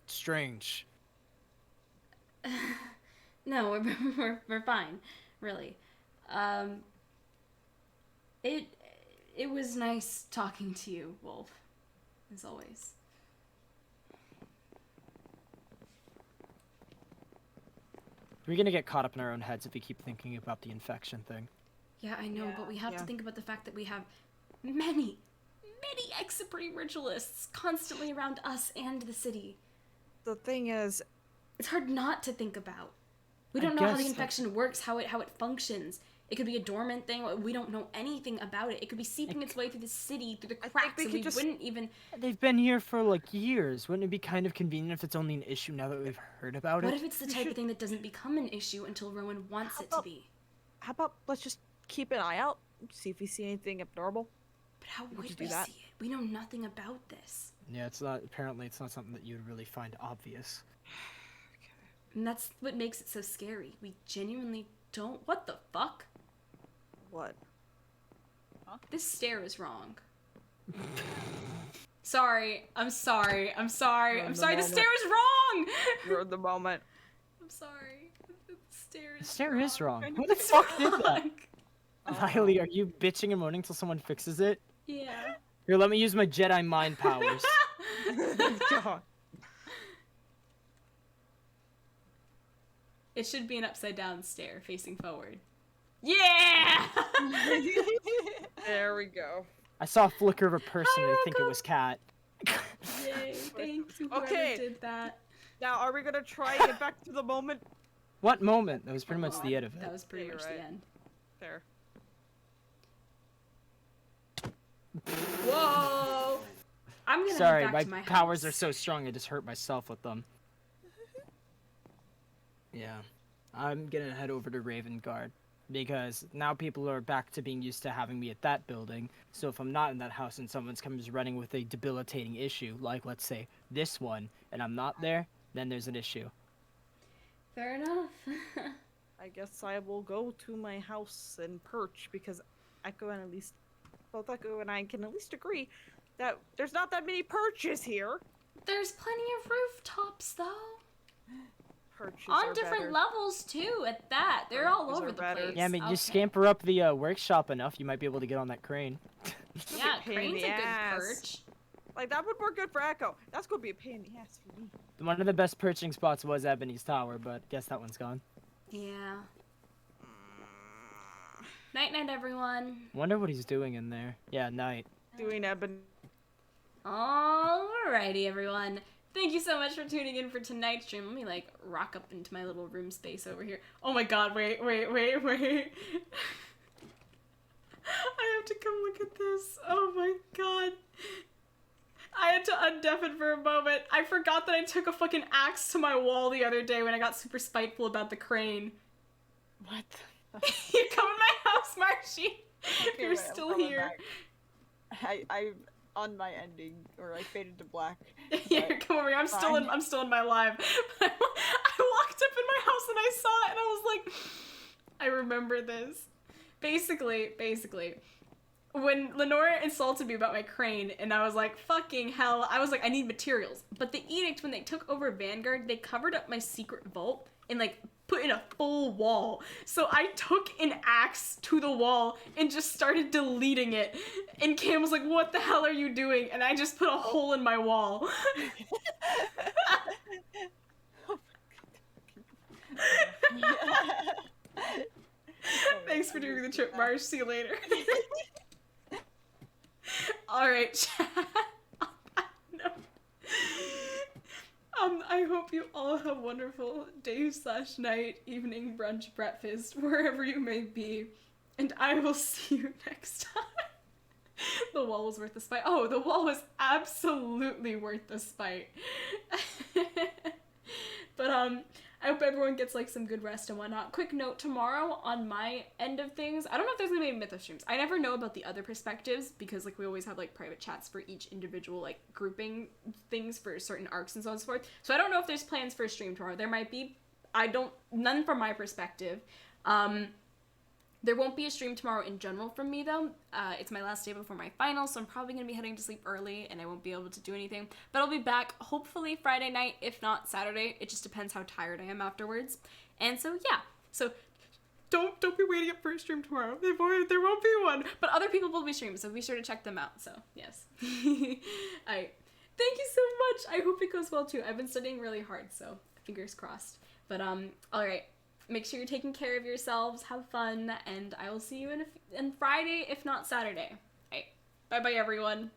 strange. No, we're fine, really. It was nice talking to you, Wolf, as always. We're gonna get caught up in our own heads if we keep thinking about the infection thing. Yeah, I know, but we have to Yeah. think about the fact that we have many ex-Supreme ritualists constantly around us and the city. The thing is, It's hard not to think about. We I don't know how the guess infection works, how it functions. It could be a dormant thing. We don't know anything about it. It could be seeping its way through the city, through the think cracks, we and could we just- wouldn't even... They've been here for like years. Wouldn't it be kind of convenient if it's only an issue now that we've heard about What it? if it's the We type should- of thing that doesn't become an issue until Rowan wants How it to about- be? how about let's just keep an eye out, see if we see anything abnormal. But how could would you we do that? see it? We know nothing about this. Yeah, it's not. Apparently, it's not something that you would really find obvious. And that's what makes it so scary. We genuinely don't... What the fuck? What? This stare is wrong. Sorry. I'm sorry. I'm sorry. You're in I'm the sorry. The moment. stare is wrong! You're in the moment. I'm sorry. The stare The is stare is wrong. Kind Who of the It's fuck did that? wrong. Riley, are you bitching and moaning till someone fixes it? Yeah. Here, let me use my Jedi mind powers. God. It should be an upside down stare facing forward. Yeah! There we go. I saw a flicker of a person and I think it was Cat. Yay, thanks to whoever Okay. did that. Now, are we gonna try and get back to the moment? What moment? That was pretty much the end of it. That was pretty Yeah, much you're the right. end. There. Whoa! I'm gonna Sorry, head back to my powers house. are so strong I just hurt myself with them. Yeah. I'm gonna head over to Raven Guard. Because now people are back to being used to having me at that building. So if I'm not in that house and someone comes running with a debilitating issue, like let's say this one, and I'm not there, then there's an issue. Fair enough. I guess I will go to my house and perch because both Echo and I can at least agree that there's not that many perches here. There's plenty of rooftops though. Perches On are different better. levels too, at that. They're all Perches over are the better. place. Yeah, I mean, you Okay. scamper up the workshop enough, you might be able to get on that crane. Yeah, Pain in crane's the a good ass. perch. Like, that would work good for Echo. That's gonna be a pain in the ass for me. One of the best perching spots was Ebony's Tower, but guess that one's gone. Yeah. Night night, everyone. Wonder what he's doing in there. Yeah, night. Doing Ebony. Alrighty, everyone. Thank you so much for tuning in for tonight's stream. Let me, like, rock up into my little room space over here. Oh my god, wait. I have to come look at this. Oh my god. I had to undeafen for a moment. I forgot that I took a fucking axe to my wall the other day when I got super spiteful about the crane. What? You come in my house, Marshy. Okay, You're wait, I'm still coming here. back. I'm on my ending, or I faded to black. Yeah, but come over here. I'm still in my live. I walked up in my house and I saw it and I was like, I remember this. Basically, when Lenora insulted me about my crane and I was like, fucking hell, I was like, I need materials. But the edict, when they took over Vanguard, they covered up my secret vault and like put in a full wall. So I took an axe to the wall and just started deleting it. And Cam was like, what the hell are you doing? And I just put a hole in my wall. Thanks for doing the trip, Marsh. See you later. Alright, chat. No. I hope you all have wonderful day/night, evening, brunch, breakfast, wherever you may be. And I will see you next time. The wall was worth the spite. Oh, the wall was absolutely worth the spite. But, I hope everyone gets, like, some good rest and whatnot. Quick note, tomorrow, on my end of things, I don't know if there's gonna be any Mythos streams. I never know about the other perspectives, because, like, we always have, like, private chats for each individual, like, grouping things for certain arcs and so on and so forth. So I don't know if there's plans for a stream tomorrow. There might be. None from my perspective. There won't be a stream tomorrow in general from me, though. It's my last day before my final, so I'm probably going to be heading to sleep early, and I won't be able to do anything. But I'll be back, hopefully Friday night, if not Saturday. It just depends how tired I am afterwards. And so, yeah. So, don't be waiting up for a stream tomorrow. There won't be one. But other people will be streaming, so be sure to check them out. So, yes. Alright. Thank you so much. I hope it goes well, too. I've been studying really hard, so fingers crossed. But, alright. Make sure you're taking care of yourselves, have fun, and I will see you in Friday, if not Saturday. Alright, bye-bye everyone.